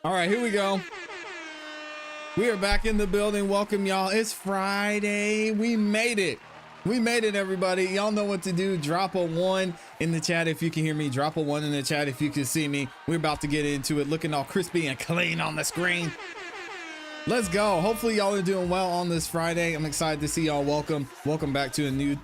All right, here we go. We are back in the building. Welcome, y'all. It's Friday. We made it. We made it, everybody. Y'all know what to do. Drop a 1 in the chat if you can hear me. Drop a 1 in the chat if you can see me. We're about to get into it. Looking all crispy and clean on the screen. Let's go. Hopefully y'all are doing well on this Friday. I'm excited to see y'all. Welcome back to another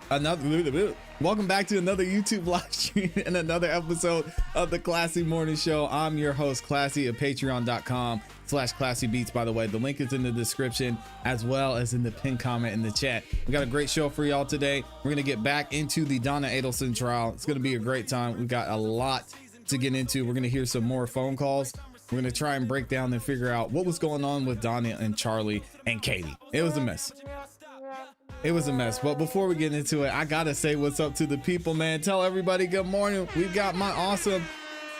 YouTube live stream and another episode of the ClassE Morning Show. I'm your host, ClassE, at patreon.com/ClassEbeats. By the way, the link is in the description as well as in the pinned comment in the chat. We got a great show for y'all today. We're going to get back into the Donna Adelson trial. It's going to be a great time. We've got a lot to get into. We're going to hear some more phone calls. We're going to try and break down and figure out what was going on with Donna and Charlie and Katie. It was a mess. It was a mess. But before we get into it, I got to say what's up to the people, man. Tell everybody good morning. We've got my awesome,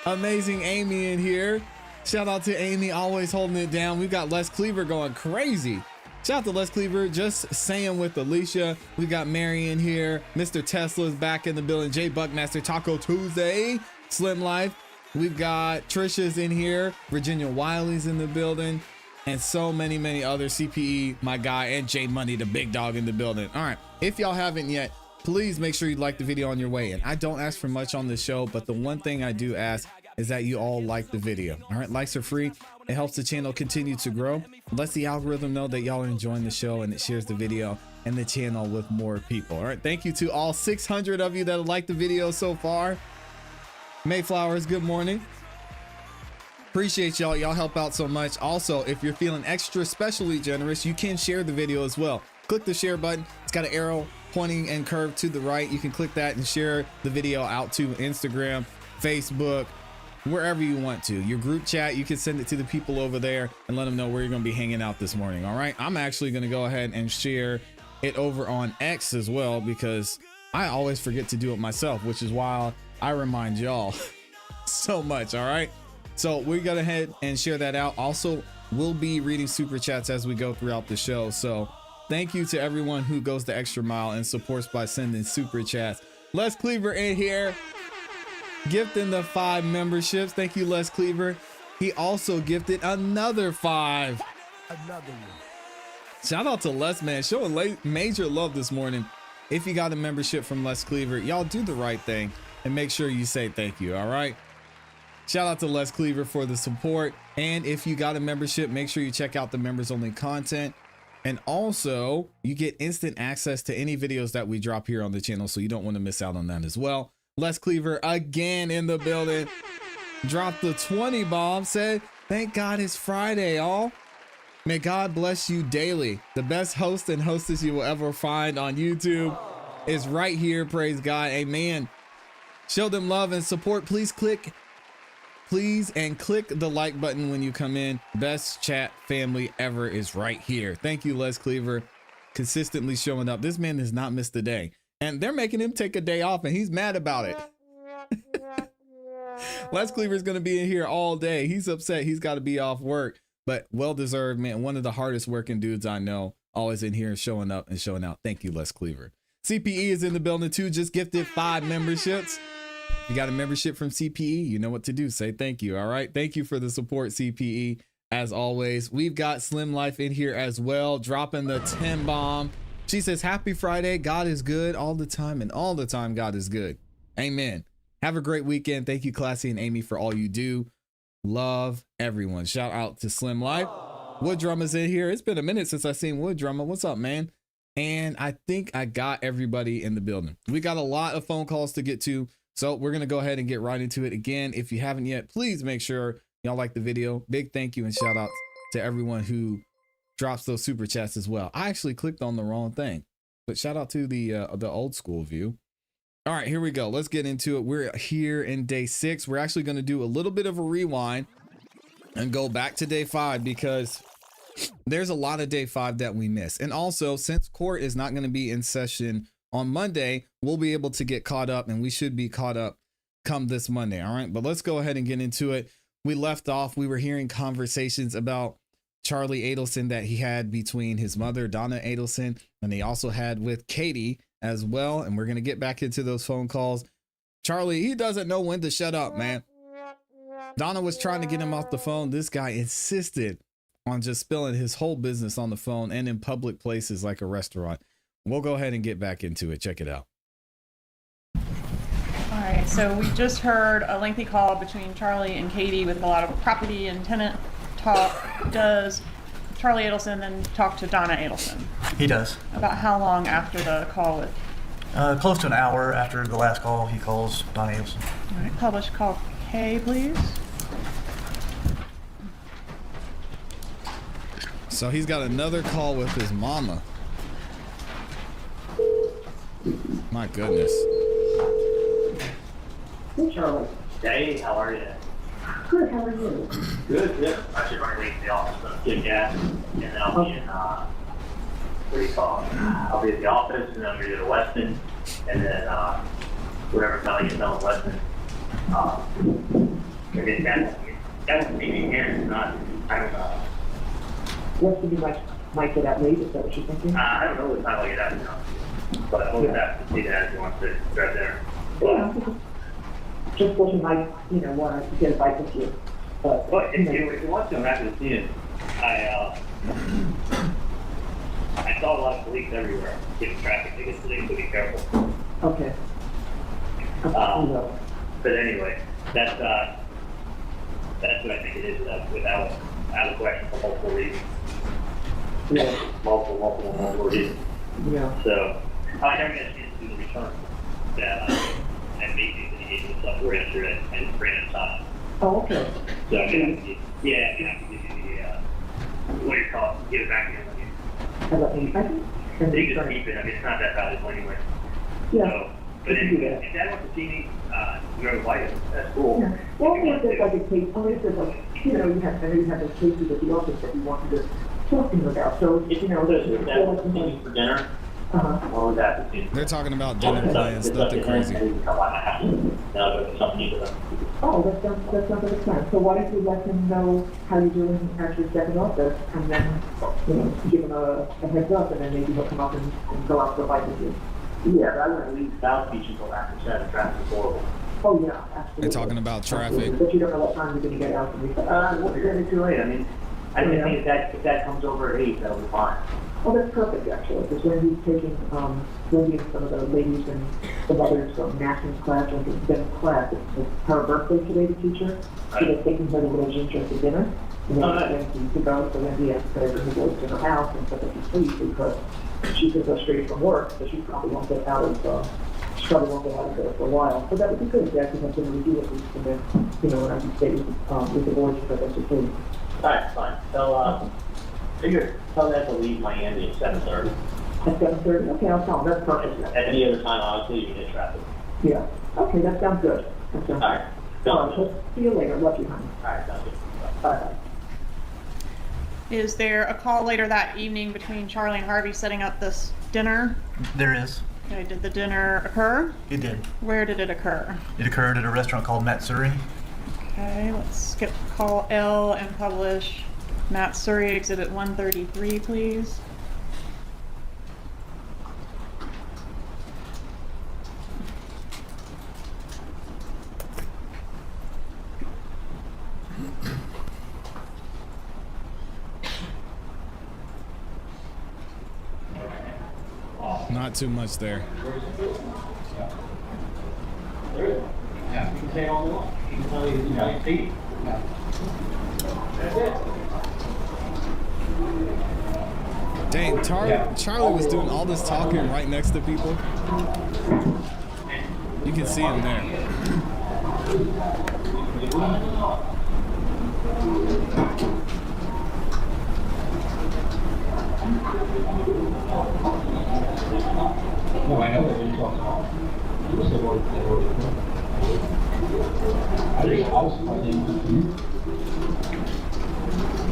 amazing Amy in here. Shout out to Amy, always holding it down. We've got Les Cleaver going crazy. Shout out to Les Cleaver, just saying with Alicia. We got Mary in here. Mr. Tesla's back in the building. Jay Buckmaster, Taco Tuesday, Slim Life. We've got Trisha's in here, Virginia Wiley's in the building, and so many other CPE, my guy, and Jay Money, the big dog, in the building. All right, if y'all haven't yet, please make sure you like the video on your way in. I don't ask for much on the show, but the one thing I do ask is that you all like the video. All right, likes are free. It helps the channel continue to grow. It lets the algorithm know that y'all are enjoying the show, and it shares the video and the channel with more people. All right, thank you to all 600 of you that have liked the video so far. Mayflowers, good morning. Appreciate y'all. Y'all help out so much. Also, if you're feeling extra specially generous, you can share the video as well. Click the share button. It's got an arrow pointing and curved to the right. You can click that and share the video out to Instagram, Facebook, wherever you want to. Your group chat, you can send it to the people over there and let them know where you're going to be hanging out this morning. All right. I'm actually going to go ahead and share it over on X as well, because I always forget to do it myself, which is why I remind y'all so much. All right. So we're going to head and share that out. Also, we'll be reading super chats as we go throughout the show. So thank you to everyone who goes the extra mile and supports by sending super chats. Les Cleaver in here, gifting the 5 memberships. Thank you, Les Cleaver. He also gifted another 5. Another one. Shout out to Les, man, showing major love this morning. If you got a membership from Les Cleaver, y'all do the right thing and make sure you say thank you. All right. Shout out to Les Cleaver for the support. And if you got a membership, make sure you check out the members only content. And also you get instant access to any videos that we drop here on the channel, so you don't want to miss out on that as well. Les Cleaver again in the building. Dropped the 20 bomb, said, thank God it's Friday, all. May God bless you daily. The best host and hostess you will ever find on YouTube is right here. Praise God. Amen. Show them love and support. Please click the like button when you come in. Best chat family ever is right here. Thank you, Les Cleaver, consistently showing up. This man has not missed a day, and they're making him take a day off, and he's mad about it. Les Cleaver is going to be in here all day. He's upset. He's got to be off work, but well-deserved, man. One of the hardest working dudes I know, always in here showing up and showing out. Thank you, Les Cleaver. CPE is in the building too. Just gifted 5 memberships. If you got a membership from CPE, you know what to do. Say thank you. All right. Thank you for the support, CPE. As always, we've got Slim Life in here as well, dropping the 10 bomb. She says, happy Friday. God is good all the time, and all the time God is good. Amen. Have a great weekend. Thank you, ClassE and Amy, for all you do. Love everyone. Shout out to Slim Life. Wood Drummer's in here. It's been a minute since I've seen Wood Drummer. What's up, man? And I think I got everybody in the building. We got a lot of phone calls to get to, so we're going to go ahead and get right into it. Again, if you haven't yet, please make sure y'all like the video. Big thank you and shout out to everyone who drops those super chats as well. I actually clicked on the wrong thing, but shout out to the old school view. All right, here we go. Let's get into it. We're here in day 6. We're actually going to do a little bit of a rewind and go back to day 5, because there's a lot of day 5 that we missed. And also, since court is not going to be in session on Monday, we'll be able to get caught up, and we should be caught up come this Monday. All right, but let's go ahead and get into it. We left off, we were hearing conversations about Charlie Adelson that he had between his mother, Donna Adelson, and he also had with Katie as well. And we're going to get back into those phone calls. Charlie, he doesn't know when to shut up, man. Donna was trying to get him off the phone. This guy insisted on just spilling his whole business on the phone and in public places like a restaurant. We'll go ahead and get back into it. Check it out. All right, so we just heard a lengthy call between Charlie and Katie with a lot of property and tenant talk. Does Charlie Adelson then talk to Donna Adelson? He does. About how long after the call with? Close to an hour after the last call, he calls Donna Adelson. All right, publish call K, please. So he's got another call with his mama. My goodness. Hey, Charlie. Hey, how are you? Good, how are you? Good, good. I should run late to the office, but get gas, and then I'll be in, what do you call it? I'll be at the office, and then I'm going to go to Weston, and then, whatever time I get done with Weston, maybe that's meeting here, it's not, I don't know. What did you might get out late, is that what you're thinking? I don't know what time I'll get out now, but I'll get that to see that if you want to grab there. Yeah, just what you might, want to get a bite with you. But, Well, if you want to, I'm happy to see it. I saw a lot of police everywhere, giving traffic tickets, so they should be careful. okay. But anyway, that's what I think it is, without a question, for multiple reasons. Yeah, Multiple reasons. yeah. So, I never got a chance to do the return that I basically gave me software yesterday and ran out of time. Oh, okay. So I'm gonna have to give you the, what do you call it, give it back to you. How about me? I think. So you can just keep it, I mean, it's not that valuable anyway. Yeah. So, but You can do anyway, that. if Dad wants to see me, you're invited, that's cool. Yeah. Well, if there's like a case, if there's like, I know you have those cases at the office that you wanted to talk to him about, so, If you know, there's that wants to see me for dinner, what was that? They're talking about dinner plans, nothing crazy. Come by my house, now go to something to them. Oh, that sounds like a plan. So why don't you let him know how you're doing at your second office, and then, give him a heads up, and then maybe he'll come up and go out for a bite with you. Yeah, but I wouldn't leave South Beach until after 7, traffic is horrible. Oh, yeah, absolutely. They're talking about traffic. But you don't know what time you're gonna get out from your Well, you're gonna be too late, I mean, I think if that comes over at 8, that'll be fine. Oh, that's perfect, actually, because Wendy's taking, Wendy and some of the ladies and the mothers from Max's class, like it's been class, it's her birthday today, the teacher, so they're taking her to little ginger for dinner. And then she needs to go, so Wendy has to put everything goes to her house and put her to sleep because she could go straight from work, so she probably won't get out of, she probably won't get out of there for a while. So that would be good, yeah, because I'm going to review at least, and then, when I can stay with the boys for them to sleep. Alright, fine. So, tell Dad to leave Miami at 7:30. At 7:30? Okay, I'll tell them, that's perfect. At any other time, honestly, you can hit traffic. Yeah, okay, that sounds good. That sounds Alright. good. All right, so see you later, love you, honey. Alright, sounds good. Bye. Is there a call later that evening between Charlie and Harvey setting up this dinner? There is. Okay, did the dinner occur? It did. Where did it occur? It occurred at a restaurant called Matsuri. Okay, let's skip call L and publish Matt Surrey Exhibit 133, please. Not too much there. Yeah, you can say all you want. You can tell you see. That's it. Dang, Charlie was doing all this talking right next to people. You can see him there. No, I know that you talk about. I think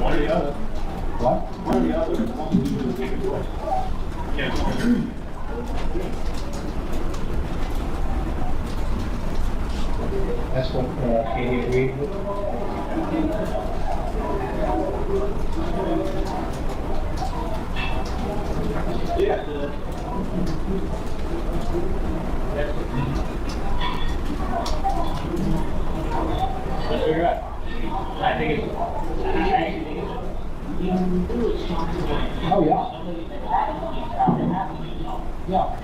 One or the other. what? One or the other. One of you is a bigger choice. That's what Katie agreed with. Yeah. Let's figure out. I think it's. Oh, yeah. Yeah.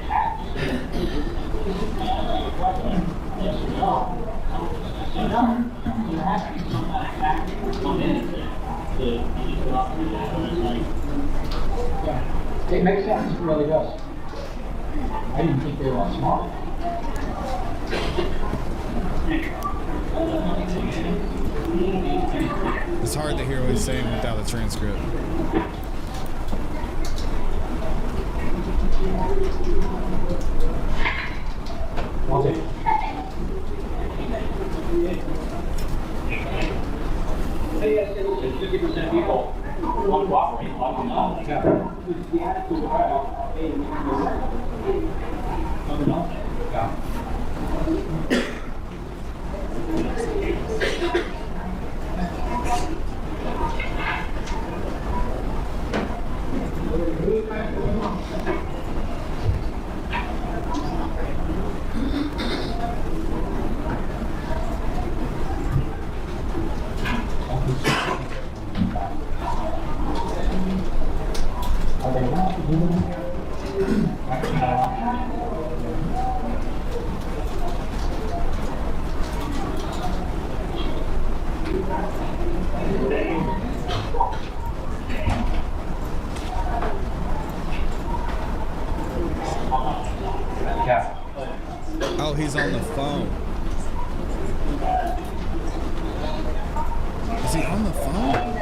It makes sense, it really does. I didn't think they were all smart. It's hard to hear what he's saying without a transcript. Okay. Yes, 50% people won't cooperate, like not. The attitude of Oh, he's on the phone. Is he on the phone?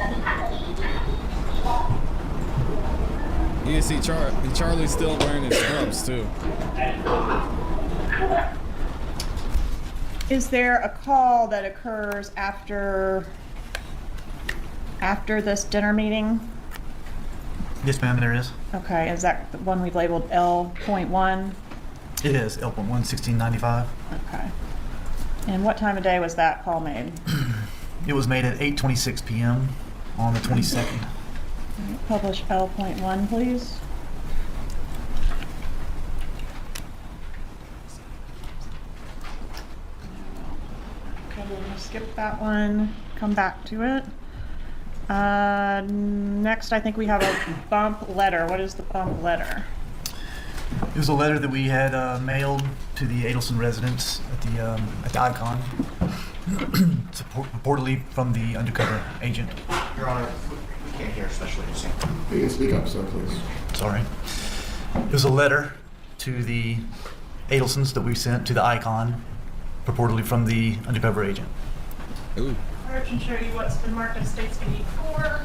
You can see Charlie's still wearing his scrubs too. Is there a call that occurs after this dinner meeting? Yes, ma'am, there is. Okay, is that the one we've labeled L.1? It is L.1, 1695. Okay. And what time of day was that call made? It was made at 8:26 p.m. on the 22nd. Publish L.1, please. Okay, we're gonna skip that one, come back to it. Next, I think we have a bump letter. What is the bump letter? It was a letter that we had mailed to the Adelson residents at the Icon, purportedly from the undercover agent. Your Honor, we can't hear, especially you saying. You can speak up, sir, please. Sorry. It was a letter to the Adelsons that we sent to the Icon, purportedly from the undercover agent. Ooh. I can show you what's been marked as States 84.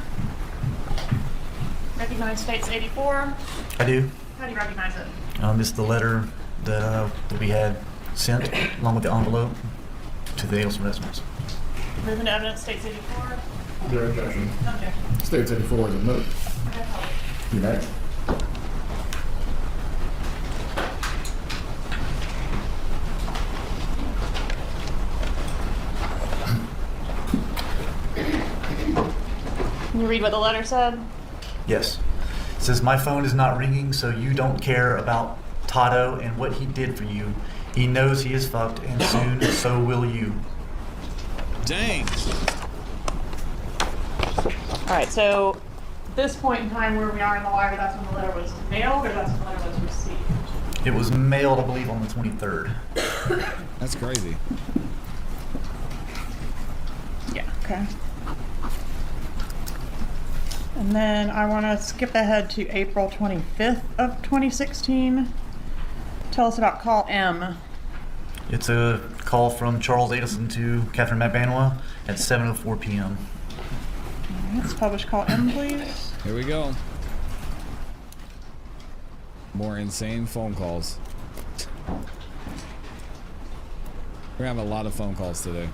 Recognize States 84. I do. How do you recognize it? This is the letter that we had sent, along with the envelope, to the Adelson residents. Move into evidence, States 84. Your objection. Okay. States 84 is a note. You next. Can you read what the letter said? Yes. It says, "My phone is not ringing, so you don't care about Tato and what he did for you. He knows he is fucked, and soon so will you." Dang. All right, so this point in time where we are in the wire, that's when the letter was mailed, or that's when the letter was received? It was mailed, I believe, on the 23rd. That's crazy. Yeah, okay. And then I want to skip ahead to April 25th of 2016. Tell us about call M. It's a call from Charles Adelson to Catherine McBanoa at 7:04 p.m. Let's publish call M, please. Here we go. More insane phone calls. We're having a lot of phone calls today.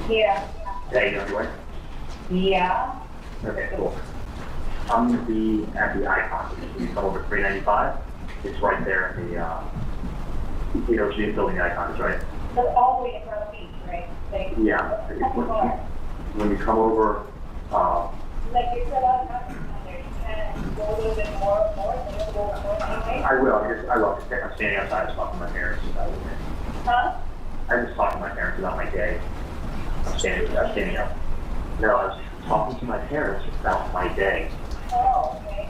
Yeah. Yeah, you know what? Yeah. Okay, cool. I'm gonna be at the Icon. You come over 395. It's right there in the, she's building the Icon, is right? That's all the way in front of the beach, right? Like, Yeah. When you come over, like you said, I'm not there's 10. go a little bit more, so you have to go more anyway? I will. I'm standing outside talking to my parents about it. Huh? I just talked to my parents about my day. I'm standing up. No, I was talking to my parents about my day. Oh, okay.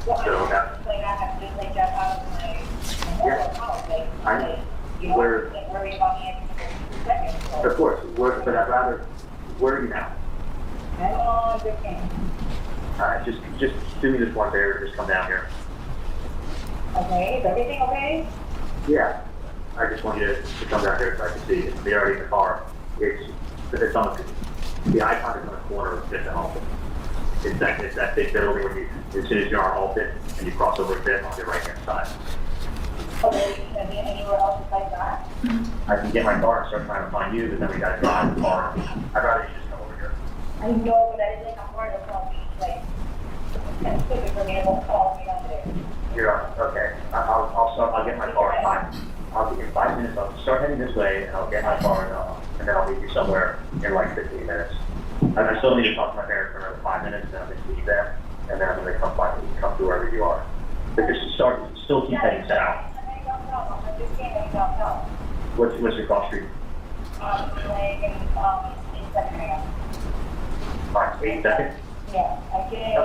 Well, So I that- just like I have to just like that out of my Yeah. house, like, I- you know, where- like worry about me every second, so. Of course, but I'd rather. Where are you now? Oh, good thing. Just do me this one favor. Just come down here. Okay, is everything okay? Yeah. I just want you to come down here so I can see it. They're already in the car. It's on the icon is on the corner of Fifth and Alton. It's that big building where you, as soon as you're on Alton and you cross over Fifth on the right hand side. Okay, can be anywhere else besides that? I can get my car and start trying to find you, but then we gotta drive the car. I'd rather you just come over here. I know, but that is like a part of Palm Beach, like, that's stupid for me to go call me under there. You're okay. I'll get my car in 5. I'll be in 5 minutes. I'll start heading this way and I'll get my car and then I'll meet you somewhere in like 15 minutes. I still need to talk to my parents for another 5 minutes, then I'm going to leave them, and then I'm going to come to wherever you are. But just still keep heading south. I don't know, I'm just saying I don't know. What's your cross street? Like, in second area. Fine, 8 seconds. Yeah, I get,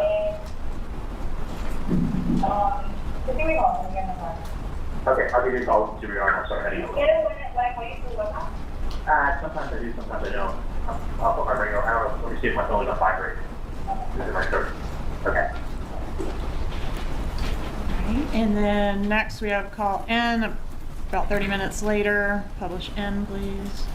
so here we go, I'm getting the car. Okay, I'll give you a call to your and I'll start heading over. Get it when I wait for what time? Sometimes I do, sometimes I don't. I'll put my ringer. I don't know. Let me see if my phone is on vibrate. This is my third. Okay. And then next we have call N, about 30 minutes later. Publish N, please.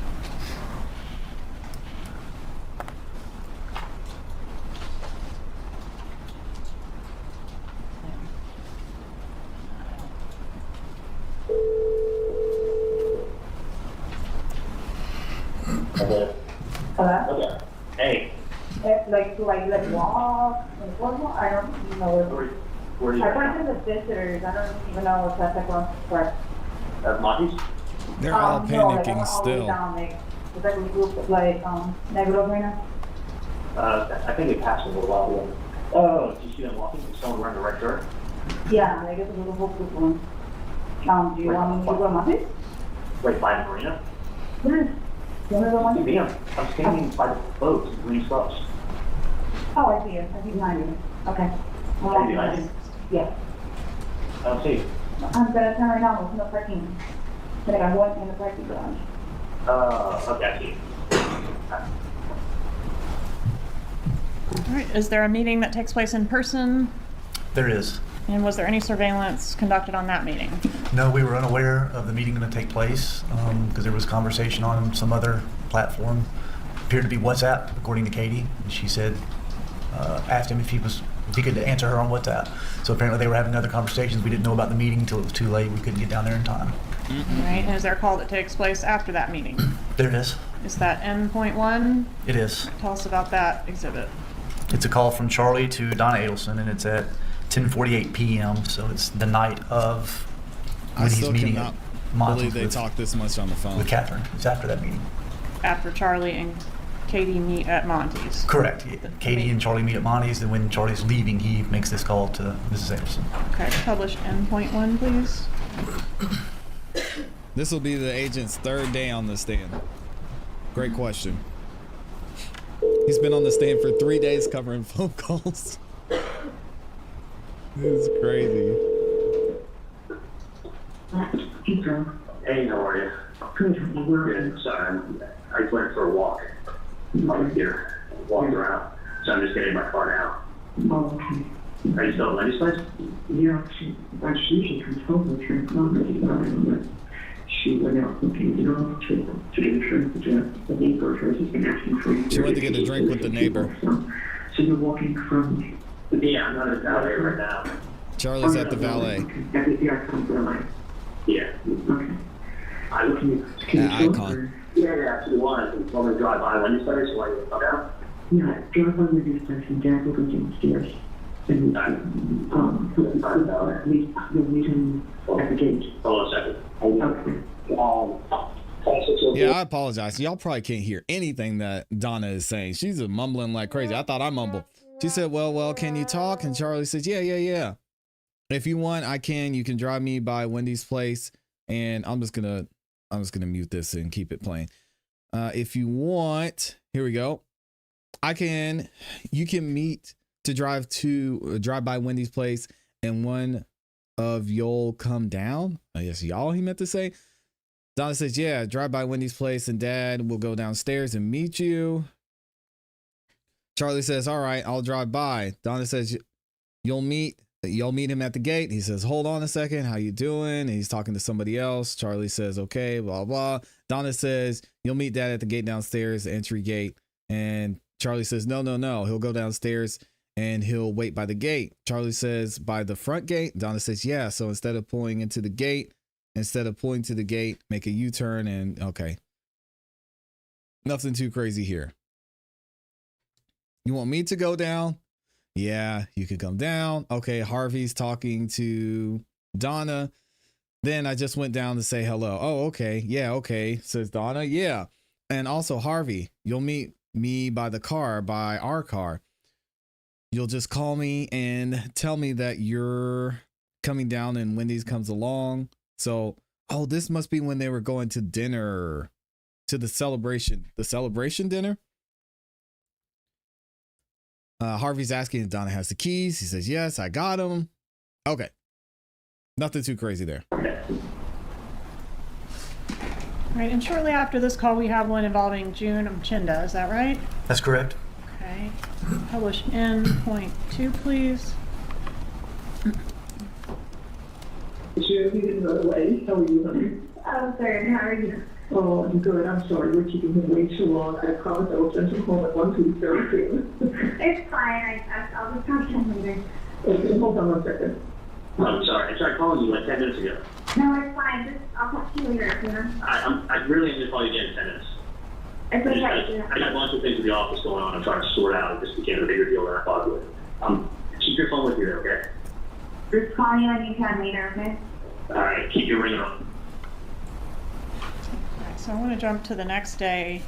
Okay. Hello? Okay. Hey, It's like, do I like walk, like, what, I don't even know what. where are you I right went now? to the visitors, I don't even know what's that, like, but. Monty's? They're all No, like, I'm panicking all the way still. down, like, it's like a group of like, Negro right now. I think it passed a little while ago. Oh, did you see them walking? Is someone wearing the red shirt? Yeah, like it's a little whole group one. Do you want me to go to my place? Right by the marina? Yes. You wanna go to my place? Yeah, I'm standing by the boats in green slopes. Oh, I see it, I see behind you. Okay. Are you behind me? Yeah. I don't see you. I'm gonna turn right now, there's no parking. Like I went in the parking garage. Okay, I see you. All right, is there a meeting that takes place in person? There is. And was there any surveillance conducted on that meeting? No, we were unaware of the meeting going to take place because there was conversation on some other platform. Appeared to be WhatsApp, according to Katie. And she said, asked him if he could answer her on WhatsApp. So apparently they were having other conversations. We didn't know about the meeting until it was too late. We couldn't get down there in time. All right, and is there a call that takes place after that meeting? There it is. Is that N.1? It is. Tell us about that exhibit. It's a call from Charlie to Donna Adelson, and it's at 10:48 p.m. So it's the night of I when he's still meeting cannot at Monty's believe they with, talked this much on the phone. with Catherine. It's after that meeting. After Charlie and Katie meet at Monty's. Correct. Katie and Charlie meet at Monty's, and when Charlie's leaving, he makes this call to Mrs. Adelson. Okay, publish N.1, please. This will be the agent's third day on the stand. Great question. He's been on the stand for 3 days covering phone calls. This is crazy. Hey, Joe. Hey, how are you? Good, how you working? Good. Sorry, I just went for a walk. I'm here, walked around. So I'm just getting in my car now. Oh, okay. Are you still at Lenny's place? Yeah, she usually comes home with her but she went out looking, to get insurance with the neighbor of hers has been asking for. She went to get a drink with the neighbor. So you're walking from. Yeah, I'm not at valet right now. Charlie's at the valet. Yeah, I come from like. Yeah. Okay. Can you That talk, icon. or- Yeah, if you want, I can probably drive by Lenny's place while you come down. Yeah, drive on with your place and Dad will go downstairs. And, you'll meet him at the gate. Hold on a second. Okay. Yeah, I apologize. Y'all probably can't hear anything that Donna is saying. She's mumbling like crazy. I thought I mumbled. She said, well, can you talk? And Charlie says, yeah. If you want, I can. You can drive me by Wendy's place. And I'm just gonna mute this and keep it playing. If you want, here we go. You can meet to drive by Wendy's place, and one of y'all come down. I guess y'all, he meant to say. Donna says, yeah, drive by Wendy's place, and Dad will go downstairs and meet you. Charlie says, all right, I'll drive by. Donna says, you'll meet him at the gate. He says, hold on a second. How you doing? And he's talking to somebody else. Charlie says, okay, blah, blah. Donna says, you'll meet Dad at the gate downstairs, the entry gate. And Charlie says, no. He'll go downstairs and he'll wait by the gate. Charlie says, by the front gate. Donna says, yeah. So instead of pulling to the gate, make a U-turn and okay. Nothing too crazy here. You want me to go down? Yeah, you could come down. Okay, Harvey's talking to Donna. Then I just went down to say hello. Oh, okay. Yeah, okay. Says Donna. Yeah. And also, Harvey, you'll meet me by our car. You'll just call me and tell me that you're coming down and Wendy's comes along. So, this must be when they were going to dinner, to the celebration dinner. Harvey's asking if Donna has the keys. He says, yes, I got them. Okay. Nothing too crazy there. All right, and shortly after this call, we have one involving June Mchinda. Is that right? That's correct. Okay. Publish N.2, please. Sure, we didn't go away. How are you, honey? I'm sorry, how are you? Oh, I'm good. I'm sorry. We're keeping him way too long. I promised I will send him home at 1:30. It's fine, I'll just talk to him later. Okay, hold on 1 second. I'm sorry. I tried calling you like 10 minutes ago. No, it's fine, I'll talk to you later, you know? I really am going to call you again in 10 minutes. It's okay. I got a bunch of things in the office going on. I'm trying to sort out. It just became a bigger deal than I thought it would. Keep your phone with you, okay? Just call you anytime later, okay? All right. Keep your ringer on. So I want to jump to the next day,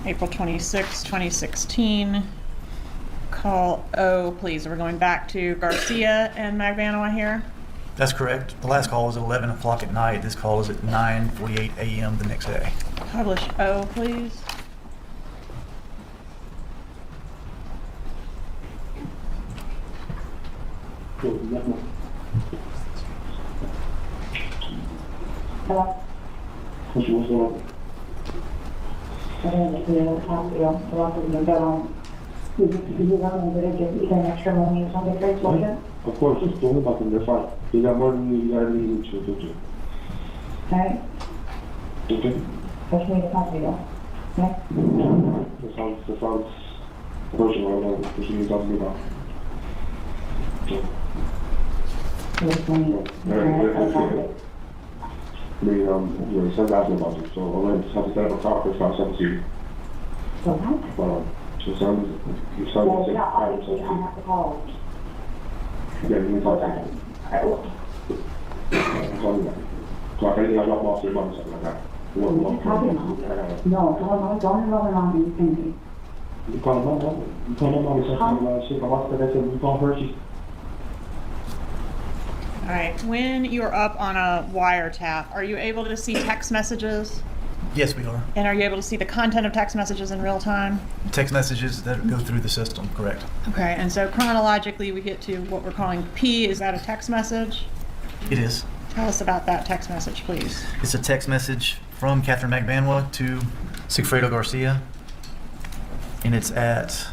April 26, 2016. Call O, please. We're going back to Garcia and Magbanua here. That's correct. The last call was at 11 o'clock at night. This call is at 9:48 a.m. the next day. Publish O, please. Hello? Of course, just don't worry about them, they're fine. You got more than you got everything you should do. Alright, Okay? push me to hospital. Okay? That sounds personal right now, what you need to talk to me about. I mean, your son's asking about you, so I'm going to have to set up a conference for something to you. So what? Your son is Well, yeah, obviously, I have to call. Yeah, you can talk to him. Alright, well, Tell me that. So if anything, I drop off your mom or something like that. what are you talking about? No, don't involve my mom in anything. You call him mom, you call him mom or something about shit. I'm after that, you call her, she's... All right. When you're up on a wiretap, are you able to see text messages? Yes, we are. And are you able to see the content of text messages in real time? Text messages that go through the system, correct? Okay. And so chronologically, we get to what we're calling P. Is that a text message? It is. Tell us about that text message, please. It's a text message from Catherine Magbanua to Sigfredo Garcia, and it's at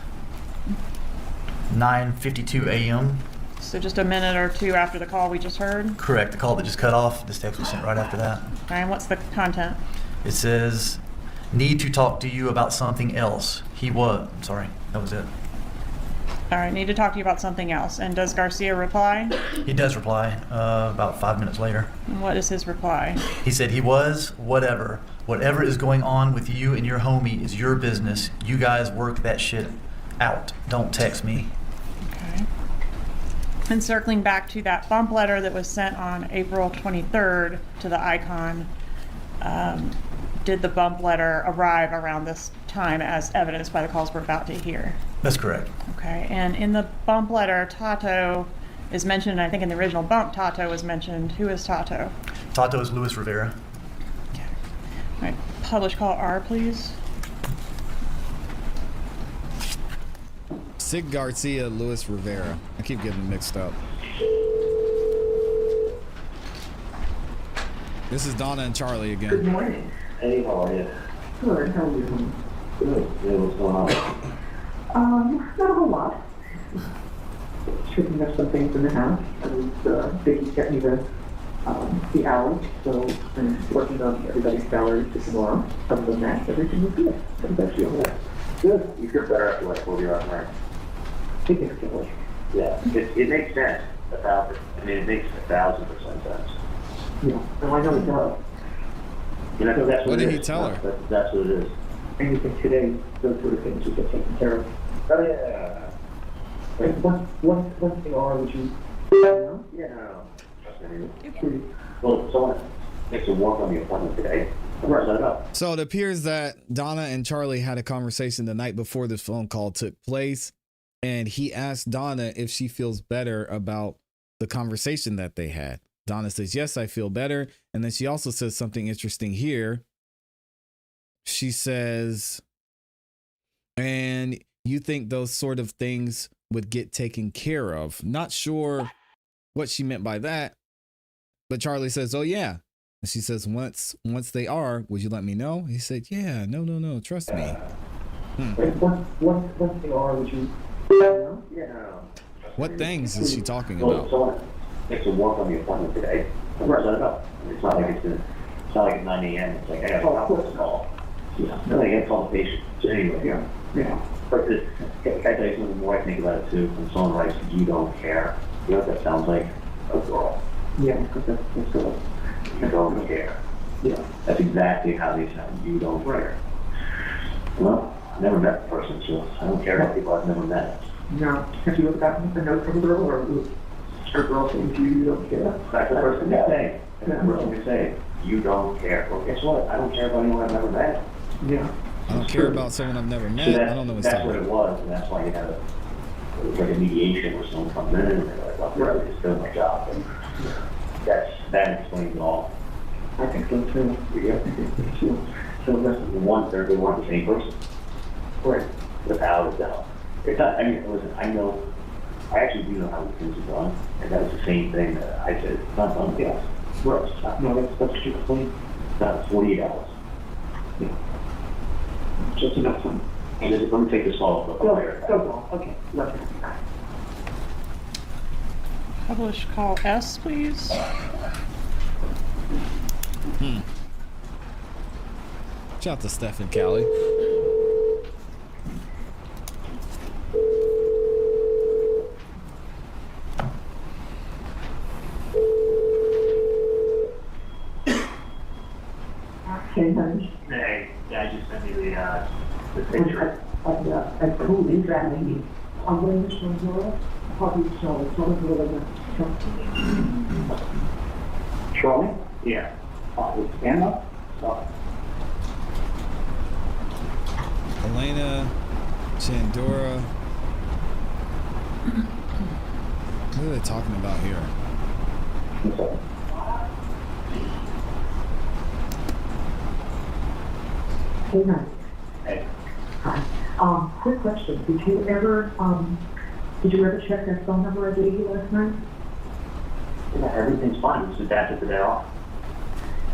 9:52 a.m. So just a minute or two after the call we just heard. Correct. The call that just cut off. This text was sent right after that. And what's the content? It says, "Need to talk to you about something else." Sorry, that was it. All right. Need to talk to you about something else. And does Garcia reply? He does reply about 5 minutes later. And what is his reply? He said, whatever. Whatever is going on with you and your homie is your business. You guys work that shit out. Don't text me. Okay. And circling back to that bump letter that was sent on April 23rd to the Icon, did the bump letter arrive around this time as evidenced by the calls we're about to hear? That's correct. Okay, and in the bump letter, Tato is mentioned, I think in the original bump, Tato was mentioned. Who is Tato? Tato is Luis Rivera. Okay. All right, publish call R, please. Sig Garcia, Luis Rivera. I keep getting them mixed up. This is Donna and Charlie Good again. morning. Hey, how are you? Good, how are you? Good. Yeah, what's going on? Not a whole lot. Picking up some things in the house. I was, Vicki sent me the hours, so I'm working on everybody's salaries for tomorrow. Other than that, everything was good. Everybody's feeling good. Good. You feel better after like 4 years, right? Significantly. Yeah. It makes sense. It makes 1,000% sense. Yeah, and I know it does. You know, that's What it did he is. tell her? That's what it is. Anything today, those sort of things will get taken care of. Oh, yeah. And once they are, would you know? Yeah, no. Trust me. Please. Well, someone makes a work on the appointment today. Right, set it up. So it appears that Donna and Charlie had a conversation the night before this phone call took place, and he asked Donna if she feels better about the conversation that they had. Donna says, yes, I feel better. And then she also says something interesting here. She says, and you think those sort of things would get taken care of. Not sure what she meant by that, but Charlie says, oh yeah. And she says, once they are, would you let me know? He said, yeah, no, trust me. Once they are, would you know? Yeah, no. What things is she talking Well, about? someone makes a work on the appointment today. Right, set it up. It's not like it's not like at 9 a.m. It's like, I got a doctor's call. Yeah. No, I can't call the patient. So anyway, Yeah. But this, can I tell you something more? I think about it too. When someone writes, you don't care, you know what that sounds like? A girl. Yeah, because that's good. You don't care. Yeah. That's exactly how they sound. You don't care. Well, I've never met the person, so I don't care about people I've never met. Now, have you ever gotten a note from a girl or a girl saying to you, you don't care? That's the first thing they say. That's the first thing they say. You don't care. Well, guess what? I don't care about anyone I've never met. Yeah. I don't care about someone I've never So met. I don't know what's that's what talking it about. was, and that's why you had it was like a mediation where someone comes in and they're like, well, I'm just doing my job. And that explains it all. I think so too. Yeah. I think so too. So that's They want the same person. right. Without a doubt. It's not, I mean, listen, I actually do know how things are done, and that was the same thing that I said, it's not done yet. Right. No, that's what you explained. It's 48 hours. Yeah. Just enough time. And let me take this call. Go. Okay. Love it. Publish call S, please. Shout out to Steph and Callie. Okay, honey. Hey, yeah, I just sent you the picture. I cool exactly. I'm going to show you probably show really Charlie? Yeah. Stand up. Stop. Elena, Chandora. What are they talking about here? Hey, honey. Hey. Hi. Quick question. Did you ever check that phone number I gave you last night? Yeah, everything's fine. Just adapted the day off.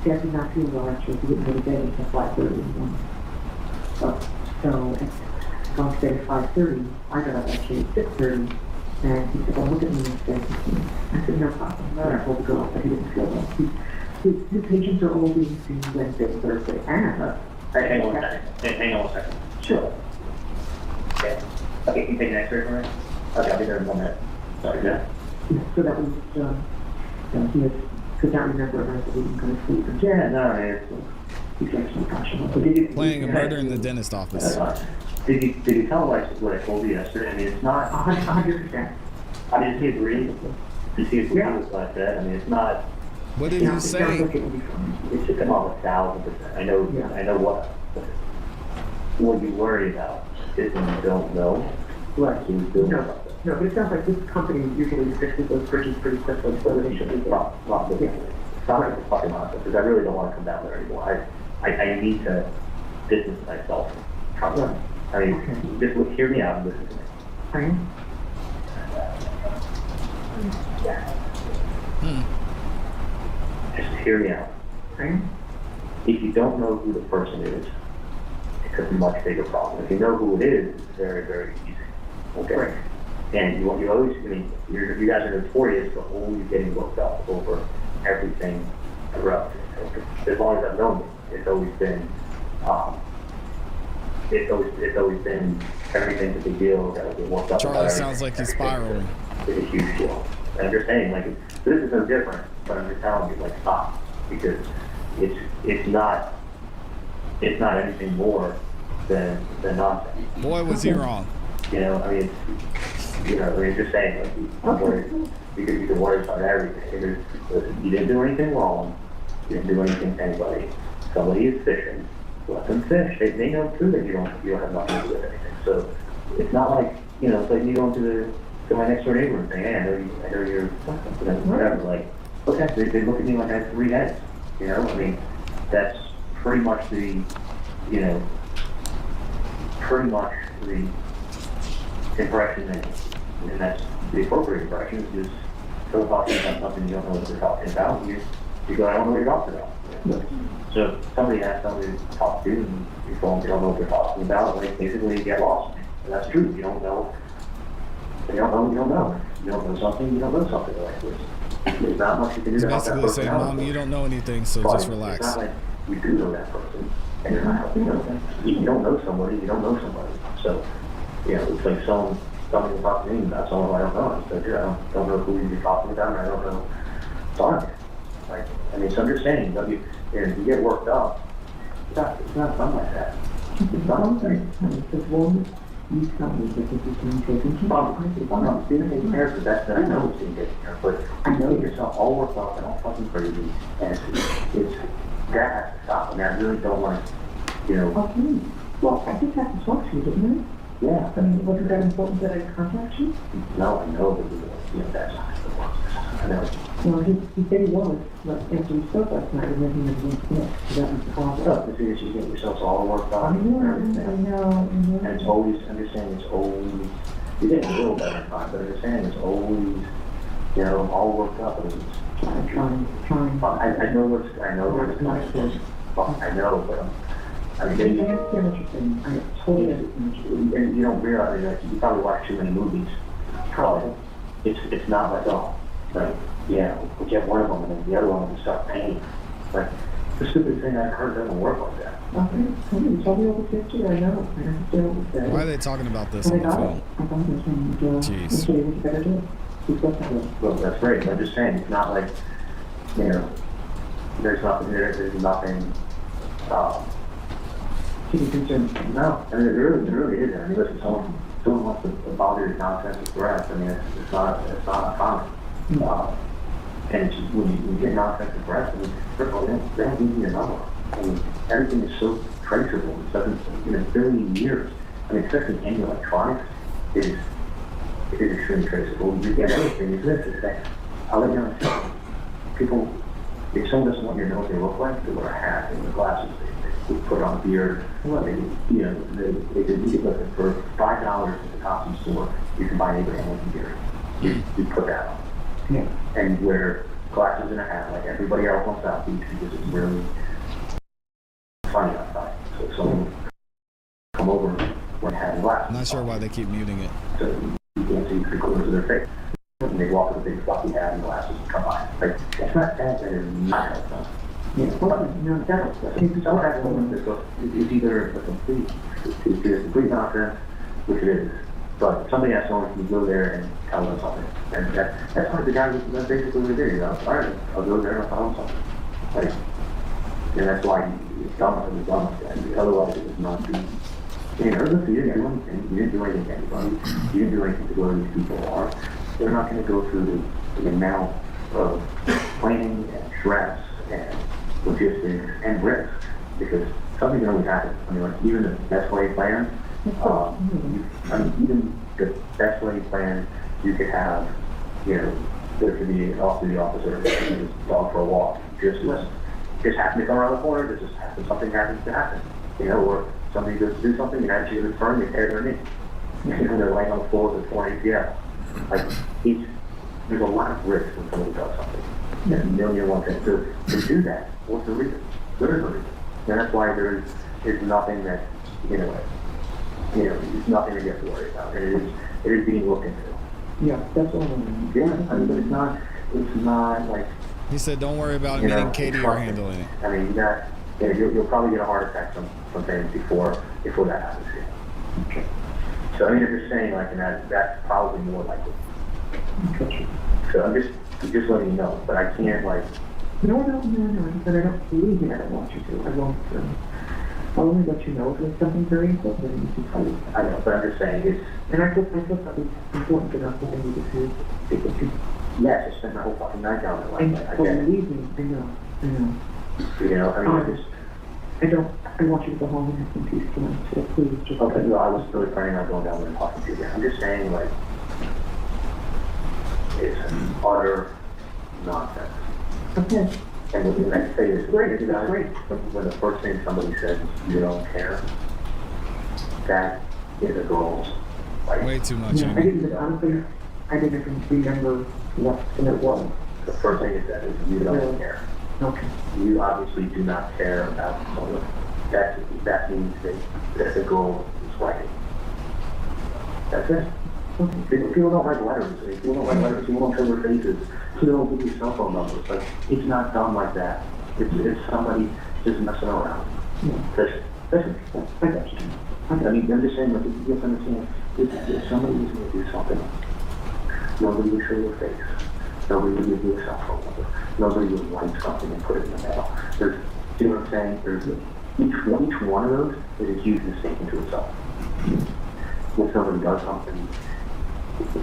Dad did not feel well actually. He didn't go to bed until 5:30 in the morning. So at gone to bed at 5:30. I got up actually at 6:30. And he said, well, look at me and said, I said, no problem. And I told the girl that he didn't feel well. His patients are all being seen Wednesday and Thursday. And Hang on a second. Hang on a second. sure. Okay. Okay, can you take an x-ray for me? Okay, I'll be there in 1 minute. Sorry, yeah. So that was, he could not remember and I said, he didn't go to sleep. And Yeah, no, it's... he's actually conscious. Playing a murder in the dentist office. Did you tell what I told you yesterday? I mean, it's not... 100%. I mean, is he agreeing? Does he agree with what I said? I mean, it's not... What did Yeah, you it sounds say? like it would be fun. It should come off 1,000%. I know, Yeah. I know what you worry about is when you don't know. Right. You do No, no, but it sounds like this company usually fixes those bridges pretty quickly, so they should be. Not looking at it. Stop it, fucking nonsense, because I really don't want to come down there anymore. I need to distance myself from it. I mean, Okay. just hear me out and listen to me. Right? Just hear me out. Right? If you don't know who the person is, it's a much bigger problem. If you know who it is, it's very, very easy. Okay? Right. And you always, I mean, you guys are notorious for always getting worked up over everything throughout. As long as I've known you, it's always been, it's always been everything's a big deal. That get worked up. Charlie about sounds like he's everything. spiraling. It's a huge deal. And I'm just saying, like, this is no different, but I'm just telling you, like, stop, because it's not anything more than nonsense. Boy, was he wrong. You know, I mean, just saying, like, I'm worried, you can worry about everything. Listen, you didn't do anything wrong. You didn't do anything to anybody. Somebody is fishing. Let them fish. They know too that you don't have nothing to do with anything. So it's not like, it's like you going to my next door neighbor and saying, hey, I know you're, whatever. Like, okay, they look at me like I have 3 heads. I mean, that's pretty much the impression and that's the appropriate impression is just still talking about something you don't know what they're talking about. You go, I don't know what you're talking about. So somebody has somebody to talk to and you don't know what they're talking about, like basically you get lost. And that's true. You don't know. You don't know, you don't know. You don't know something, you don't know something like this. There's not much you can do He's to help that basically saying, person out. Mom, you don't know anything, so But just relax. It's not like you do know that person, and you're not helping them. You don't know somebody, you don't know somebody. So, it's like somebody talk to me about someone I don't know. I said, I don't know who you're talking about, and I don't know. Sorry. Like, I mean, it's understanding. You get worked up. It's not done like that. It's not done. These companies that this is being taken care of. I'm being taken care of, that's that I know it's being taken care of, but I know yourself all worked up and all fucking crazy, and it's that has to stop, and I really don't want to, Okay. Well, I just have to talk to you, didn't yeah. I? I mean, wasn't that important that I contact you? No, I know that, that's not how it works. I know. No, he said he was, but after we spoke last night, and then he was going to quit. So that was the problem. Well, the thing is, you get yourself all worked up. I know. And it's always, understand it's always, you get a little better time, but understand it's always, all worked up. And it's, I'm trying. I know what's not good. I know, but I mean, I understand what you're saying. I totally understand what you're saying. and you don't realize that you probably watch too many movies. Probably. It's not like, we get one of them and then the other one will start paying. Like, the stupid thing I've heard doesn't work like that. Okay, you told me all the history, I know. I understand what you're saying. Why are they talking about this And on I the got phone? it. I thought you were saying, Jeez. that's what you better do. Keep that together. Well, that's great. I'm just saying, it's not like, there's nothing, To be concerned. no, I mean, it really isn't. I mean, listen, someone wants to bother your nonsense with threats. I mean, it's not uncommon. And it's just, when you get nonsense with threats, I mean, first of all, they don't give you a number. I mean, everything is so traceable. It doesn't, billion years. I mean, especially any electronics is extremely traceable. You get everything. It's that. I'll let you know. People, if someone doesn't want you to know what they look like, they wear a hat and the glasses. They put on a beard. Well, they listen, for $5 at the costume store, you can buy Abraham Lincoln beard. You put that on. Yeah. And you wear glasses and a hat like everybody else on South Beach because it's really funny outside. So if someone come over when having glasses. Not sure why they keep muting it. So you can't see 3/4 of their face. And they walk with a big fluffy hat and glasses and come by. Like, it's not that is not helpful. Yeah, well, no, that's, It's either a complete nonsense, which it is. But somebody has someone who can go there and tell them something. And that's what the guy was basically what he did. All right, I'll go there and I'll tell them something. Like, and that's why it's dumb. It's dumb. Otherwise, it would not be. You didn't do anything. You didn't do anything to anybody. You didn't do anything to where these people are. They're not going to go through the amount of planning and stress and logistics and risk, because something can always happen. I mean, like even the best laid plan, even the best laid plan, you could have, there could be also the officer, just dog for a walk, just happen to come around the corner, something happens to happen, or somebody goes to do something and actually in front of you, tear their knee, and they're laying on the floor with 4 ACL. Like, there's a lot of risk when somebody does something. There's a million and one things. So to do that, what's the reason? There is no reason. And that's why there's nothing that, it's nothing that you have to worry about. And it is being looked into. Yeah, that's all I mean. Yeah, I mean, but it's not like... He said, don't worry about me and Katie are handling it. I mean, you'll probably get a heart attack from things before that happens to you. Okay. So, I mean, if you're saying, like, and that's probably more likely. Okay. So I'm just letting you know, but I can't, like... No, but I don't believe you. I don't want you to. I won't. I'll only let you know if there's something very important that you can tell you. I know, but I'm just saying, it's... And I thought that was important enough that I needed to take it to. Yes, I spent my whole fucking night down there And last night. I get it. believe me, I know. I mean, I want you to go home and have some peace tonight, so please just... Okay, no, I was really planning on going down there and talking to you again. I'm just saying, like, it's utter nonsense. Okay. And when I say this, Great. when the first thing somebody says, you don't care, that is a girl's like... Way too much. Yeah, honestly, I didn't even remember what it was. The first thing it says is, you don't care. Okay. You obviously do not care about someone. That means that the girl is writing. That's it. People don't write letters. People don't write letters. People don't show their faces. People don't give you cell phone numbers. Like, it's not done like that. It's somebody just messing around. Yeah. Listen, I got you. I mean, I'm just saying, like, you have to understand, if somebody is going to do something, nobody will show your face. Nobody will give you a cell phone number. Nobody will write something and put it in the mail. Do you know what I'm saying? There's each one of those is a huge mistake into itself. When somebody does something,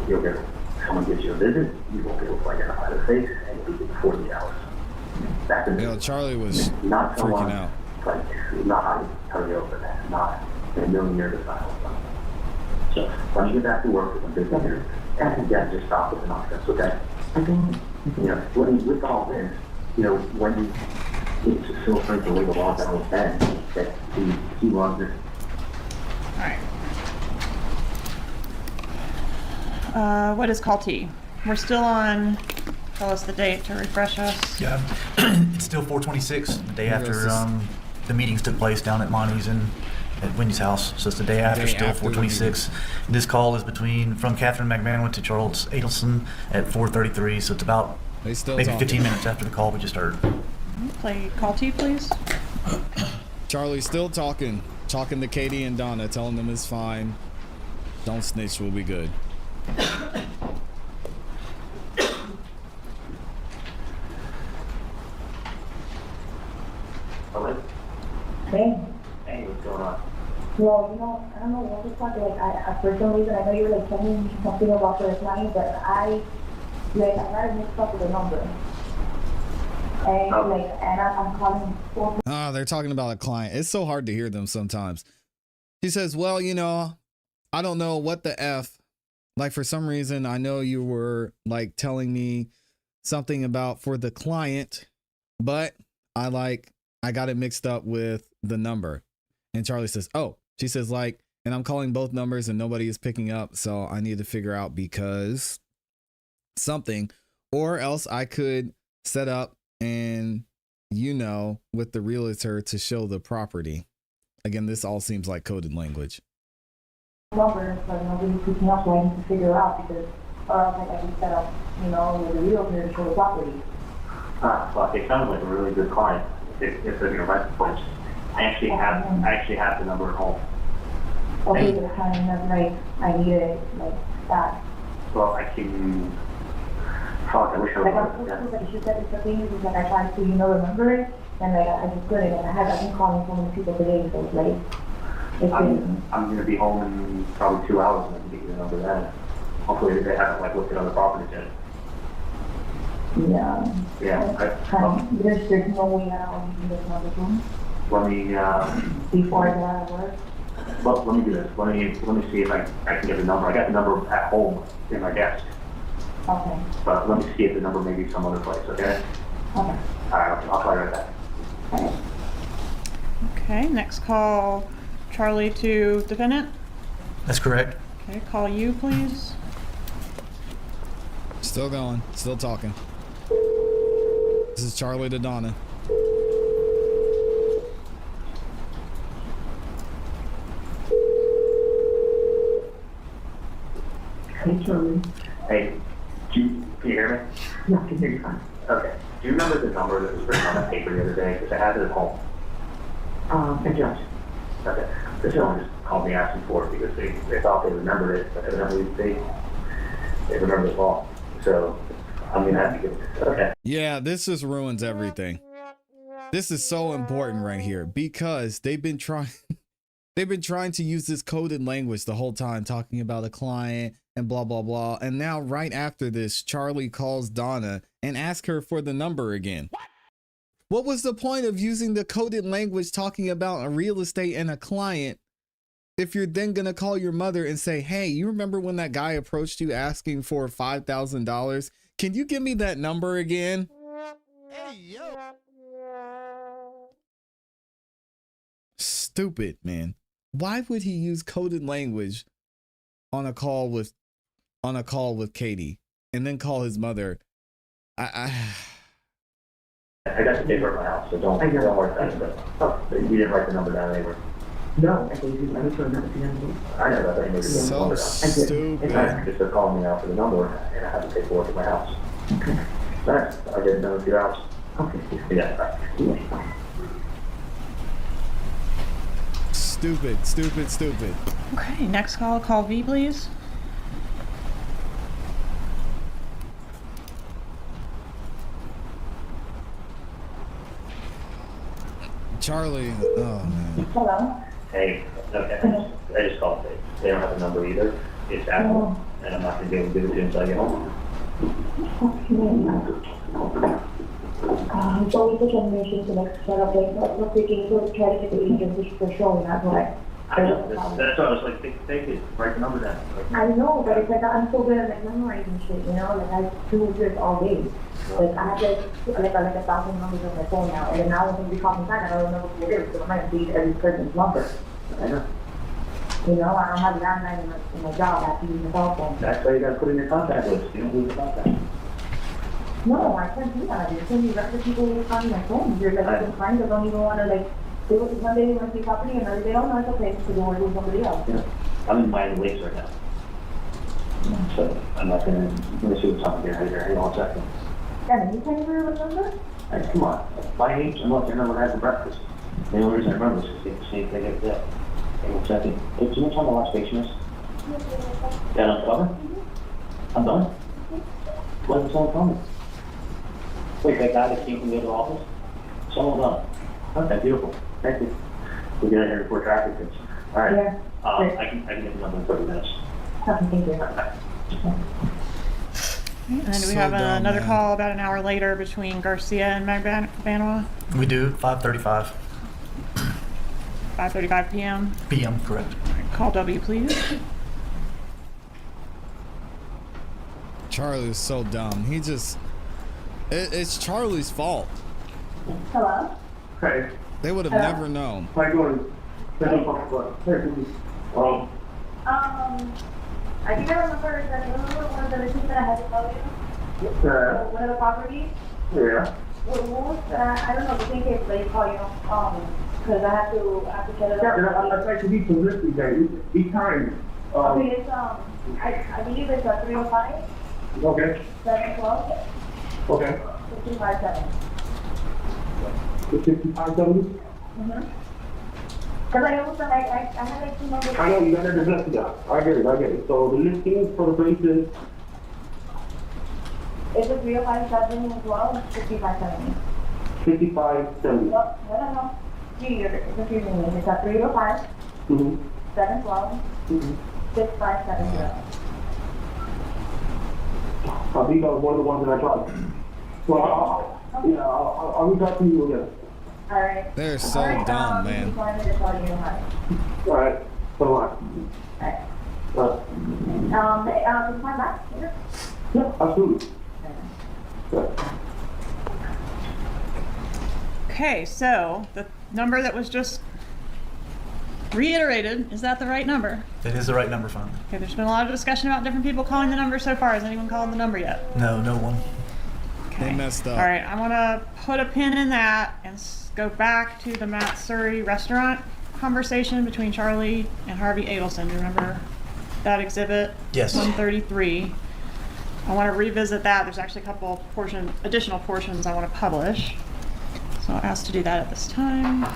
you'll get, someone gives you a visit, you won't be able to identify their face, and you'll be given 40 hours. That's a mistake. Charlie was not freaking out. Like, not how you turn you over that. Not in a million years of silence. So, when you get back to work with business here, and again, just stop with the nonsense, okay? With all this, when it's just so strange the legal laws that was then, that he loves it. Alright. What is call T? We're still on, tell us the date to refresh us. Yeah, it's still 4/26, the day after the meetings took place down at Monty's and at Wendy's house. So it's the day after, still 4/26. This call is from Catherine McManus to Charles Adelson at 4:33. So it's about maybe 15 minutes after the call we just heard. Play call T, please. Charlie's still talking to Katie and Donna, telling them it's fine. Don't snitch, we'll be good. Hello? Hey. Hey, what's going on? Well, I don't know what the fuck, for some reason, I know you were telling me something about the client, but I got mixed up with the number. And, I'm calling for... They're talking about a client. It's so hard to hear them sometimes. She says, well, I don't know what the F. Like, for some reason, I know you were, like, telling me something about for the client, but I got it mixed up with the number. And Charlie says, oh, she says, and I'm calling both numbers and nobody is picking up. So I need to figure out because something, or else I could set up and, with the realtor to show the property. Again, this all seems like coded language. Number, but nobody's picking up, so I need to figure out because, or else I can set up, with the realtor to show the property. Fuck, it sounds like a really good client. If they're gonna rent the place. I actually have the number at home. Okay, but how do you know, I need it, that. Well, I can... Fuck, I wish I was... She said it's okay, because I tried to, remember it, and I just couldn't, and I've been calling so many people today, so it's late. I'm gonna be home in probably 2 hours and I can get you the number then. Hopefully they haven't looked at other properties yet. Yeah. Yeah, There's no way around using this number phone let me, before I get out of work. well, let me do this. Let me see if I can get the number. I got the number at home in my desk, Okay. but let me see if the number may be some other place, okay? Okay. All right, I'll call you right back. Alright. Okay, next call, Charlie to defendant. That's correct. Okay, call you, please. Still going, still talking. This is Charlie to Donna. Hey, Charlie. Hey, can you hear me? Yeah, I can hear you fine. Okay. Do you remember the number that was written on that paper the other day? Because I had it at home. And Josh. Okay. This one just called me asking for it because they thought they remembered it, but evidently they remember the fall. So I'm gonna have to get it. Okay. Yeah, this just ruins everything. This is so important right here because they've been trying to use this coded language the whole time, talking about a client and blah blah blah. And now right after this, Charlie calls Donna and asks her for the number again. What was the point of using the coded language talking about a real estate and a client if you're then gonna call your mother and say, hey, you remember when that guy approached you asking for $5,000? Can you give me that number again? Hey, yo. Stupid, man. Why would he use coded language on a call with Katie and then call his mother? I got the paper at my house, so don't worry about it. But you didn't write the number down anywhere. No, I gave you, I was trying not to be on the I know that, but you maybe didn't So number down. stupid. Just they're calling me out for the number, and I had to take work at my house. Okay. Thanks. I'll get it done in a few hours. Okay. Yeah, bye. Yeah. Stupid, stupid, stupid. Okay, next call V, please. Charlie, oh man. Hello? Hey, okay. I just called it. They don't have the number either. It's Apple, and I'm not gonna be able to give it to you until I get home. It's always the combination to like set up like what we can go try to get the agent which for sure that's why. I know, that's why I was like, take it, write the number down. I know, but it's like I'm so good at like memorizing shit, you know, like I do this all day. Like I have like 1,000 numbers on my phone now, and then now when somebody calls me back, I don't remember who it is, because I might read every person's number. I know. You know, I don't have a landline in my job, I have to use my cell phone. That's why you gotta put in your contact list. You don't lose the contact. No, I can't do that. There's so many record people who find my phone. There's like some clients that don't even want to like do it. One day they want to see property, and another day, oh no, it's okay, because they want to do somebody else. Yeah. I'm in Miami Lakes right now. So I'm not gonna, let me see what's up here. Hang on a second. Yeah, you can't even remember? Hey, come on. My age, I'm not gonna remember having breakfast. The only reason I remember is because the same thing every day. Hang on a second. Hey, do you know what time the last station is? That on cover? I'm done. What is someone coming? Wait, that guy that came from the other office? Someone done. Okay, beautiful. Thank you. We'll get out here before traffic hits. All right. Yeah. I can get the number in 30 minutes. Okay, thank you. And then we So have dumb, another man. call about an hour later between Garcia and Magbanua, We do 5:35 5:35 p.m. p.m. Correct. Call W, please. Charlie is so dumb. He just, it's Charlie's fault. Hello? Hey, They would have Hello? never known. how you doing? I think I remember that you remember one of the listings that I had to tell you? One of the properties? Yeah. What was that? I don't know, the thing is, they call you, because I have to set it Yeah, up. I'd like to be publicity there. Each time. Okay, it's, I believe it's a 305, Okay. 712, Okay. 557. The 5570? Because I also, I had like two numbers. I know you got the list down. I get it. So the listing for the places, It's a 305 as well, 5570. 5570. No. Gee, you're confusing me. It's a 305, Mm-hmm. 712, Mm-hmm. 6570. I think that was one of the ones that I tried. Well, I'll reach out to you again. All right. They're so All right, dumb, you man. wanted to call you hi. All right. So All right. Is my back here? yeah, absolutely. Yeah. Okay, so the number that was just reiterated, is that the right number? That is the right number, finally. Okay, there's been a lot of discussion about different people calling the number so far. Has anyone called the number yet? No, no one. They messed up. All right, I want to put a pin in that and go back to the Matt Surrey restaurant conversation between Charlie and Harvey Adelson. Do you remember that exhibit? Yes. 133. I want to revisit that. There's actually a couple additional portions I want to publish. So I'll ask to do that at this time.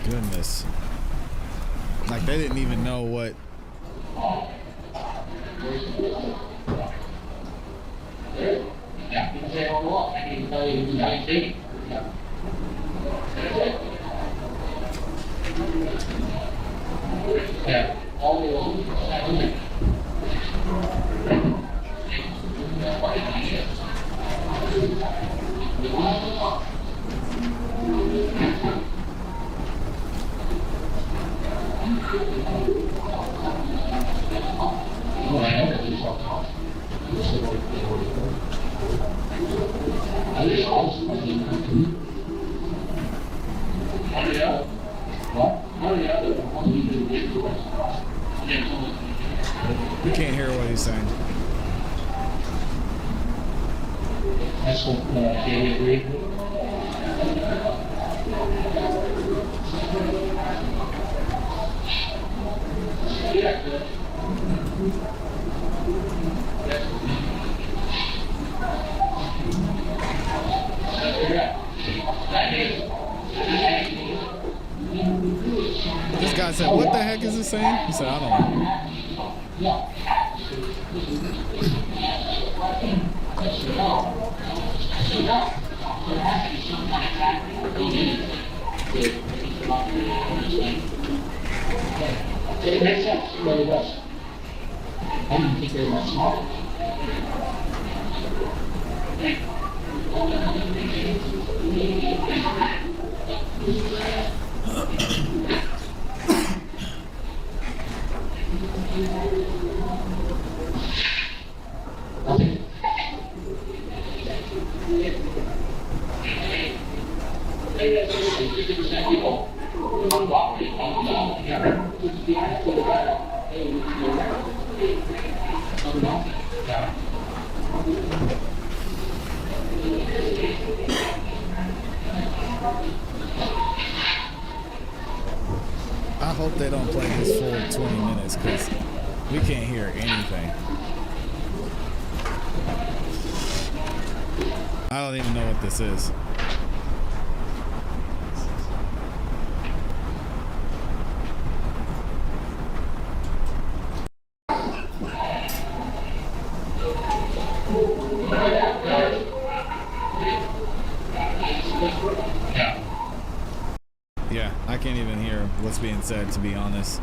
Goodness. Like they didn't even know what. We can't hear what he's saying. That's what David agreed. This guy said, "What the heck is he saying?" He said, "I don't know." It makes sense, it really does. I didn't think they were that smart. I hope they don't play this full 20 minutes because we can't hear anything. I don't even know what this is. Yeah, I can't even hear what's being said, to be honest.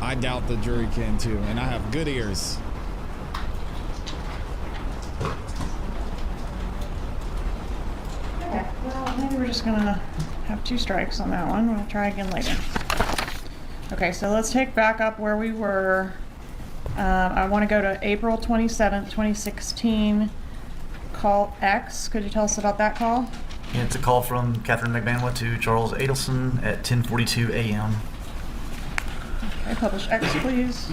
I doubt the jury can too, and I have good ears. Okay, well, maybe we're just gonna have 2 strikes on that one. We'll try again later. Okay, so let's take back up where we were. I want to go to April 27th, 2016. Call X. Could you tell us about that call? Yeah, it's a call from Catherine McManua to Charles Adelson at 10:42 a.m. Okay, publish X, please.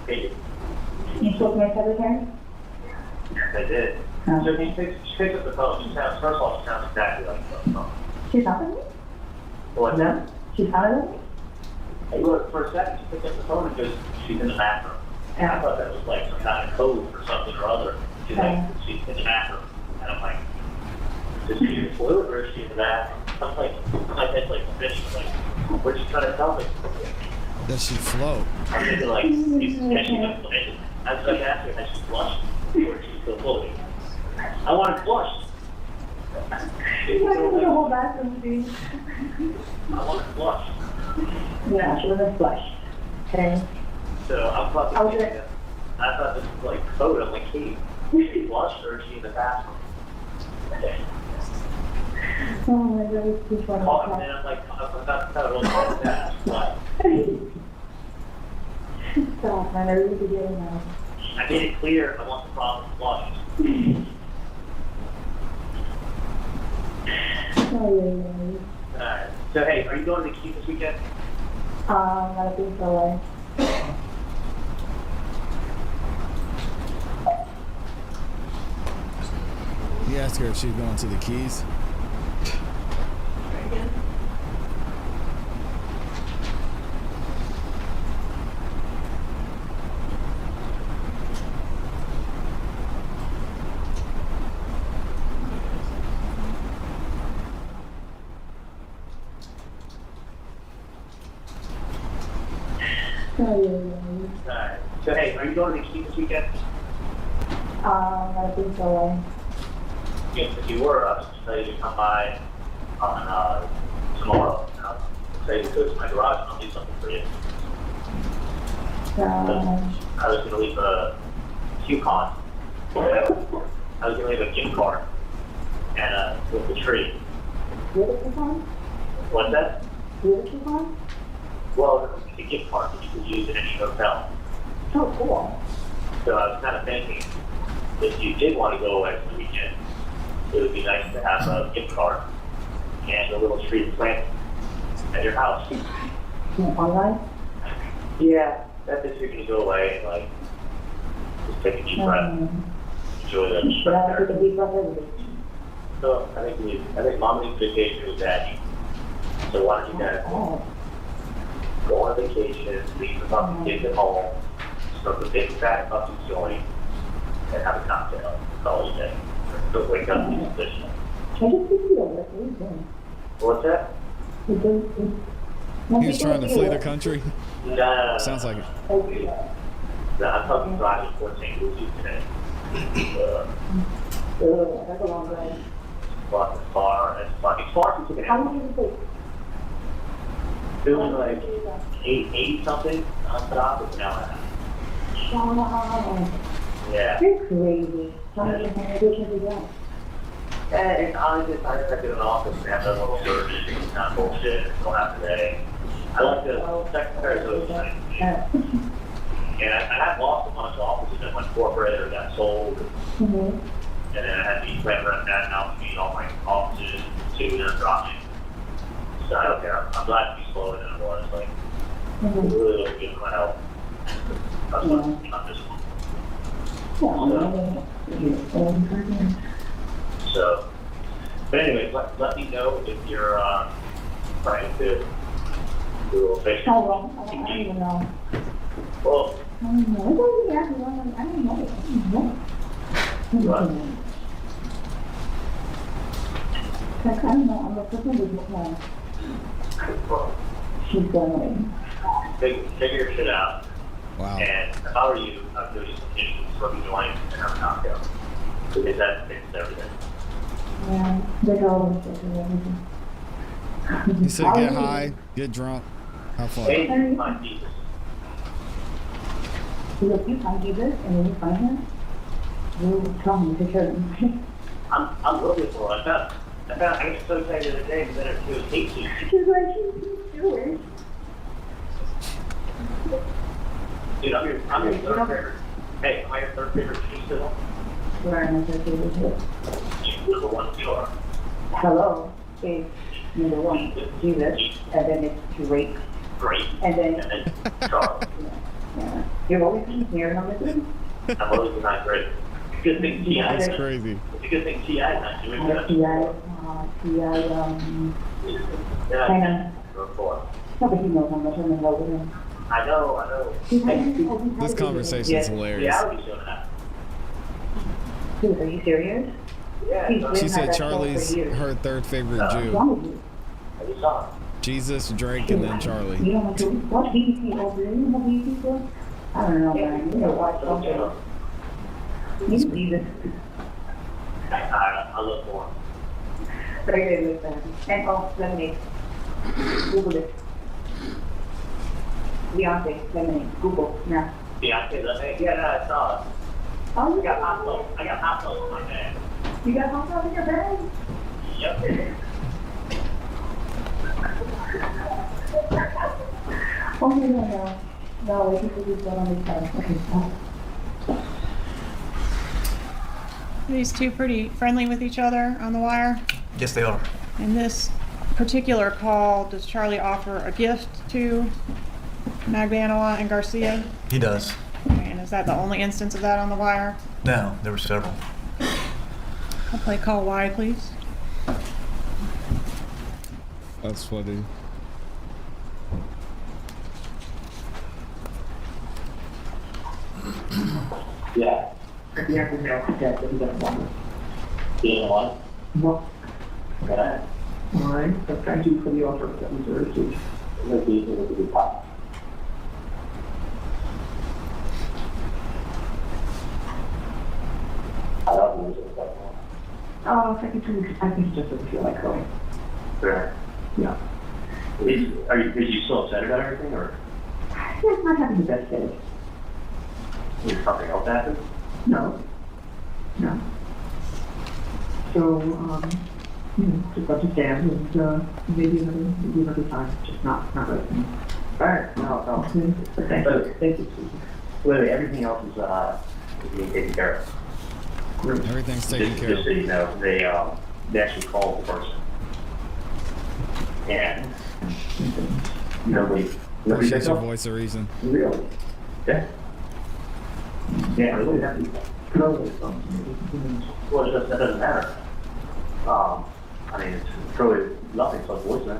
Hey, You spoke to my secretary? yes, I did. So she picks up the phone. She sounds, first of all, she sounds exactly like the phone. She's not with me? What's that? She's not with me? Hey, look, for a second, she picked up the phone because she's in the bathroom. And I thought that was like some kind of code for something or other. She's like, she's in the bathroom. And I'm like, is she in the fluid or is she in the bathroom? I'm like, that's like fish. Like, what's she trying to tell me? Does she float? I'm thinking like, can she just, I was like asking her, has she flushed? Or is she still floating? I want to flush. You might go to the whole bathroom, dude. I want to flush. Yeah, she wasn't flushed. Okay. So I'm fucking I was thinking, I thought this was like code. I'm like, hey, is she flushed or is she in the bathroom? Oh my God, it's too funny. Oh, and then I'm like, I'm not really like that. But Stop, man, I really get it now. I made it clear I want the problem flushed. Oh, yeah. Alright. So hey, are you going to the Key this weekend? I think so, You asked her if she's going to the Keys. Alright. So hey, are you going to the Key this weekend? I think so, Yes, if you were, I was just telling you to come by on tomorrow. And I'll say you could to my garage and I'll do something for you. I was going to leave a Q-Con. I was going to leave a gift card and with the tree. What's that? Well, it's a gift card that you could use in any hotel. Oh, cool. So I was kind of thinking, if you did want to go away for the weekend, it would be nice to have a gift card and a little tree plant at your house. Online? Yeah, that's if you're going to go away and like, just take a deep breath, enjoy the But I have to breath take a there. deep breath every day. So I think mom needs vacation with daddy. So why don't you guys Oh, go on vacation, leave the fucking kids at home, smoke a big fat fucking joint, and have a cocktail. Call it a day. Don't wake up in this position. I just think you know, what are you doing? What's that? He was trying to flee the country. No. Sounds like it. No, I'm talking driving 14 Lucy today. That's a long drive. But it's far, it's far from taking How out. many do you take? Feeling like 80 something non-stop, it's an hour and a half. Wow. Yeah. You're crazy. How many vacations do you have? And honestly, I just do an office and have a little service, it's not bullshit, it's going out today. I like the secretary of those things. And I have lost a bunch of offices that went corporate or got sold. Mm-hmm. And then I had these rent that now to meet all my offices to then drop me. So I don't care. I'm glad to be slower than I was. Like, it really looks good for my health. That's what I'm just. So, but anyway, let me know if you're trying to do a little fix. How long? I don't even know. Well, I don't know. I don't know. I don't know. what? I don't know. I'm a person with no plan. Well, She's going. figure your shit out. Wow. And if I were you, I'd go to some dishes, smoke a joint, and have a cocktail. Because that fixes everything. Yeah, they're always taking everything. He said get high, get drunk, have fun. Hey, my Jesus. Look, you find Jesus and then you find him, you come to church. I'm looking for it. I got so excited the other day that it was hate you. She's like, she's Jewish. Dude, I'm your third favorite. Hey, am I your third favorite cheese still? We're in the church. Number one, you are. Hello is number one, Jesus, and then it's Drake, Great. and then, And then Charles. yeah. You're always here, number two? I'm always not great. Good thing T.I. That's crazy. It's a good thing T.I. is not doing that. T.I., Yeah, China. before. No, but he knows how much I'm in love with him. I know. This conversation's Yeah, hilarious. reality show that. Dude, are you serious? Yeah, He's She been said at that show Charlie's for years. her third favorite What's Jew. wrong with you? I just saw it. Jesus, Drake, and then Charlie. You don't want to watch BBC over there? You know BBC for? I don't know, man. You know, watch something. You see this. I look for him. Very good with them. And oh, lemonade. Google it. Beyonce, lemonade. Google, yeah. Beyonce, yeah, I saw it. Oh, I got hot sauce in my bag. You got hot sauce in your bag? Yep. Oh, no. No, I think we'll just go on this side. Okay, stop. These two pretty friendly with each other on the wire. Yes, they are. In this particular call, does Charlie offer a gift to Magbanua and Garcia? He does. Okay, and is that the only instance of that on the wire? No, there were several. I'll play call Y, please. That's funny. Yeah. Yeah, we know that we don't want it. You know what? No. Okay. All right, so thank you for the offer that was received. It'll be pop. I don't use it, but. Oh, I think it just doesn't feel like going. Sure. Yeah. Is you still upset about everything, or Yeah, not having the best day. did something else happen? No. No. So, just understand and, maybe another time, just not right now. Alright, no. Okay, but thank you, Susan. Literally, everything else is being taken care of. Great. Everything's taken care Just of. so you know, they actually called the person. And nobody Appreciate picked your up. voice of reason. Really? Yeah. Yeah, really, that No, well, that doesn't matter. I mean, it's probably nothing, so voicemail.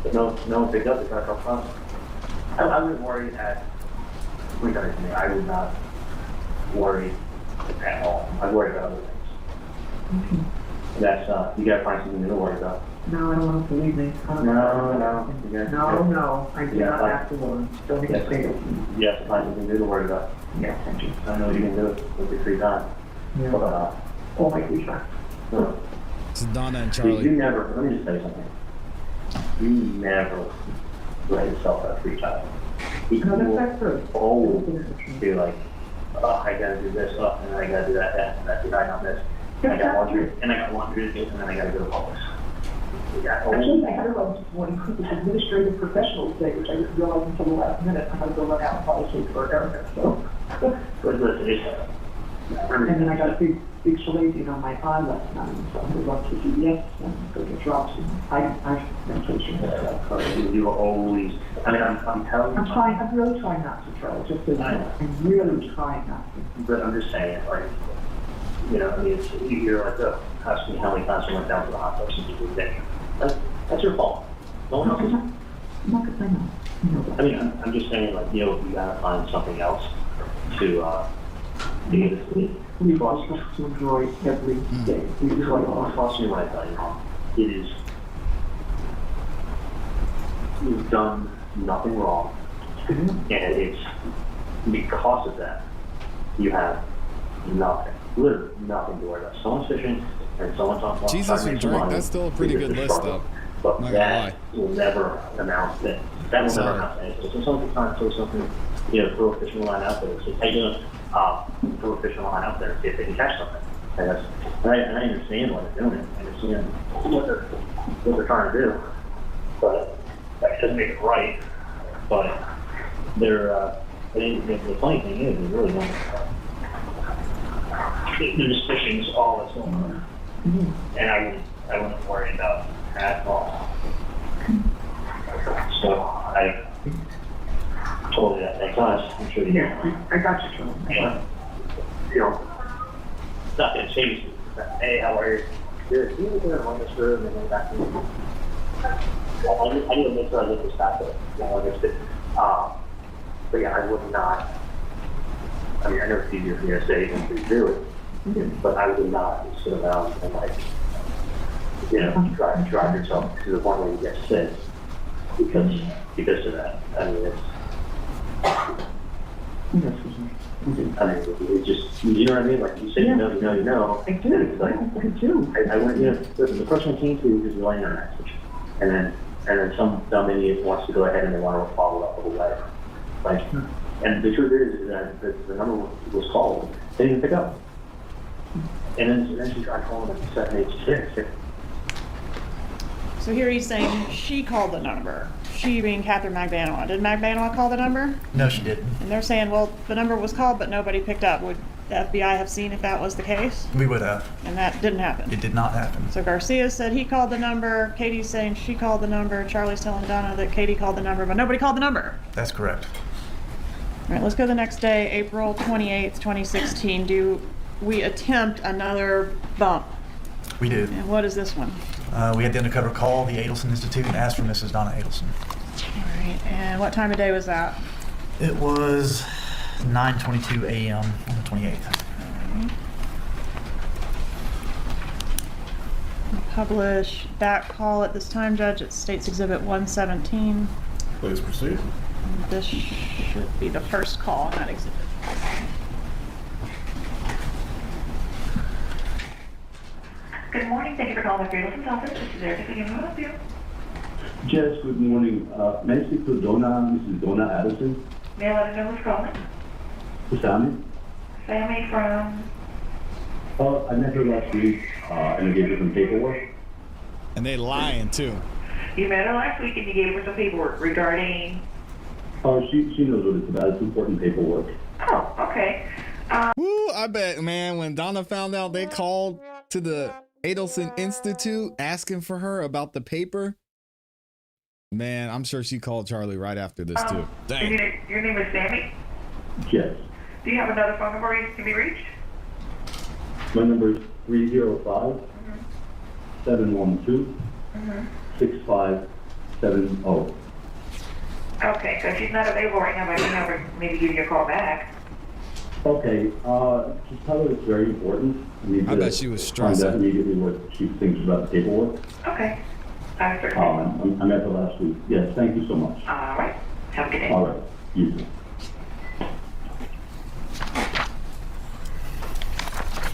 But no one picked up the car from I wouldn't worry at, I would not worry at all. I'd worry about other things. That's, you gotta find something new to worry about. No, I don't want to believe me. I don't No. No, I do not have to worry. Don't need to say it. You have to find something new to worry about. Yeah, thank you. I know you can do it with your free time. Yeah. But, All my free time. no. It's Donna and You Charlie. never, let me just tell you something. You never let yourself have free time. You No, that's true. always be like, oh, I gotta do this, and then I gotta do that, and that's it, I got this. And I got laundry to do, and then I gotta go to Publix. Actually, I had to run this morning because it's administrative professionals day, which I didn't realize until the last minute. I had to go run out and policy for Erica, so. And then I got a big Shalazian on my eye last night, so I'm going to run to CVS and go get drops, and I've been patient. You always, I mean, I'm telling you. I'm really trying not to try, just so you know. I'm really trying not to. But I'm just saying, like, you know, I mean, you're like, ask me how many times I went down to the hot tub since you were there. That's your fault. No one else is. Not because I know. You know that. I mean, I'm just saying, like, you know, you gotta find something else to get this to me. We've all supposed to enjoy every day. We enjoy all. Trust me when I tell you, it is, you've done nothing wrong, and it's because of that, you have nothing, literally nothing to worry about. Someone's fishing, and someone's on. Jesus and Drake, that's still a pretty good list, though. But Not gonna that will never amount to, that will never amount to anything. So something's trying to throw something, you know, throw a fishing line out there. So take throw a fishing line out there and see if they can catch something. And that's, and I understand why they're doing it. I understand what they're trying to do. But that doesn't make it right. But they're, the funny thing is, they really don't. They're just fishing is all that's going on. And I wouldn't worry about it at all. So I totally that makes sense. I'm sure you do. Yeah, I got you, Charlie. Yeah. You know, it's not gonna change. Hey, how are you? Good. You need to run this room and then back to me. I need to make sure I get this back there. You know, but yeah, I would not. I mean, I know it's easier for me to say than to do it, but I would not sit around and, like, you know, drive yourself to the point where you get sick because of that. I mean, it's just, you know what I mean? Like you said, you know. I do. And it's like, I do. I went, the person I came to is relaying a message. And then some dumb idiot wants to go ahead and they want to follow up with a letter. Like, and the truth is that the number was called, they didn't pick up. And then she tried calling at 786. So here he's saying she called the number. She being Catherine Magbanua. Did Magbanua call the number? No, she didn't. And they're saying, well, the number was called, but nobody picked up. Would the FBI have seen if that was the case? We would have. And that didn't happen. It did not happen. So Garcia said he called the number. Katie's saying she called the number. Charlie's telling Donna that Katie called the number, but nobody called the number. That's correct. All right, let's go the next day, April 28th, 2016. Do we attempt another bump? We did. And what is this one? We had the undercover call the Adelson Institute and asked for Mrs. Donna Adelson. All right, and what time of day was that? It was 9:22 a.m. on the 28th. Publish that call at this time, Judge. It's State's Exhibit 117. Please proceed. This should be the first call on that exhibit. Good morning. Thank you for calling the Adelson's office. This is Erica. Can I help you? Yes, good morning. May I speak to Mrs. Donna Adelson? May I let her know who's calling? Sammy? Sammy from... I met her last week and I gave her some paperwork. And they lying too. You met her last week and you gave her some paperwork regarding... She knows what it's about. It's important paperwork. Oh, okay. Woo, I bet, man, when Donna found out they called to the Adelson Institute asking for her about the paper, man, I'm sure she called Charlie right after this too. Dang. Your name is Sammy? Yes. Do you have another phone number you can be reached? My number is 305-712-6570. Okay, so if she's not available right now, I can have her maybe give you a call back. Okay, just tell her it's very important. I bet she was find stressing. out immediately what she thinks about the paperwork. Okay. Certainly. I met her last week. Yes, thank you so much. All right. Have a good day. All right, you too.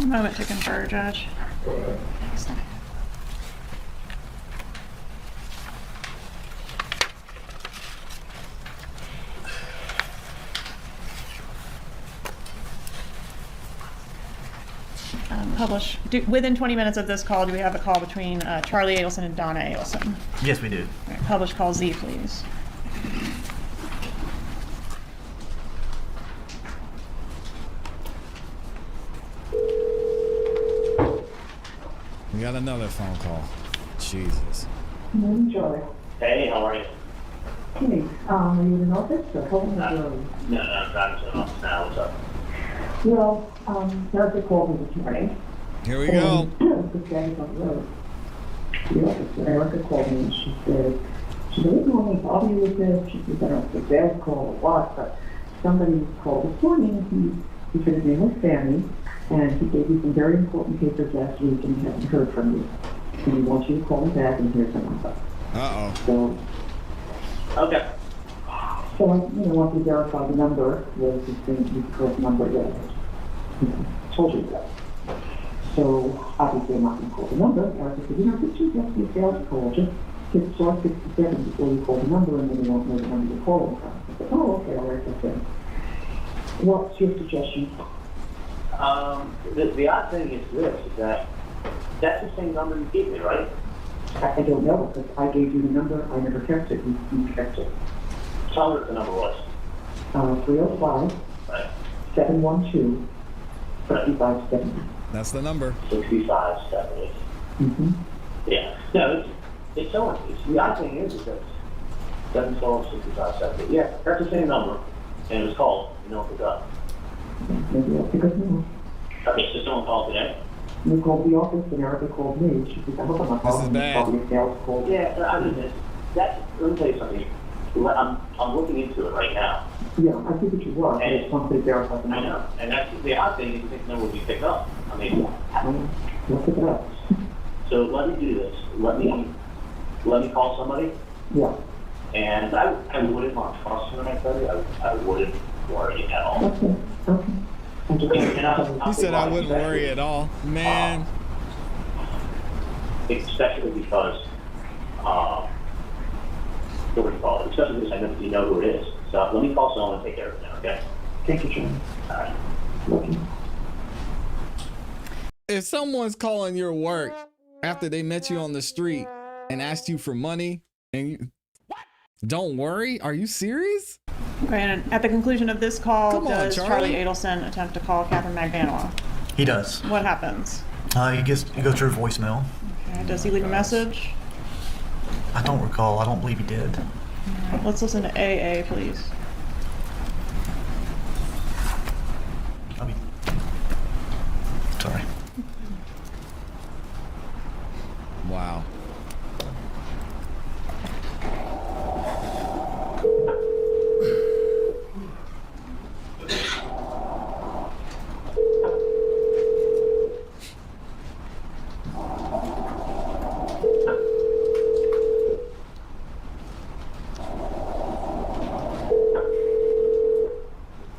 A moment to confer, Judge. Go ahead. Publish. Within 20 minutes of this call, do we have a call between Charlie Adelson and Donna Adelson? Yes, we do. All right, publish call Z, please. We got another phone call. Jesus. Good morning, Charlie. Hey, how are you? Hey, are you in the office or home or room? No, I'm driving to the office now. What's up? Well, Erica called me this morning. Here we go. This guy is on the road. The office, Erica called me and she said, I didn't normally bother you with this. She said, I don't know if it's a sales call or what, but somebody called this morning and he said his name was Sammy and he gave you some very important papers last week and he hasn't heard from you. And he wants you to call him back and here's the number. Uh-oh. So, Okay. I want to verify the number was the correct number that I told you that. So obviously I'm not going to call the number. Erica said, this should just be a sales call. Just hit star 67 before you call the number and then you won't know the number you're calling from. I said, oh, okay, all right, that's it. What's your suggestion? The odd thing is this, is that that's the same number you gave me, right? I don't know because I gave you the number. I never kept it. You kept it. Tell me what the number was. 305 Right. 712 6570. That's the number. 6570. Mm-hmm. Yeah. No, it's showing. The odd thing is that 712 6570. Yeah, that's the same number. And it was called. You don't pick up. Maybe I'll pick up now. Okay, so someone called today? You called the office and Erica called me. She said, I hope I'm not This is calling. bad. Probably a sales call. Yeah, I mean, let me tell you something. I'm looking into it right now. Yeah, I think that you were. I just wanted to verify the I number. know. And that's the odd thing is you think the number will be picked up. I mean, We'll pick it up. so let me do this. Let me call somebody. Yeah. And I wouldn't want to trust him, I tell you. I wouldn't worry at all. Okay, okay. He said I wouldn't worry at all. Man. Especially because, what do you call it? Especially because I know you know who it is. So let me call someone and take care of it now, okay? Thank you, John. All right. Okay. If someone's calling your work after they met you on the street and asked you for money and you don't worry, are you serious? Okay, and at the conclusion of this call, Come on, does Charlie. Charlie Adelson attempt to call Catherine Magbanua? He does. What happens? He goes to her voicemail. Okay, does he leave a message? I don't recall. I don't believe he did. All right, let's listen to AA, please. Sorry. Wow.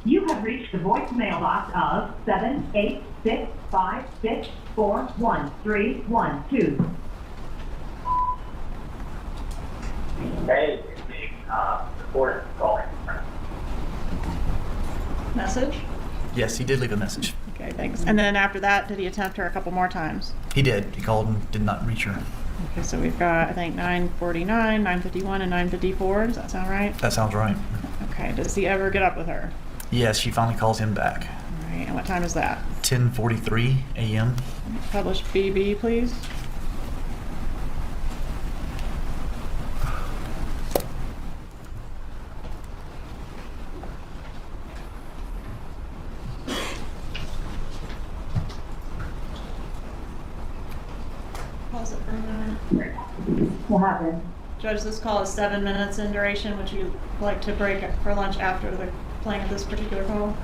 You have reached the voicemail box of 78656413112. Hey, it's me. Reporter calling. Message? Yes, he did leave a message. Okay, thanks. And then after that, did he attempt her a couple more times? He did. He called and did not reach her. Okay, so we've got, I think, 9:49, 9:51, and 9:54. Does that sound right? That sounds right. Okay, does he ever get up with her? Yes, she finally calls him back. All right, and what time is that? 10:43 a.m. Publish BB, please. Pause it for a minute. What happened? Judge, this call is 7 minutes in duration. Would you like to break for lunch after the playing of this particular call?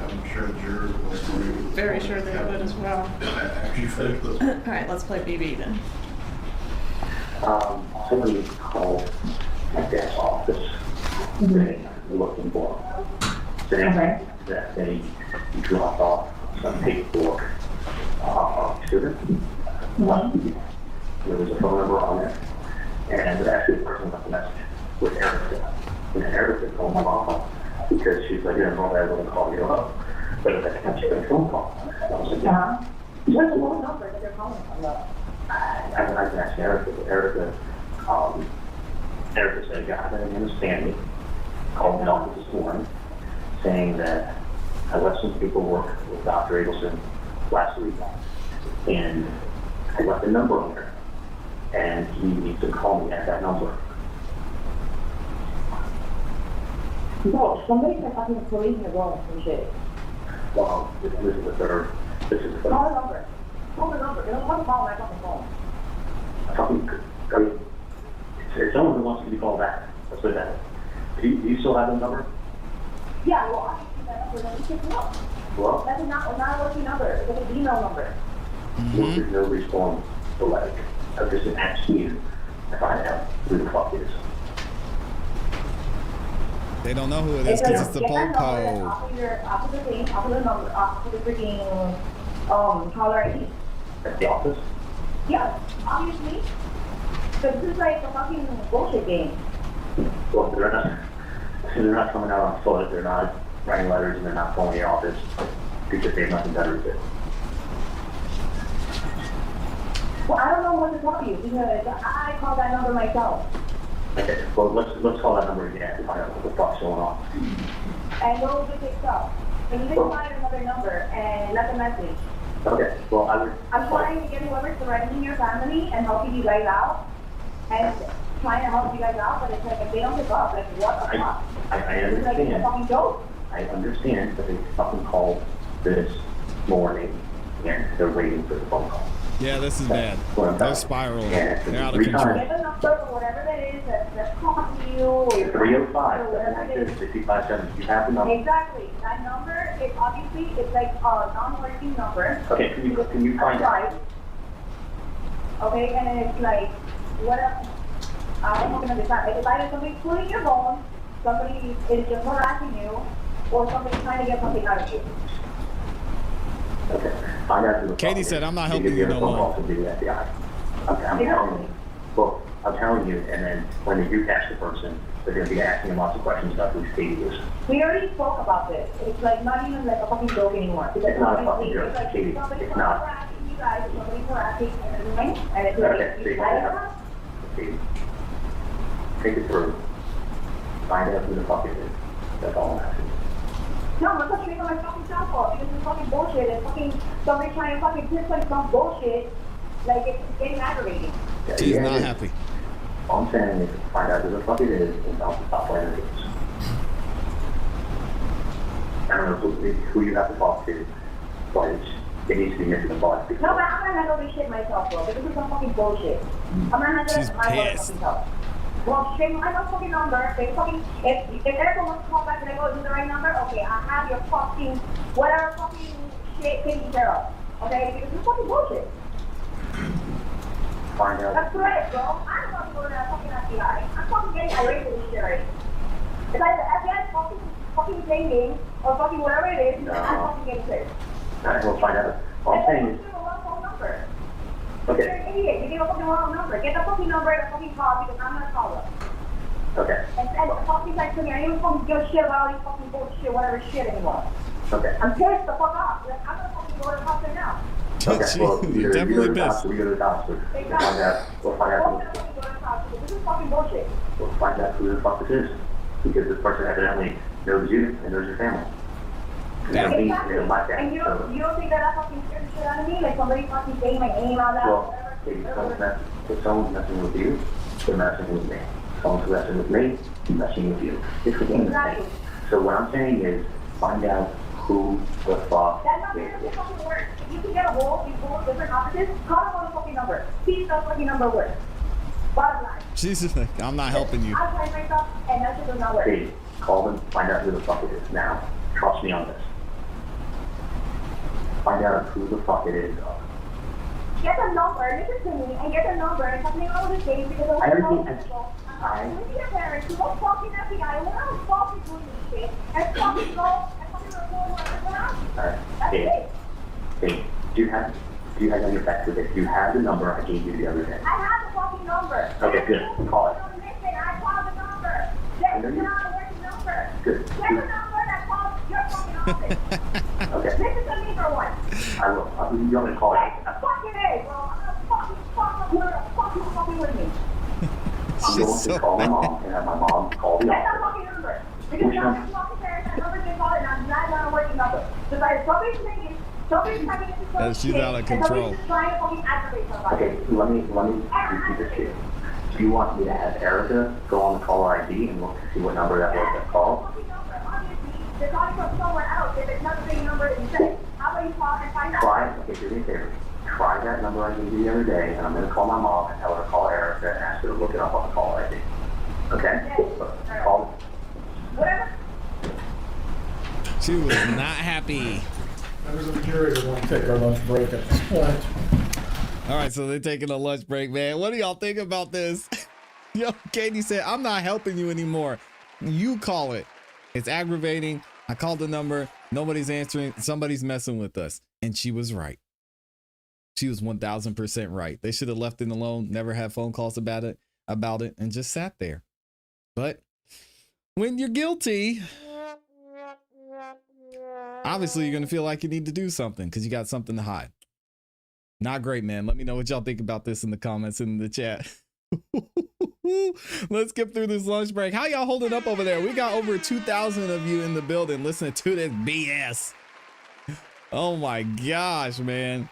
I'm sure the jurors will agree with Very sure they would as well. After you finish this. All right, let's play BB then. Somebody called my dad's office saying looking for him. Saying that they dropped off some paperwork student. There was a phone number on it, and actually the person left a message with Erica. And Erica called my mom because she's like, yeah, normally I wouldn't call you up, but at that time she got a phone call. I was like, yeah. What's the phone number that they're calling from, though? I can ask Erica, but Erica said, yeah, I didn't understand me. Called the office this morning saying that I left some paperwork with Dr. Adelson last week, and I left a number on there, and he needs to call me at that number. No, somebody's like talking to police in the room and shit. Well, this is the third. This is the third. Call the number. Call the number. They don't want to call back on the phone. I mean, it's someone who wants to be called back. Let's put that. Do you still have the number? Yeah, well, I can that number, then we can know. Well, That's not a working number. It's an email number. there's no response to like, I'm just asking you to find out who the fuck it is. They don't know who it is because it's the poll code. Off of the thing, off of the number, off of the freaking caller ID. At the office? Yeah, obviously. Because this is like a fucking bullshit game. Well, they're not coming out on foot. They're not writing letters, and they're not calling the office because they have nothing better to do. Well, I don't know what to tell you because I called that number myself. Okay, well, let's call that number again to find out what the fuck's going on. And what was it picked up? And you didn't find another number and left a message. Okay, well, I'm trying to get whoever's surrounding your family and helping you guys out. And trying to help you guys out, but it's like if they don't pick up, like what the fuck? I It's like it's a understand. fucking joke. I understand that they fucking called this morning and they're waiting for the phone call. Yeah, this is bad. They're spiraling. Yeah, They're out of three control. times. Get the number or whatever that is that's calling you or 305 or whatever it is. 792 You have the number. Exactly. That number is obviously it's like a non-working number. Okay, can you find out? Right. Okay, and then it's like what else? I don't fucking understand. It's either somebody's pulling your phone, somebody is just harassing you, or somebody's trying to get something out of you. Okay. Find out who the Katie fuck said, it is. I'm not You helping give you me a no phone more. call from the FBI. I'm telling you. Well, I'm telling you, and then when they do catch the person, they're going to be asking them lots of questions about who Katie is. We already spoke about this. It's like not even like a fucking joke anymore. Because It's not a fucking obviously, joke, it's like Katie. somebody's It's not. harassing you guys, somebody's harassing and everything, and it's Okay, like, see, Katie, take it through. Find out who the fuck it is. That's all I'm asking. no, I'm not treating my fucking cell phone because it's fucking bullshit and fucking somebody trying to fucking pinpoint some bullshit. Like it's getting aggravating. Yeah, She's yeah, not it is. happy. All I'm saying is find out who the fuck it is and tell them to stop playing the games. I don't know who you have to talk to, but it needs to be missing the ball. No, but I'm gonna handle this shit myself, bro. Because this is some fucking bullshit. I'm gonna handle She's it my pissed. fucking self. Well, straight my fucking number. They fucking if everyone wants to call back and I go, is this the right number? Okay, I have your fucking whatever fucking shit taken care of. Okay, because this is fucking bullshit. Find out. That's correct, bro. I don't want to go to that fucking FBI. I'm fucking getting irate with this shit already. It's either the FBI is fucking playing or fucking whatever it is, No. and I'm fucking getting pissed. Alright, we'll find out. All I'm saying is, Give a wrong number. You're okay, an idiot. You gave a fucking wrong number. Get the fucking number and fucking call because I'm gonna call them. okay, And fucking like to me, I don't fucking give a shit about all these fucking bullshit, whatever shit anymore. okay. I'm pissed the fuck off. Like, I'm gonna fucking go to the cops right now. Okay, well, You're definitely pissed. We go to the cops. We'll find out. I'm gonna fucking go to the cops because this is fucking bullshit. We'll find out who the fuck this is. Because this person evidently knows you and knows your family. Yeah. And me, Exactly. you know, my And family. you So, don't think that fucking scared the shit out of me? Like somebody fucking saying my name out loud, well, if someone's messing with you, they're messing with me. Someone's messing with me, messing with you. It's the same Exactly. thing. So what I'm saying is, find out who the fuck That number it doesn't is. fucking work. If you can get a hold, you hold different offices, call them on the fucking number. See if that fucking number works. Bottom line. She's just like, I'm not helping you. I'll try myself, and that shit does not work. Hey, call them, find out who the fuck it is now. Trust me on this. Find out who the fuck it is. Get the number, listen to me, and get the number, and tell me all the things because I I'm already- going to I- your parents, you go fucking FBI, when I'm fucking doing this shit, and fucking go, and fucking report whatever around. Alright, That's hey, it. hey, do you have any facts with it? Do you have the number I gave you the other day? I have the fucking number. Okay, good. Call it. Listen, I called the number. That's know you- not a working number. Good. Get the number that calls your fucking office. Okay, Listen to me for once. I will. You want me to call it? Yes, fucking A, bro. I'm gonna fucking with me. I'm She's going so to call my mad. mom and have my mom call the Get that office. fucking number. Because Which you're number? fucking parents, that number's been called and I'm not a working number. Because either somebody's thinking, somebody's trying to get this fucking She's shit, out of and control. somebody's just trying to fucking aggravate somebody. Okay, let me repeat this to you. Do you want me to have Erica go on the caller ID and look to see what number that was that called? Fucking number. Obviously, they're calling from somewhere else. If it's not the same number that you said, how about you call and find out? Try, okay, do me a favor. Try that number I gave you the other day, and I'm going to call my mom and tell her to call Erica and ask her to look it up on the caller ID. Okay? Call. Whatever. She was not happy. Members of the jury are going to take our lunch break at this point. All right, so they're taking a lunch break, man. What do y'all think about this? Yo, Katie said, I'm not helping you anymore. You call it. It's aggravating. I called the number. Nobody's answering. Somebody's messing with us. And she was right. She was 1000% right. They should have left it alone, never had phone calls about it, and just sat there. But when you're guilty, obviously you're going to feel like you need to do something because you got something to hide. Not great, man. Let me know what y'all think about this in the comments in the chat. Let's skip through this lunch break. How y'all holding up over there? We got over 2,000 of you in the building listening to this BS. Oh my gosh, man.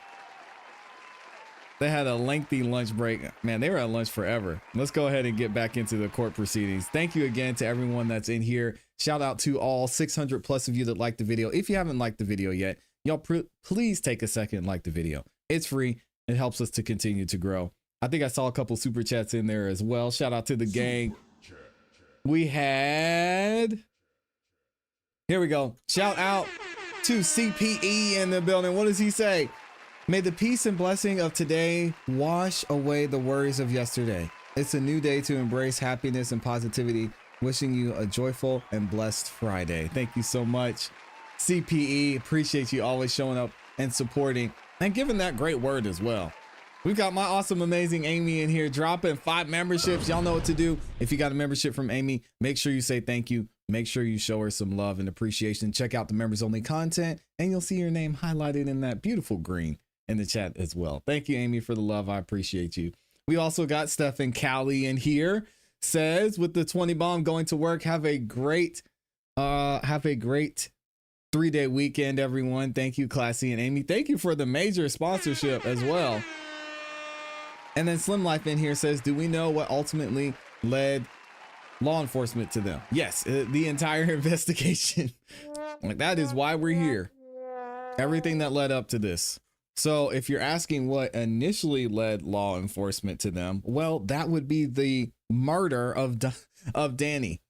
They had a lengthy lunch break. Man, they were at lunch forever. Let's go ahead and get back into the court proceedings. Thank you again to everyone that's in here. Shout out to all 600 plus of you that liked the video. If you haven't liked the video yet, y'all please take a second and like the video. It's free. It helps us to continue to grow. I think I saw a couple super chats in there as well. Shout out to the gang. We had, here we go. Shout out to CPE in the building. What does he say? May the peace and blessing of today wash away the worries of yesterday. It's a new day to embrace happiness and positivity. Wishing you a joyful and blessed Friday. Thank you so much, CPE. Appreciate you always showing up and supporting and giving that great word as well. We've got my awesome, amazing Amy in here dropping 5 memberships. Y'all know what to do. If you got a membership from Amy, make sure you say thank you. Make sure you show her some love and appreciation. Check out the members only content and you'll see your name highlighted in that beautiful green in the chat as well. Thank you, Amy, for the love. I appreciate you. We also got Stephen Cowley in here. Says with the 20 bomb going to work. Have a great 3-day weekend, everyone. Thank you, ClassE and Amy. Thank you for the major sponsorship as well. And then Slim Life in here says, do we know what ultimately led law enforcement to them? Yes, the entire investigation. Like, that is why we're here. Everything that led up to this. So if you're asking what initially led law enforcement to them, well, that would be the murder of Danny.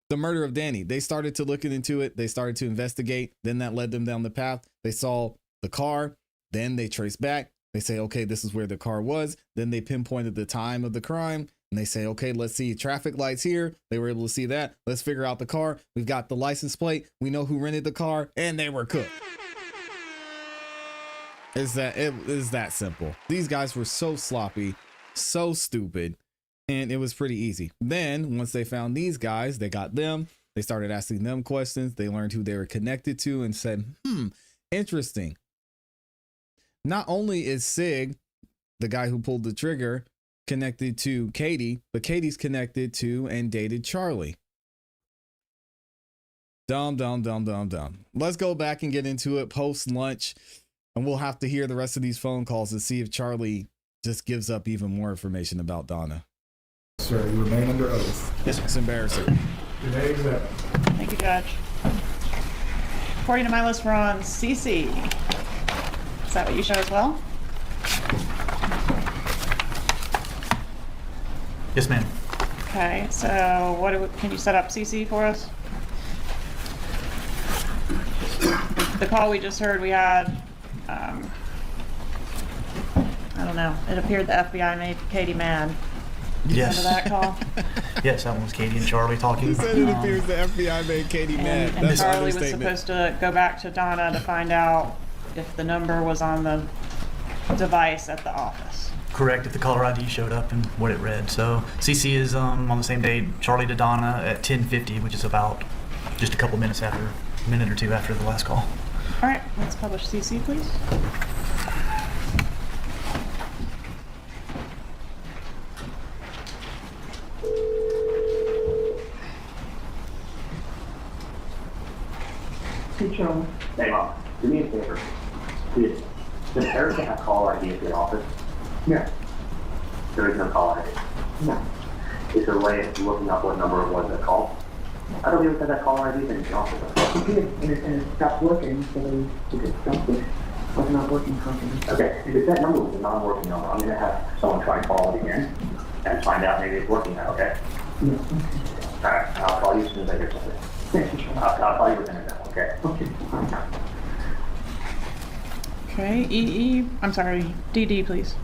The murder of Danny. They started to look into it. They started to investigate. Then that led them down the path. They saw the car. Then they traced back. They say, okay, this is where the car was. Then they pinpointed the time of the crime. And they say, okay, let's see traffic lights here. They were able to see that. Let's figure out the car. We've got the license plate. We know who rented the car. And they were cooked. It is that simple. These guys were so sloppy, so stupid, and it was pretty easy. Then once they found these guys, they got them. They started asking them questions. They learned who they were connected to and said, interesting. Not only is Sig, the guy who pulled the trigger, connected to Katie, but Katie's connected to and dated Charlie. Dumb. Let's go back and get into it post lunch. And we'll have to hear the rest of these phone calls to see if Charlie just gives up even more information about Donna. Sir, you remain under oath. Yes, it's embarrassing. Your name's up. Thank you, Judge. According to my list, we're on CC. Is that what you show as well? Yes, ma'am. Okay, so can you set up CC for us? The call we just heard, we had, I don't know, it appeared the FBI made Katie mad. Yes. Remember that call? Yes, that one was Katie and Charlie talking. He said it appears the FBI made Katie mad. And That's an Charlie was understatement. supposed to go back to Donna to find out if the number was on the device at the office. Correct, if the caller ID showed up and what it read. So CC is on the same day, Charlie to Donna at 10:50, which is about just a couple minutes after, a minute or two after the last call. All right, let's publish CC, please. Hey, Charlie. Hey, Mom, do me a favor. Does Erica have caller ID at the office? Yeah. There is no caller ID. No. Is there a way of looking up what number it was that called? I don't even have that caller ID in the office. He did, and it stopped working, so he just stopped it. It was not working properly. Okay, if that number was a non-working number, I'm gonna have someone try and call it again and find out maybe it's working now, okay? Yeah, okay. All right, I'll call you as soon as I get something. Thank you, Charlie. I'll call you within a minute, okay? Okay. Okay, I'm sorry, DD, please.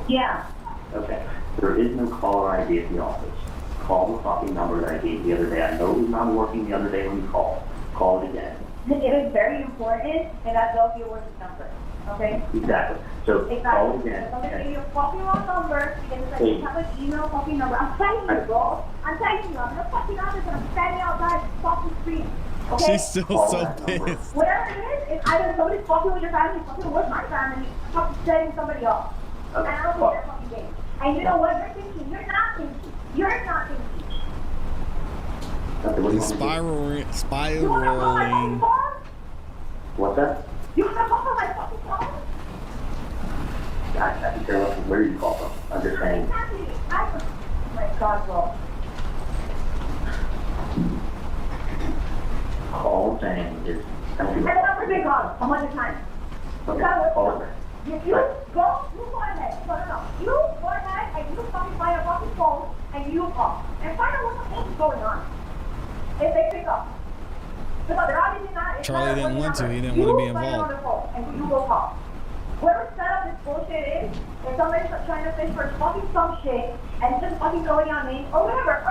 Yeah. Okay, there is no caller ID at the office. Call the fucking number that I gave the other day. I know it was not working the other day when you called. Call it again. It is very important, and that's all your work number. Okay? Exactly. So call it again. I'm gonna give you a fucking wrong number because it's like Hey. you have an email fucking number. I'm telling you, bro. I'm telling you, I'm gonna fucking office and I'm standing outside the fucking street. Okay? She's still Call so that number. pissed. Whatever it is, it's either somebody's fucking with your family, fucking with my family, fucking setting somebody up. Okay. And I don't think they're fucking game. And you know what? You're thinking. You're not thinking. You're not thinking. Okay, what do you He's want me to do? spiraling. You wanna call my fucking phone? What's that? You wanna call my fucking phone? I can care less where you call from. I'm just saying. Exactly. Oh my God, bro. All I'm saying is, thank you. And the number's been called a hundred times. Okay, That call was- it. You go ahead. No. You go ahead and you fucking find a fucking phone and you call. And find out what the fuck is going on. if they pick up. Because they're obviously not. Charlie didn't want to. He didn't want to be involved. And you will call. Whoever set up this bullshit is, if somebody's trying to fish for fucking some shit and just fucking going on me or whatever,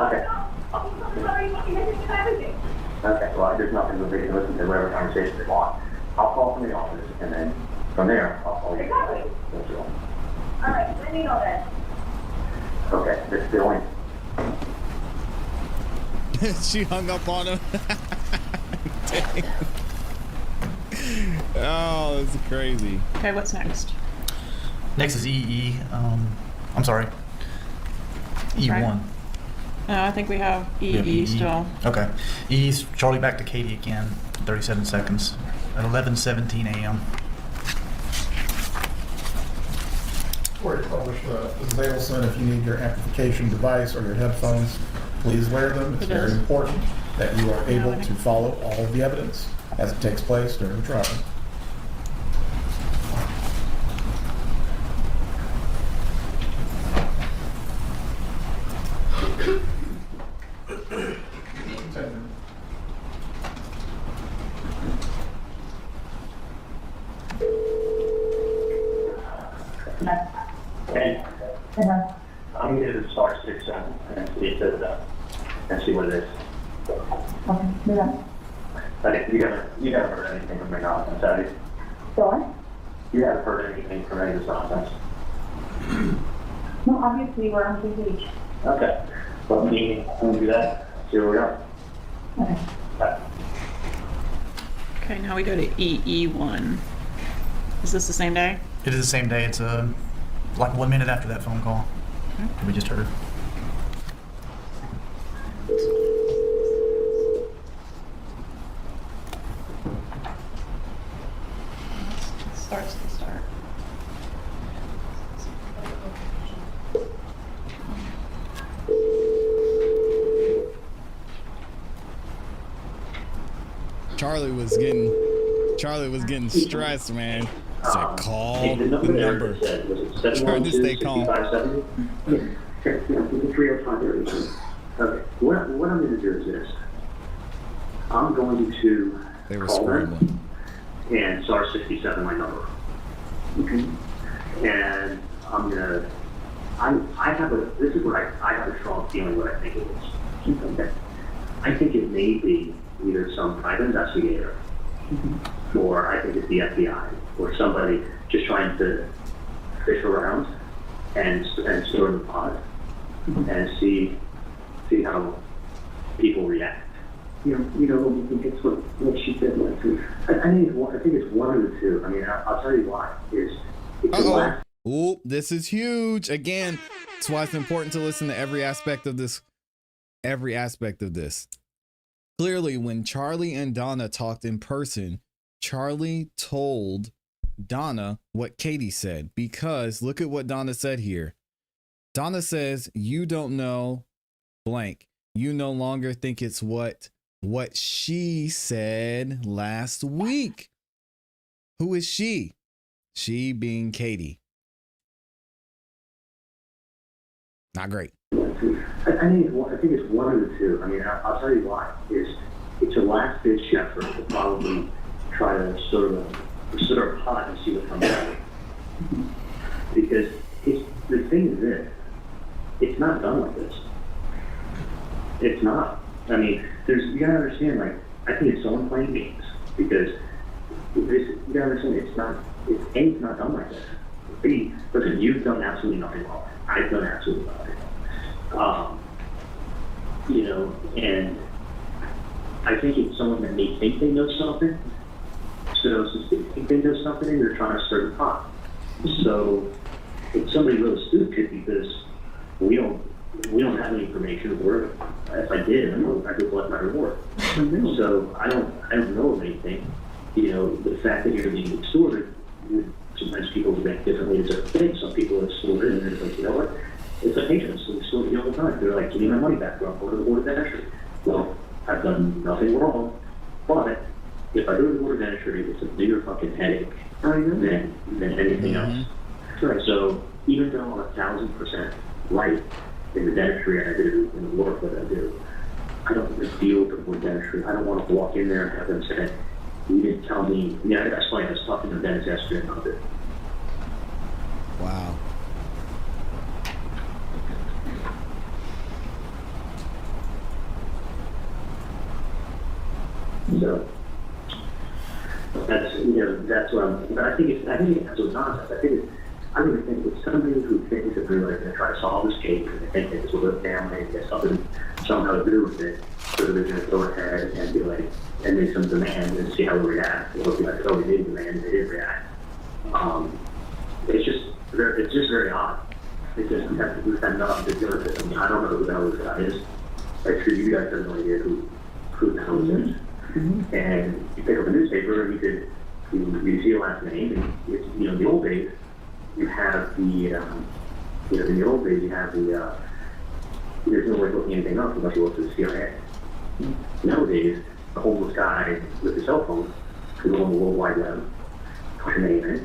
Okay. somebody's already fucking missing and everything. Okay, well, there's nothing that they can listen to whatever conversation they want. I'll call from the office, and then from there, I'll call you. Exactly. That's all. All right, let me know that. Okay, that's the only. She hung up on him. Dang. Oh, this is crazy. Okay, what's next? Next is EE. I'm sorry. E1. Right. I think we have We have EE still. Okay. EE's Charlie back to Katie again. 37 seconds at 11:17 a.m. Before you publish, Mrs. Adelson, if you need your amplification device or your headphones, please wear them. It's very important that you are able to follow all of the evidence as it takes place during the trial. Hey, I'm going to start 6-7 and see if it's and see what it is. Okay, do that. Okay, you haven't heard anything from my nonsense, have you? So what? You haven't heard anything from any of this nonsense. No, obviously we're on the page. Okay. Well, me, I'm going to do that. See where we are. Okay. Bye. Okay, now we go to EE1. Is this the same day? It is the same day. It's like 1 minute after that phone call that we just heard. Starts at the start. Charlie was getting stressed, man. He said, call the number. Trying to stay calm. Yeah, sure. Yeah, it's 305 there. Okay. What I'm going to do is this. I'm going to They were call them scrambling. and star 67 my number. Okay. And I'm gonna. This is what I have a strong feeling what I think it is. Okay. I think it may be either some private investigator, or I think it's the FBI, or somebody just trying to fish around and stir the pot and see how people react. You know, I think it's what she said last week. I think it's one of the two. I mean, I'll tell you why. It's the last. Ooh, this is huge. Again, that's why it's important to listen to every aspect of this. Clearly, when Charlie and Donna talked in person, Charlie told Donna what Katie said, because look at what Donna said here. Donna says, you don't know blank. You no longer think it's what she said last week. Who is she? She being Katie. Not great. I think it's one of the two. I mean, I'll tell you why. It's a last ditch effort to probably try to sort of pot and see what comes out. Because the thing is this, it's not done like this. It's not. I mean, you gotta understand, like, I think it's someone playing games, because you gotta understand, it's not done like this. B, listen, you've done absolutely nothing wrong. I've done absolutely nothing wrong. You know, and I think it's someone that may think they know something, so since they think they know something, and they're trying to stir the pot. So it's somebody real stupid, because we don't have any information, or if I did, I could collect my reward. So I don't know of anything. You know, the fact that you're being extorted, sometimes people react differently to certain things. Some people are extorted, and they're like, you know what? It's like patients who extort me all the time. They're like, give me my money back, or I'll go to the board of entry. Well, I've done nothing wrong, but if I go to the board of entry, it's a bigger fucking headache than anything else. Right. So even though I'm 1,000% right in the dentistry I do, in the work that I do, I don't deal with the dentistry. I don't want to walk in there and have them say, you didn't tell me. Yeah, that's why I was talking to the dentist yesterday about it. Wow. So that's what I'm. But I think that's what's nonsense. I really think it's somebody who thinks that they're going to try to solve this case, and they think that this will go down, and there's something somehow to do with it, so they're going to go ahead and be like, and make some demand and see how we react. It'll be like, oh, we did demand, and they did react. It's just very odd. It's just we've had nothing to do with it. I mean, I don't know who the hell this guy is. I'm sure you guys have no idea who the hell this is. And you pick up a newspaper and you see a last name, and it's, in the old days you have there's no way of looking anything up unless you look to the CIA. Nowadays, a homeless guy with a cell phone can go on the World Wide Web, put a name in it,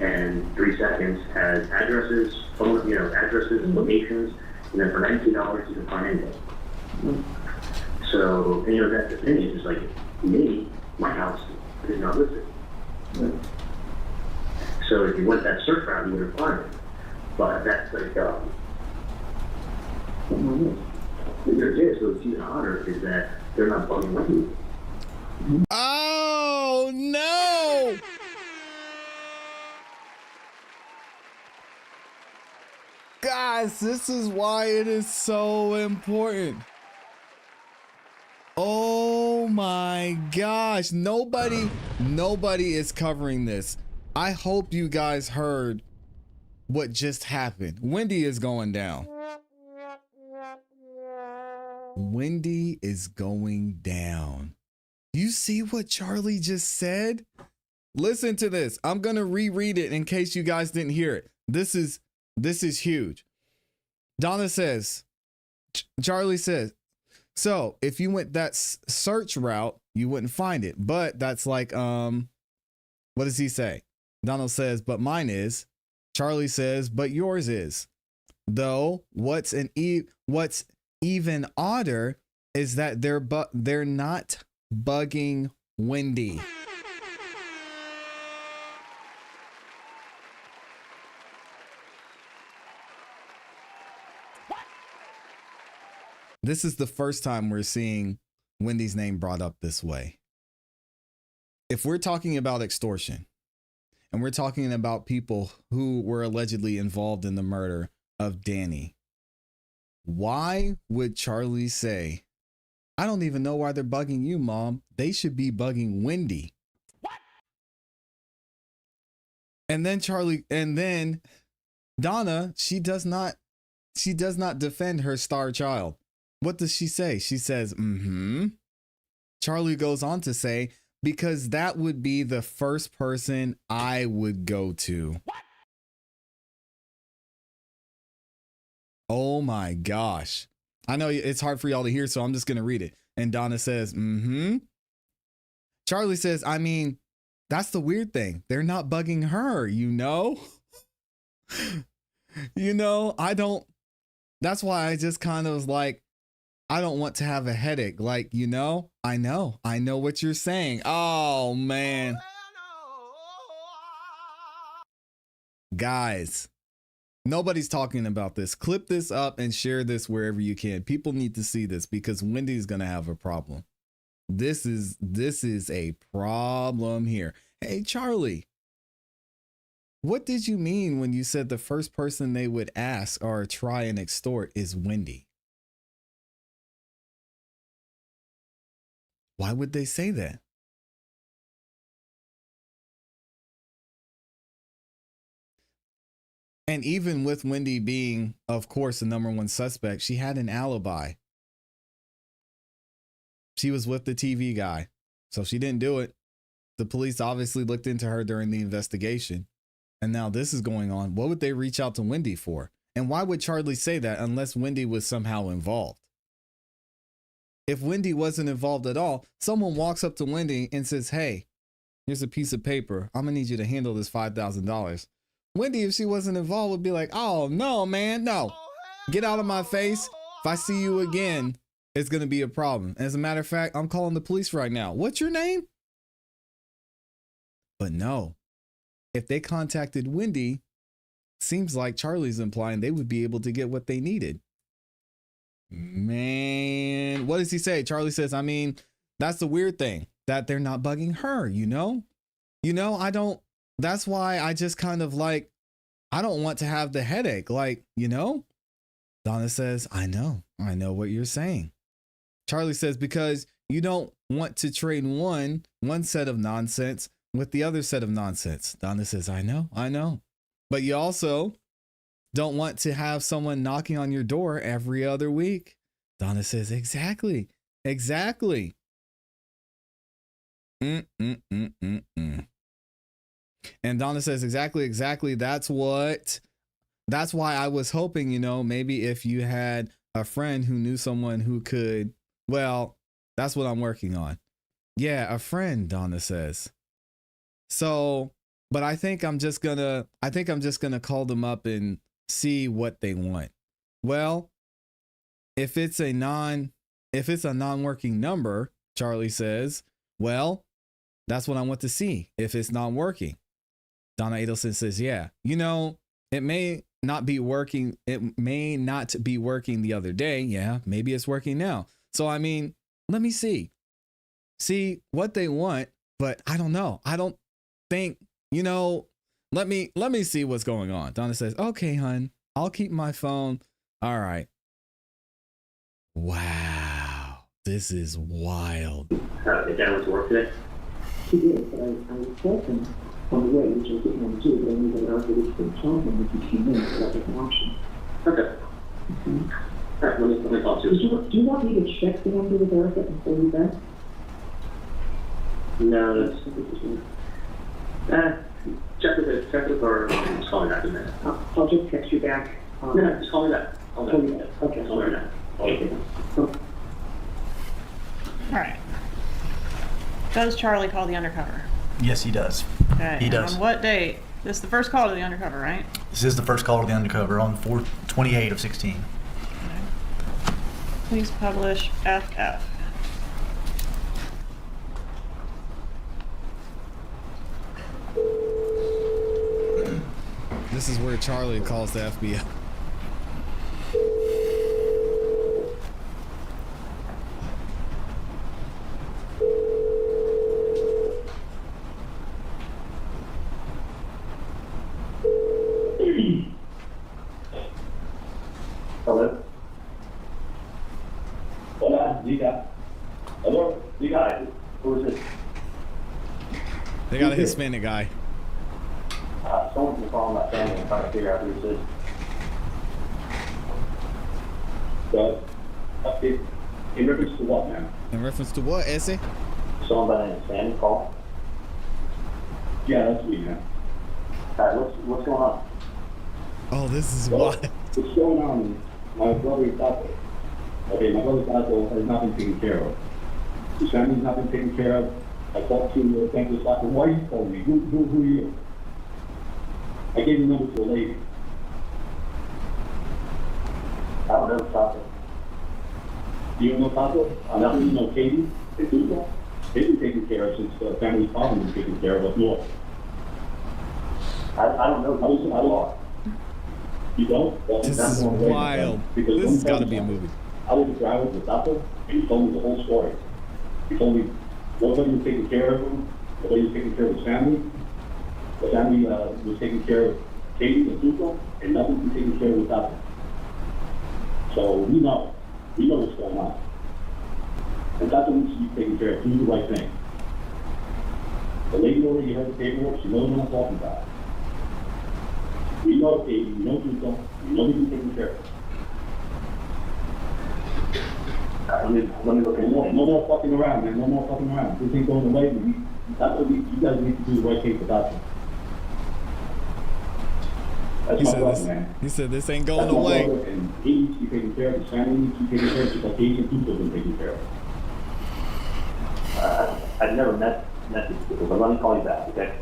and 3 seconds has addresses, locations, and then for $19 you can find anything. So, that's the thing, it's just like, me, my house is not listed. So if you went that search route, you would have found it. But that's like, the truth is, so it's even odder is that they're not bugging with you. Oh, no! Guys, this is why it is so important. Oh my gosh, nobody is covering this. I hope you guys heard what just happened. Wendy is going down. Wendy is going down. You see what Charlie just said? Listen to this. I'm going to reread it in case you guys didn't hear it. This is huge. Donna says, Charlie says, so if you went that search route, you wouldn't find it. But that's like, what does he say? Donald says, but mine is. Charlie says, but yours is. Though what's even odder is that they're not bugging Wendy. This is the first time we're seeing Wendy's name brought up this way. If we're talking about extortion and we're talking about people who were allegedly involved in the murder of Danny, why would Charlie say, I don't even know why they're bugging you, Mom. They should be bugging Wendy. What? And then Donna, she does not defend her star child. What does she say? She says, Charlie goes on to say, because that would be the first person I would go to. What? Oh my gosh. I know it's hard for y'all to hear, so I'm just going to read it. And Donna says, Charlie says, I mean, that's the weird thing. They're not bugging her, that's why I just kind of was like, I don't want to have a headache. Like, I know what you're saying. Oh, man. Guys, nobody's talking about this. Clip this up and share this wherever you can. People need to see this because Wendy's going to have a problem. This is a problem here. Hey, Charlie, what did you mean when you said the first person they would ask or try and extort is Wendy? Why would they say that? And even with Wendy being, of course, the #1 suspect, she had an alibi. She was with the TV guy, so she didn't do it. The police obviously looked into her during the investigation. And now this is going on. What would they reach out to Wendy for? And why would Charlie say that unless Wendy was somehow involved? If Wendy wasn't involved at all, someone walks up to Wendy and says, hey, here's a piece of paper. I'm going to need you to handle this $5,000. Wendy, if she wasn't involved, would be like, oh, no, man, no. Get out of my face. If I see you again, it's going to be a problem. As a matter of fact, I'm calling the police right now. What's your name? But no, if they contacted Wendy, seems like Charlie's implying they would be able to get what they needed. Man, what does he say? Charlie says, I mean, that's the weird thing, that they're not bugging her, you know, that's why I just kind of like, I don't want to have the headache. Like, Donna says, I know what you're saying. Charlie says, because you don't want to trade one set of nonsense with the other set of nonsense. Donna says, I know. But you also don't want to have someone knocking on your door every other week. Donna says, exactly. And Donna says, exactly. That's why I was hoping, maybe if you had a friend who knew someone who could, well, that's what I'm working on. Yeah, a friend, Donna says. So, but I think I'm just gonna call them up and see what they want. Well, if it's a non-working number, Charlie says, well, that's what I want to see if it's not working. Donna Adelson says, yeah, it may not be working. It may not be working the other day. Yeah, maybe it's working now. So, I mean, let me see what they want, but I don't know. I don't think, let me see what's going on. Donna says, okay, hun, I'll keep my phone. All right. Wow. This is wild. Did Dad went to work today? He did, but I was talking on the way, which I didn't want to do, but I knew that after this thing told him if he came in, so that was an option. Okay. All right, let me talk to you. Do you want me to check the number of the verify and call you back? No, check with it, or just call me back in a minute. I'll just text you back. No, just call me back. Call you back. Okay. Call me right now. Okay. All right. Does Charlie call the undercover? Yes, he does. Okay. He does. On what date? This is the first call to the undercover, right? This is the first call to the undercover on 4/28 of 16. Okay. Please publish FF. This is where Charlie calls the FBI. Hello? Hola, Zika. Hello? Zika, who is this? They got a Hispanic guy. Someone's been calling my family and trying to figure out who this is. In reference to what, man? In reference to what, Essie? Someone by the name of Sam called? Yeah, that's me, man. Alright, what's going on? Oh, this is wild. What's going on is my brother's Taco. Okay, my brother's Taco has not been taken care of. His family's not been taken care of. I talked to the thankless Taco. Why are you calling me? Who are you? I gave the number to a lady. I don't know Taco. Do you know Taco? No. You know Katie? They've been taken care of since the family's problem was taken care of up north. I don't know who you are. You don't? Well, This that's is one way, wild. because This one has got to time be a movie. I was a driver with Taco, and he told me the whole story. He told me nobody was taking care of him, nobody was taking care of his family. The family was taking care of Katie and Tuco, and nothing was taken care of with Taco. So we know what's going on. And Taco needs to be taken care of, do the right thing. The lady already heard the paperwork, she knows what I'm talking about. We know Katie, we know Tuco, we know he's taken care of. Let me look at No more fucking around, man. No more fucking around. This ain't going away. That's what you guys need to do the right thing for Taco. That's He my said brother, this. man. He said this ain't That's going my away. brother, and he needs to be taken care of. His family needs to be taken care of, just like Katie and Tuco have been taken care of. I've never met these people, but let me call you back, okay?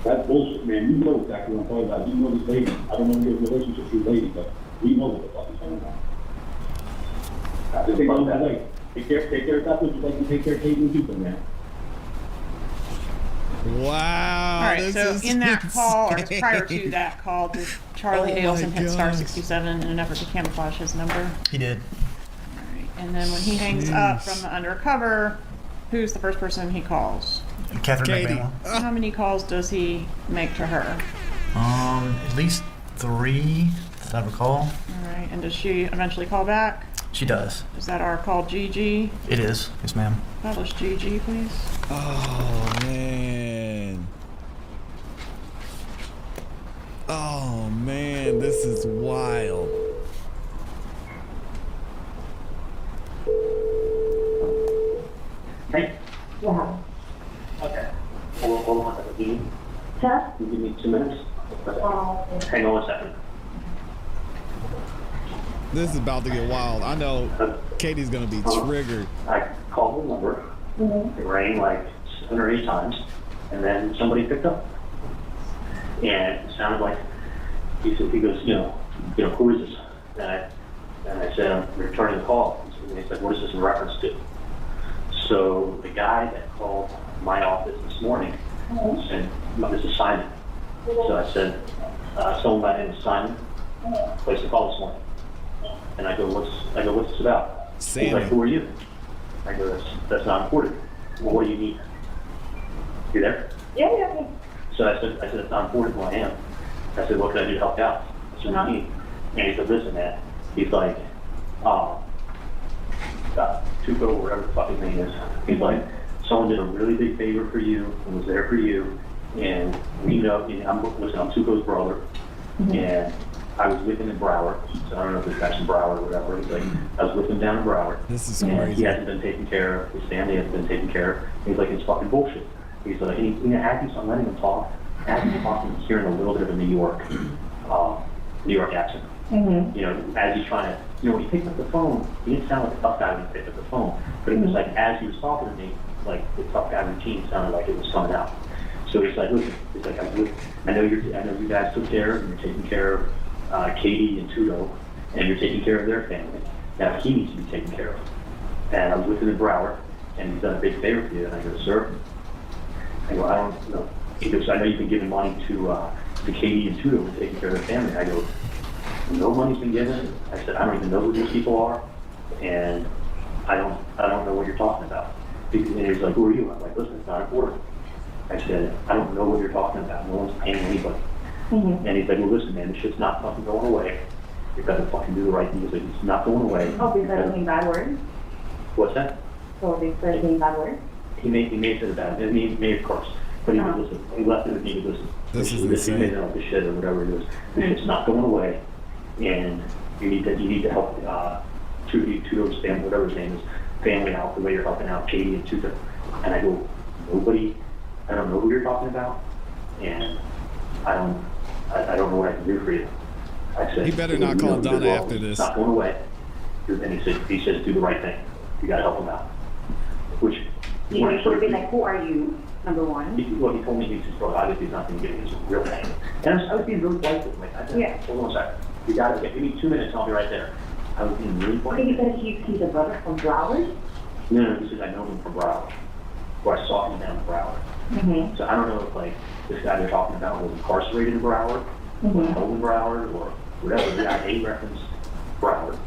That's bullshit, man. You know exactly what I'm talking about. You know this lady. I don't know your relationship with this lady, but we know what the fuck is going on. Just think about that, like, take care of Bethel, just like you take care of Katie and Houston, man. Wow. All right, this so is in that call, or insane. prior to that call, did Charlie Oh my Adelson hit star gosh. 67 in an effort to camouflage his number? He did. All right, and then when he hangs up from the undercover, who's the first person he calls? Catherine Katie. McMahon. How many calls does he make to her? At least 3, if I recall. All right, and does she eventually call back? She does. Is that our call GG? It is. Yes, ma'am. Publish GG, please. Oh, man. Oh, man. This is wild. Hey, Yeah. okay. Hold on a second. Can Huh? you give me 2 minutes? Okay. Hang on 1 second. This is about to get wild. I know Katie's going to be triggered. I called the number. It rang like 7 or 8 times, and then somebody picked up. And it sounded like he goes, who is this? And I said, I'm returning the call. And he said, what is this in reference to? So the guy that called my office this morning said, this is Simon. So I said, someone by the name of Simon placed a call this morning. And I go, what's this about? Sammy. He's like, who are you? I go, that's not important. Well, what do you need? You there? Yeah. So I said, it's not important who I am. I said, what can I do to help you out? I said, what do you need? And he said, listen, man. He's like, Tuco, whatever the fuck his name is. He's like, someone did a really big favor for you and was there for you. And we know, I'm Tuco's brother. And I was with him in Broward. So I don't know if that's in Broward or whatever. He's like, I was with him down in Broward. This is And crazy. he hasn't been taken care of. His family hasn't been taken care of. He's like, it's fucking bullshit. He's like, as he's letting him talk, as he's talking, he's hearing a little bit of a New York accent. As he's trying to, when he picked up the phone, he didn't sound like a tough guy when he picked up the phone. But it was like, as he was talking to me, like the tough guy routine sounded like it was coming out. So he's like, listen, he's like, I know you guys took care of, and you're taking care of Katie and Tudo, and you're taking care of their family. Now he needs to be taken care of. And I was with him in Broward, and he's done a big favor for you. And I go, sir. I go, I don't know. He goes, I know you've been giving money to Katie and Tudo to take care of their family. I go, no money's been given. I said, I don't even know who these people are, and I don't know what you're talking about. And he's like, who are you? I'm like, listen, it's not important. I said, I don't know what you're talking about. No one's paying anybody. And he's like, well, listen, man, this shit's not fucking going away. You've got to fucking do the right thing. He's like, it's not going away. Oh, is that any bad words? What's that? So is that any bad words? He may have said about it. He may have cursed. But he would listen. He left it with me to listen. This is He insane. made up the shit or whatever it is. This shit's not going away. And you need to help Tudo's family, whatever his name is, family out the way you're helping out Katie and Tudo. And I go, I don't know who you're talking about, and I don't know what I can do for you. I said, He better not call Donna after this. It's not going away. And he says, do the right thing. You got to help him out. Which You should have been like, who are you? Number one. he told me he's just obviously he's not going to get his real name. And I was being really polite with him. Like, I said, hold on a second. You got to give me 2 minutes. I'll be right there. I was being really polite. Okay, you said he's a brother from Broward? No, he says I know him from Broward, or I saw him down in Broward. So I don't know if like this guy they're talking about was incarcerated in Broward, or held in Broward, or whatever. The guy A referenced Broward,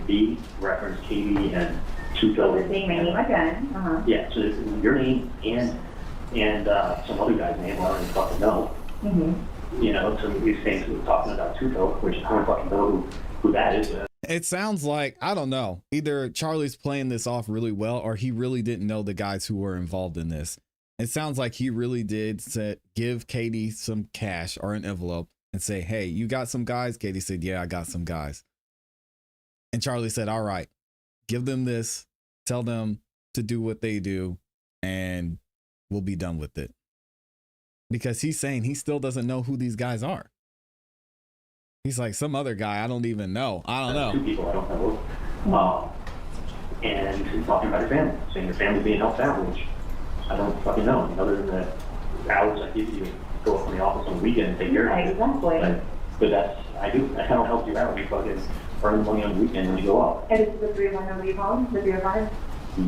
B referenced Katie and Tuco. The same name again. Yeah, so your name and some other guy's name I don't even fucking know. So these things we're talking about Tuco, which I don't fucking know who that is. It sounds like, I don't know, either Charlie's playing this off really well or he really didn't know the guys who were involved in this. It sounds like he really did give Katie some cash or an envelope and say, hey, you got some guys? Katie said, yeah, I got some guys. And Charlie said, all right, give them this, tell them to do what they do, and we'll be done with it. Because he's saying he still doesn't know who these guys are. He's like, some other guy I don't even know. I don't know. 2 people I don't know. And he's talking about your family, saying your family's being helped out, which I don't fucking know. I mean, other than the hours I give you to go up from the office on the weekend and take care of it. Exactly. But that's, I don't help you out. You fucking earn money on the weekend when you go out. And this is the 301 number you called, the 305?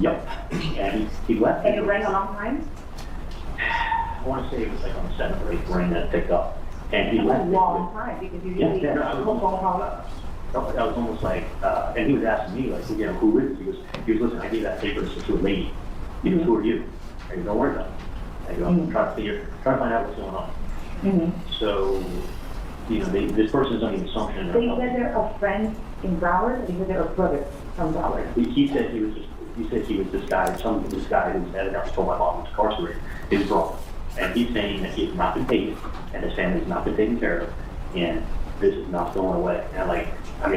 Yep. And he left. And it rang a long time? I want to say it was like on the 7th or 8th ring that it picked up. And he That's left. a long time, because you usually get a phone call. That was almost like, and he was asking me, like, you know, who is it? He was listen, I gave that paper to a lady. He goes, who are you? I go, don't worry about it. I go, I'm trying to find out what's going on. So, you know, this person is under the assumption. So you said they're a friend in Broward, or you said they're a brother from Broward? He said he was this guy, this guy who's had enough told my mom was incarcerated, his brother. And he's saying that he has not been paid, and his family has not been taken care of, and this is not going away. And I'm like, I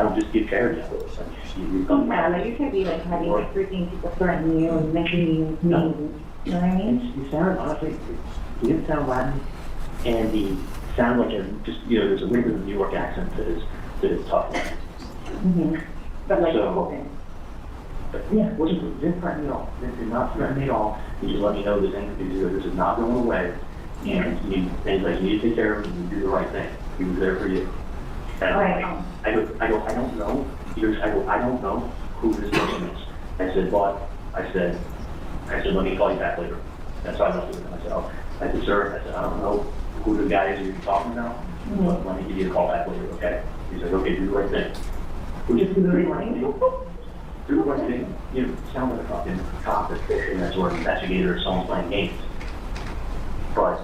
don't just give charity out of this. Yeah, like you can't be like having like 13 people threaten you and mentioning you, you know what I mean? He sounded, honestly, he didn't sound Latin, and he sounded like there's a little bit of a New York accent that is tough. But like, but yeah, didn't threaten me at all. Did not threaten me at all. He just let me know this is not going away, and he's like, you need to take care of it and do the right thing. He was there for you. And I go, I don't know. He goes, I don't know who this person is. I said, let me call you back later. That's how I left it with him. I said, sir, I don't know who the guy is you're talking about, but let me give you a call back later, okay? He's like, okay, do the right thing. Which is do the right thing. Do the right thing. You know, sound like a fucking cop and that's where an investigator or someone's playing games. But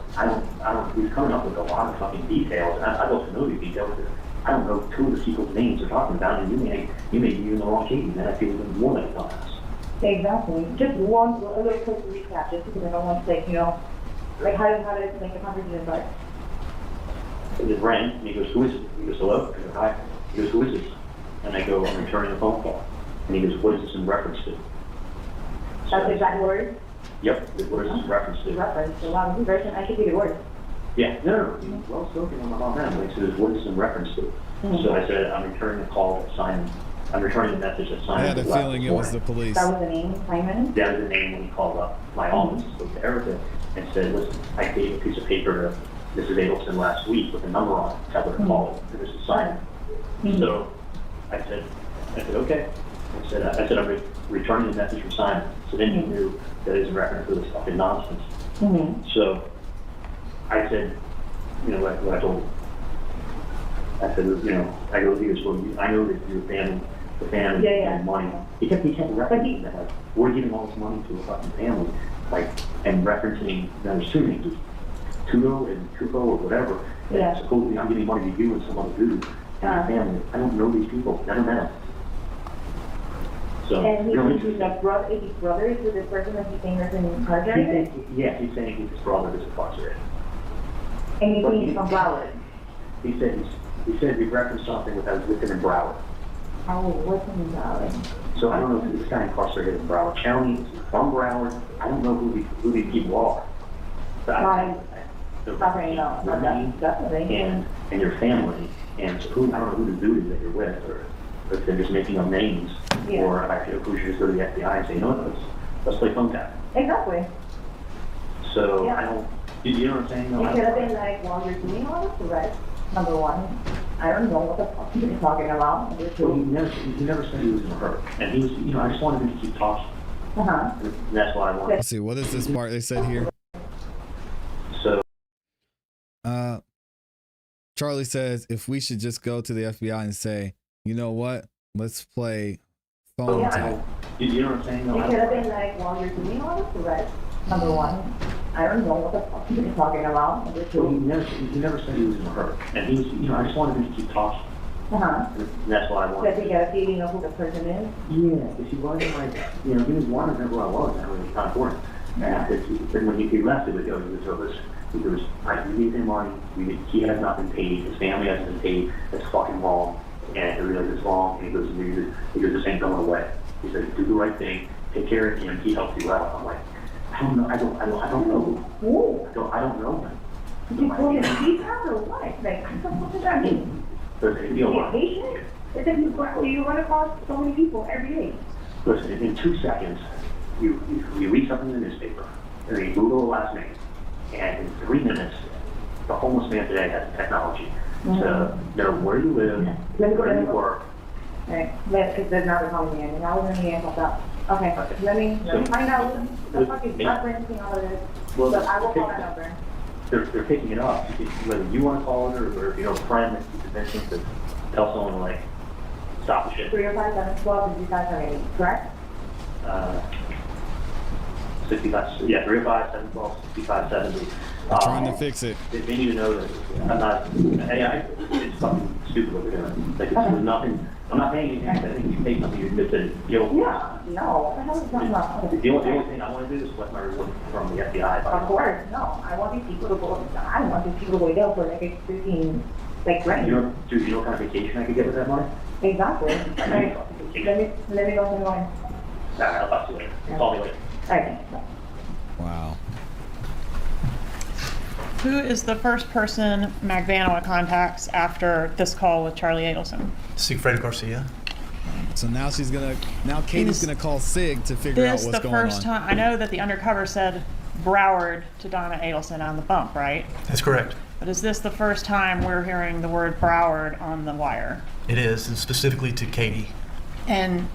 he's coming up with a lot of fucking details, and I don't know these details. I don't know two of the people's names they're talking about, and you may be in the wrong case, and then I feel even more like a dumbass. Exactly. Just a little quick recap, just because I don't want to say, you know, like how did like the conversation start? It just rang, and he goes, who is it? He goes, hello? I go, hi. He goes, who is this? And I go, I'm returning a phone call. And he goes, what is this in reference to? That's the exact word? Yep, what is this in reference to? Reference. So wow, version, I could be the word. Yeah, no, well spoken on my mom and he says, what is this in reference to? So I said, I'm returning a call that Simon, I'm returning a message that Simon. I had a feeling it was the police. That was the name, Simon? That was the name when he called up my office, spoke to Erica, and said, listen, I gave a piece of paper to Mrs. Adelson last week with a number on it, tell her to call it, and this is Simon. So I said, okay. I said, I'm returning the message from Simon. So then you knew that it was in reference to this fucking nonsense. So I said, you know, what I told him. I said, you know, I go, I know that your family and money. He kept referencing that, like, we're giving all this money to a fucking family, like, and referencing, there's two names, Tudo and Kuko or whatever. And supposedly I'm giving money to you and some other dude and your family. I don't know these people. Never met them. So, and he's like brothers with this person that he's saying is incarcerated? Yeah, he's saying he's his brother is incarcerated. And he's saying he's from Broward? He said we referenced something with him in Broward. Oh, what's in Broward? So I don't know if this guy incarcerated in Broward County, from Broward. I don't know who these people are. Definitely. And your family, and so I don't know who the dude is that you're with, or if they're just making up names, or if I feel who should just go to the FBI and say, you know what, let's play phone tag. Exactly. So I don't, you know what I'm saying? No, it could have been like, while you're doing all this, right? Number one, I don't know what the fuck you're talking about. Well, he never said he was in a hurt, and he was, you know, I just wanted him to keep talking. And that's why I wanted. Let's see, what is this part they said here? So, Charlie says if we should just go to the FBI and say, you know what, let's play phone tag. You know what I'm saying? No, it could have been like, while you're doing all this, right? Number one, I don't know what the fuck you're talking about. Well, he never said he was in a hurt, and he was, you know, I just wanted him to keep talking. And that's why I wanted. Does he get a feeling of who the person is? Yeah, because he wasn't like, you know, he was wanting to know who I was, and I was kind of important. And when he left, he was I need him money, he has not been paid, his family hasn't been paid, that's fucking wrong, and he realizes it's wrong, and he goes, this ain't going away. He said, do the right thing, take care of him, he helps you out. I'm like, I don't know, I don't know. I don't know him. Did you call him Peter or what? Like, what does that mean? Listen, you know, patient? It's like you run across so many people every day. Listen, in 2 seconds, you read something in the newspaper, and then you Google the last name, and in 3 minutes, the homeless man today has the technology to know where you live, Let me go where you to work. Right, because there's not a calling me in, and I was in the end of that. Okay, let me find out what the fuck is referencing all of this. Well, So I will call that number. They're picking it up. Whether you want to call it or if you know a friend that you mentioned to tell someone to like stop the shit. 305-712 is 578, correct? 65, yeah, 305, 712, 65, 70. Trying to fix it. They need to know that I'm not, it's fucking stupid what they're doing. Like, there's nothing, I'm not paying anything. I think you pay something, you're just guilty. Yeah, no, the hell is that about? The only thing I want to do is collect my reward from the FBI. Of course, no, I want these people to go, I don't want these people to wait out for like a freaking, like, rent. Dude, you know what kind of vacation I could get with that money? Exactly. Right. Let me know when you're going. Alright, I'll talk to you later. Call me later. Okay. Wow. Who is the first person Magbanua contacts after this call with Charlie Adelson? Sigfredo Garcia. So now Katie's gonna call Sig to figure out This what's the going first on. time, I know that the undercover said Broward to Donna Adelson on the bump, right? That's correct. But is this the first time we're hearing the word Broward on the wire? It is, and specifically to Katie. And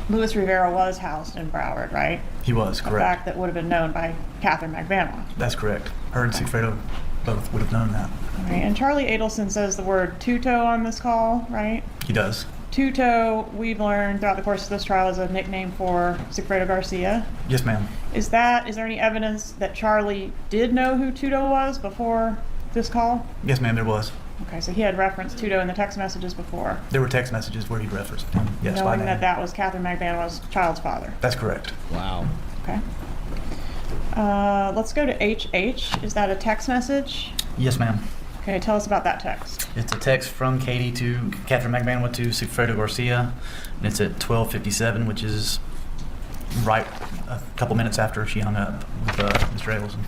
Luis Rivera was housed in Broward, right? He was, A correct. fact that would have been known by Catherine Magbanua. That's correct. Her and Sigfredo both would have known that. Right. And Charlie Adelson says the word Tuto on this call, right? He does. Tuto, we've learned throughout the course of this trial, is a nickname for Sigfredo Garcia. Yes, ma'am. Is there any evidence that Charlie did know who Tuto was before this call? Yes, ma'am, there was. Okay, so he had referenced Tuto in the text messages before, There were text messages where he referenced him. Yes, by knowing name. that that was Catherine Magbanua's child's father. That's correct. Wow. Okay. Let's go to HH. Is that a text message? Yes, ma'am. Okay, tell us about that text. It's a text from Katie to Catherine Magbanua to Sigfredo Garcia, and it's at 12:57, which is right a couple minutes after she hung up with Mr. Adelson.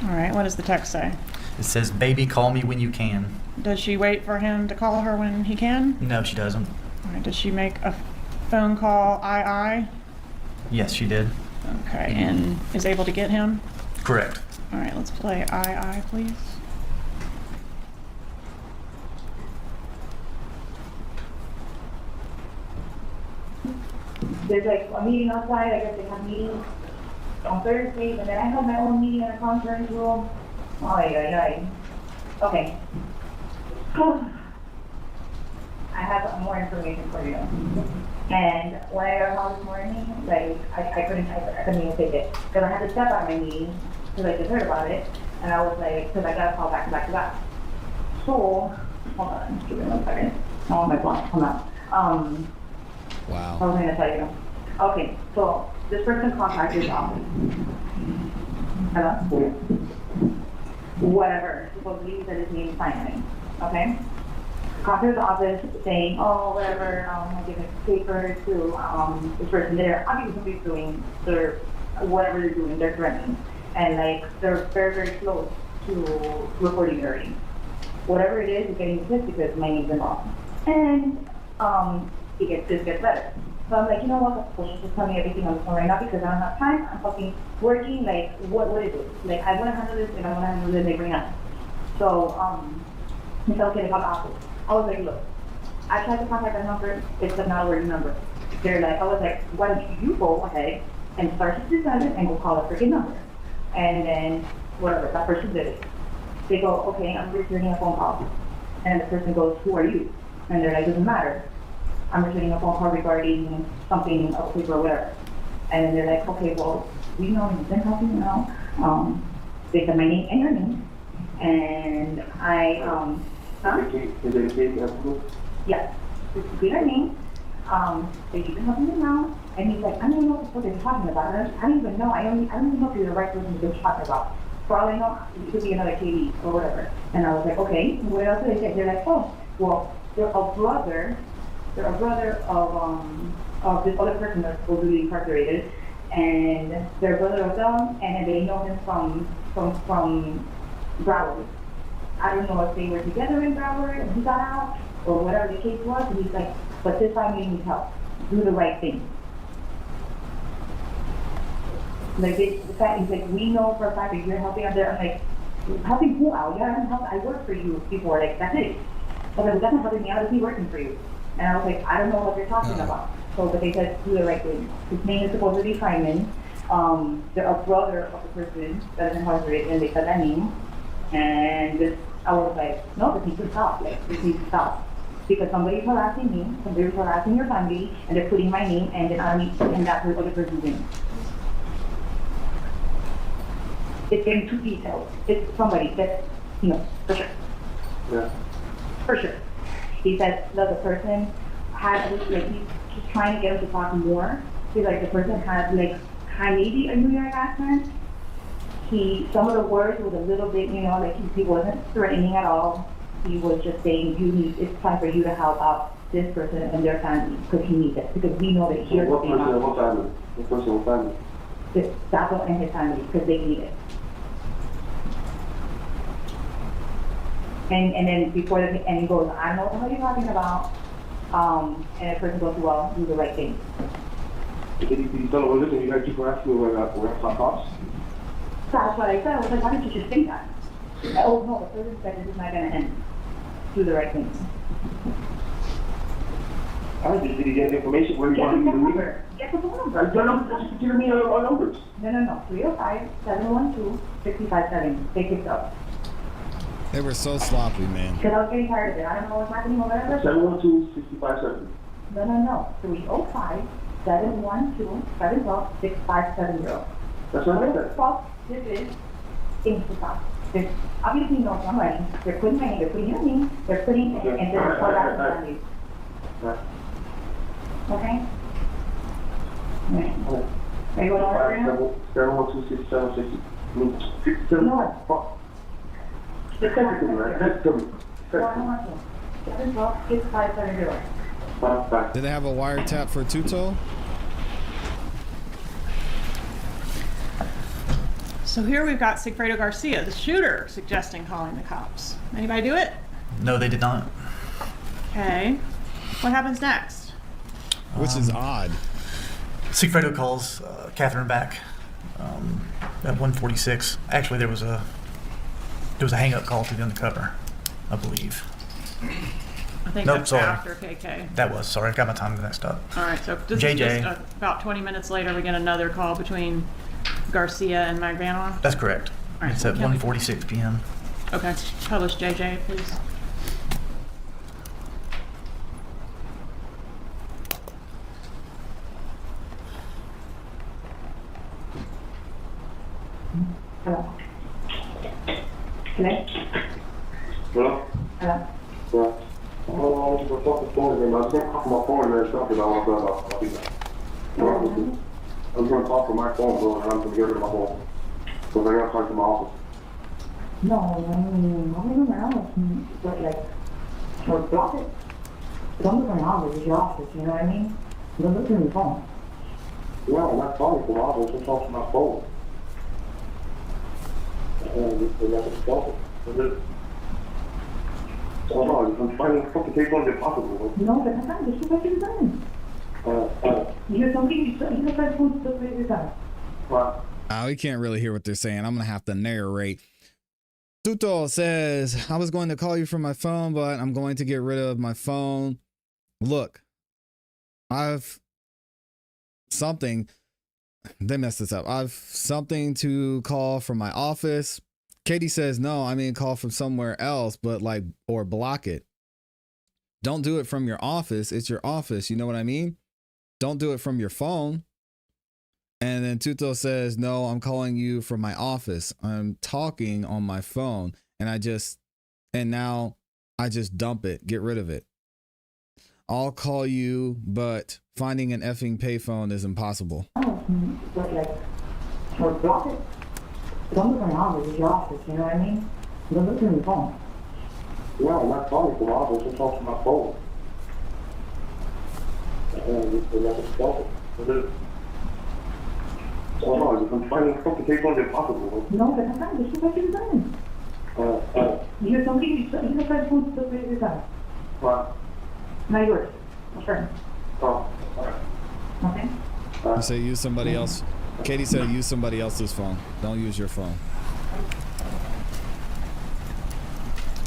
All right, what does the text say? It says, "Baby, call me when you can." Does she wait for him to call her when he can? No, she doesn't. All right, does she make a phone call, I? Yes, she did. Okay, and is able to get him? Correct. All right, let's play I, please. There's like a meeting outside, I guess they have meetings on Thursdays, and then I have my own meeting in a conference room. Okay. I have more information for you. And when I got home this morning, like, I couldn't even take it. Because I had to step out of my meeting, because I just heard about it, and I was like, because I got a call back to back. So, hold on, give me 1 second. Oh, my phone, hold on. Wow. I was going to tell you. Okay, so this person contacted his office. Hello? Whatever. Supposedly he said his name is Simon. Okay? Contacted his office saying, oh, whatever, I'm giving paper to this person there. Obviously somebody's doing whatever they're doing, they're threatening. And like, they're very, very close to reporting already. Whatever it is, he's getting pissed because my name's involved. And this gets better. So I'm like, you know what, just tell me everything on the phone right now because I don't have time. I'm fucking working, like, what is it? Like, I want to handle this, and I want to handle this, they bring up. So, he said, okay, they call the office. I was like, look, I tried to contact that number, it's not a working number. They're like, I was like, why don't you go ahead and start to decide it and go call a freaking number. And then, whatever, that person did it. They go, okay, I'm returning a phone call. And the person goes, who are you? And they're like, doesn't matter. I'm returning a phone call regarding something, a paper or whatever. And then they're like, okay, well, we know you've been helping you now. They said my name and your name. And I, yes, this is your name. So you've been helping me now. And he's like, I don't even know what they're talking about. I don't even know. I don't even know if you're the right person to be talking about. For all I know, it could be another KD or whatever. And I was like, okay, what else did they say? They're like, oh, well, they're a brother of this other person that's supposedly incarcerated, and they're a brother of them, and they know him from Broward. I don't know if they were together in Broward and he got out, or whatever the case was, and he's like, but this time we need help. Do the right thing. Like, the fact is, like, we know for a fact that you're helping out there. I'm like, helping who out? Yeah, I worked for you before, like, that's it. I was like, that's not helping me out, is he working for you? And I was like, I don't know what you're talking about. So, but they said, do the right thing. His name is supposed to be Simon. They're a brother of the person that is incarcerated, and they said that name. And this, I was like, no, this needs to stop. Like, this needs to stop. Because somebody's harassing me, somebody's harassing your family, and they're putting my name and then and that's the other person's name. It's getting too detailed. It's somebody that, you know, for sure. Yeah. For sure. He said that the person had, like, he's trying to get him to talk more. He's like, the person had, like, maybe a New York accent. Some of the words was a little bit, you know, like, he wasn't threatening at all. He was just saying, it's time for you to help out this person and their family, because he needs it. Because we know that here's What person, what family? What person, what family? This Sato and his family, because they need it. And then before and he goes, I know what you're talking about. And the person goes, well, do the right thing. Did you tell her, listen, you gotta keep asking me where it's my cops? That's what I said. I was like, why didn't you just think that? Oh no, the person said this is not gonna end. Do the right thing. Did you get the information? Where you want me to leave it? Get the phone number. I don't know, just give me our numbers. No. 305-712-6570. They picked up. They were so sloppy, man. Because I was getting tired of it. I don't know what's happening over there. 712-6570. No. 305-712-712-6570. That's what I said. Fuck, this is Instagram. There's obviously no somebody. They're putting my name, they're putting your name, they're putting, and they're for that family. Okay? Right. Are you going on right now? 712-6760. No. Specifically, right? That's good. No, I don't want to. 712-6570. Did they have a wiretap for Tuto? So here we've got Sigfredo Garcia, the shooter, suggesting calling the cops. Anybody do it? No, they did not. Okay. What happens next? Which is odd. Sigfredo calls Catherine back at 1:46. Actually, there was a hang-up call to the undercover, I believe. I think Nope, that's sorry. after KK. That was, sorry, I got my time mixed up. All right, so this JJ. is just about 20 minutes later, we get another call between Garcia and Magbanua. That's correct. All right, It's at can we- 1:46 p.m. Okay, publish JJ, please. Hello? Hello? Hello? Hello? Yeah. Oh, I'm talking to phone again. I was gonna talk on my phone and then something I'll be back. I was gonna talk on my phone, bro, and I'm gonna get rid of my phone. Because I gotta talk to my office. No, I'm in my office, but like, or block it. Don't look in my office, it's your office, you know what I mean? Don't look in your phone. Yeah, I'm not talking to my office, I'm talking to my phone. And that's a problem. Oh no, I'm trying to fucking take one if possible. No, but that's not, this is what you're doing. You're something, you're supposed to do your time. What? We can't really hear what they're saying. I'm gonna have to narrate. Tuto says, I was going to call you from my phone, but I'm going to get rid of my phone. Look, I've something. They messed this up. I've something to call from my office. Katie says, no, I mean, call from somewhere else, but like, or block it. Don't do it from your office. It's your office. You know what I mean? Don't do it from your phone. And then Tuto says, no, I'm calling you from my office. I'm talking on my phone. And now I just dump it, get rid of it. I'll call you, but finding an effing payphone is impossible. But like, or block it. Don't look in my office, it's your office, you know what I mean? Don't look in your phone. Yeah, I'm not talking to my office, I'm talking to my phone. And that's a problem. Oh no, I'm trying to fucking take one if possible. No, but that's not, this is what you're doing. You're something, you're supposed to do your time. What? Not yours. Sure. Oh, Okay? You say use somebody else. Katie said use somebody else's phone. Don't use your phone.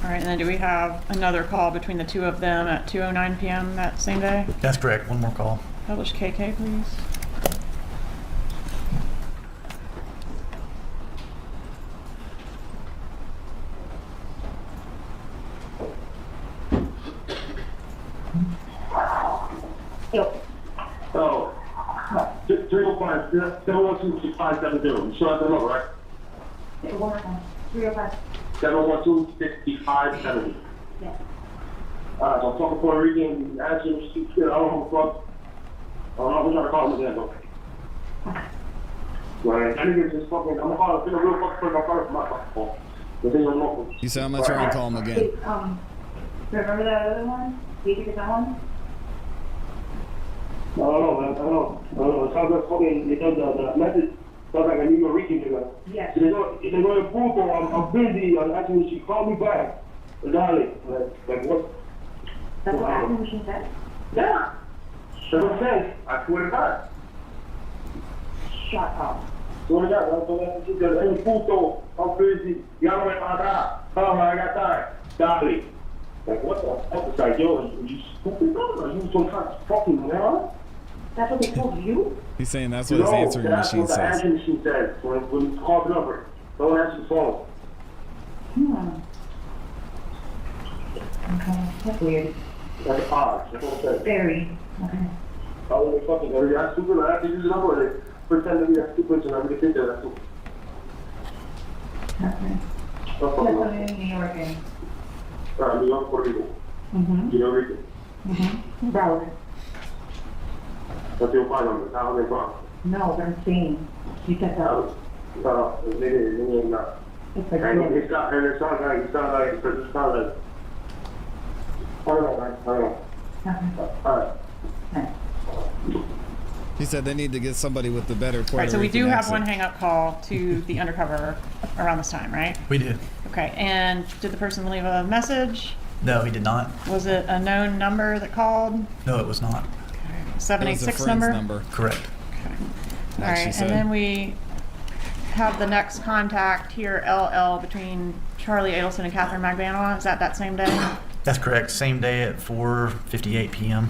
All right, and then do we have another call between the two of them at 2:09 p.m. that same day? That's correct. One more call. Publish KK, please. Oh, 305, 712-6570. You sure that's the number, right? One more time. 305. 712-6570. Yeah. Alright, so I'm talking Puerto Rican, answering, I don't know what the fuck. I don't know, I'm trying to call him again, though. Right, I think it's just fucking, I'm gonna call him, real fucking person, I'm calling from my fucking phone. The thing I'm local. You said I'm gonna try and call him again. Hey, remember that other one? Did you get that one? I don't know, man, I don't know. It sounds like fucking, because the message sounds like a New York Rican nigga. Yes. If they go to Punto, I'm busy, and actually she called me back. Darling, like what? That's what acting machine said? Yeah. That's what I'm saying. I swear to God. Shut up. Swear to God, that's what she said. En Punto, I'm busy. Llámame para atrás. I got time. Darling. Like what the fuck is that, yo? Are you stupid, bro? Are you some kind of fucking moron? That's what they told you? He's saying that's what his answering machine that's what the says. answering machine says when you call the number. Don't answer the phone. Okay, that's weird. That's odd. That's what it says. Very. Okay. Oh, they fucking, are you that stupid? I have to use the number. They pretend to be that stupid, and I'm gonna think they're that stupid. Okay. That's That's fucking what in New York. New York, Puerto Rico. Mm-hmm. New York Rico. Mm-hmm. Broward. That's your phone number. How are they from? No, but I'm saying. You said that. No, nigga, not. It's like, And it sounds like, I don't know. Alright. Okay. He said they need to get somebody with the better Puerto All right, so we Rican do have accent. one hang-up call to the undercover around this time, right? We did. Okay, and did the person leave a message? No, he did not. Was it a known number that called? No, it was not. It was a 786 friend's number? Correct. Okay. All Like she right, said. and then we have the next contact here, LL, between Charlie Adelson and Catherine Magbanua. Is that same day? That's correct. Same day at 4:58 p.m.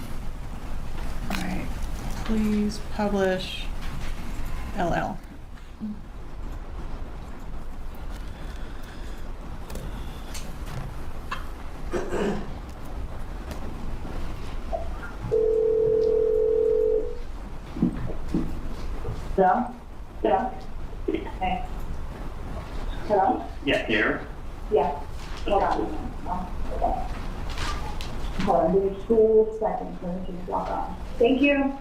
All right, please publish LL. Hello? Hello? Hey. Hello? Yeah, here. Yeah. Hold on. Okay. Hold on, give me 2 seconds. Let me just log on. Thank you.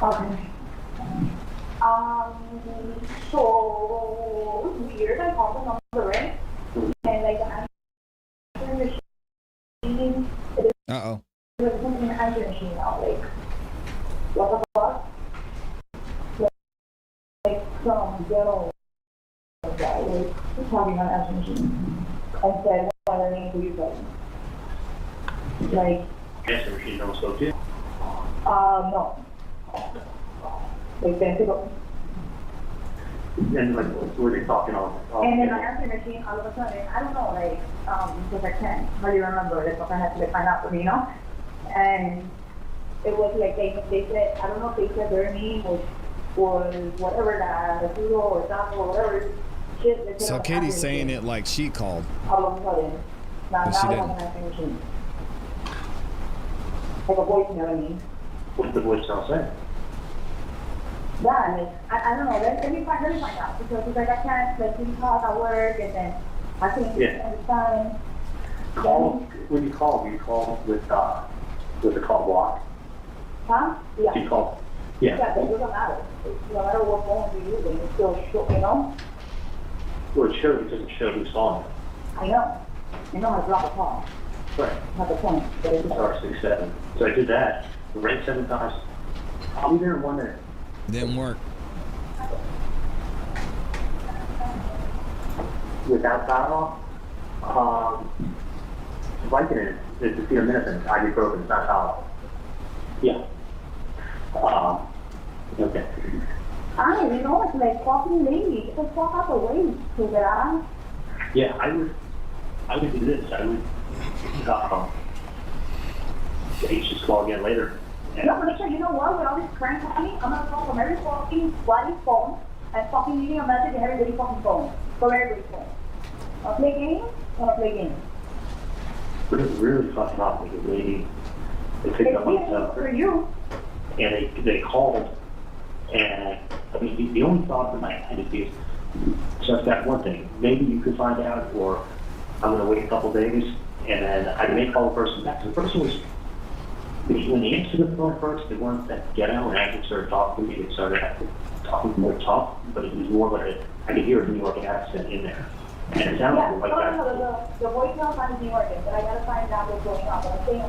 Okay. So weird. I called the number, right? And like the answering machine, Uh-oh. it was an answering machine now. Like, what the fuck? Like some ghetto guy, like, talking on answering machine, and said, what are they going to use? Like, Yes, the machine don't spoke to you. no. Like, then to go. And like, what were they talking on? And then my answering machine, all of a sudden, I don't know, like, because I can't hardly remember, that's what I had to like, find out for me, you know? And it was like, they said, I don't know if they said their name was whatever, that Hugo or Taco or whatever shit. They said So on the Katie's answering saying machine. it like she called. All of a sudden. Now But she I didn't. have an answering machine. Like a voicemail, I mean. What's the voicemail saying? Yeah, like, I don't know, let me find out, because it's like I can't, like, we talk at work, and then I can't Yeah. understand. When you call with the call block. Huh? Yeah. You call. Yeah, Yeah. but it doesn't matter. No matter what phone you're using, it's still short, you know? Well, it showed because it showed who's calling. I know. I know how to drop a call. Right. Not the point, but it's Star 67. So I did that. Rang 7 times. I'll be there in 1 minute. Didn't work. Without dialogue, Vicodin is acetaminophen, ibuprofen, it's not dialogue. Yeah. Okay. I don't know, it's like fucking lady. Get the fuck out the way, stupid ass. Yeah, I would do this. I would, just call again later. And No, Felicia, you know what? With all this crime happening, I'm gonna call from every fucking bloody phone and fucking leaving a message in everybody's fucking phone. From everybody's phone. Wanna play games? Wanna play games? but it's really fucked up because they picked up on It's stuff. for you. And they called, and I mean, the only thought in my head is just that one thing. Maybe you could find out, or I'm going to wait a couple days, and then I may call the person back. The person was, when they answered the phone first, they weren't that ghetto, and I started talking to me. They started talking more tough, but it was more like I could hear a New York accent in there. And it sounded Yeah, like that. the voicemail sounds New York, but I gotta find out what's going on. But I'm saying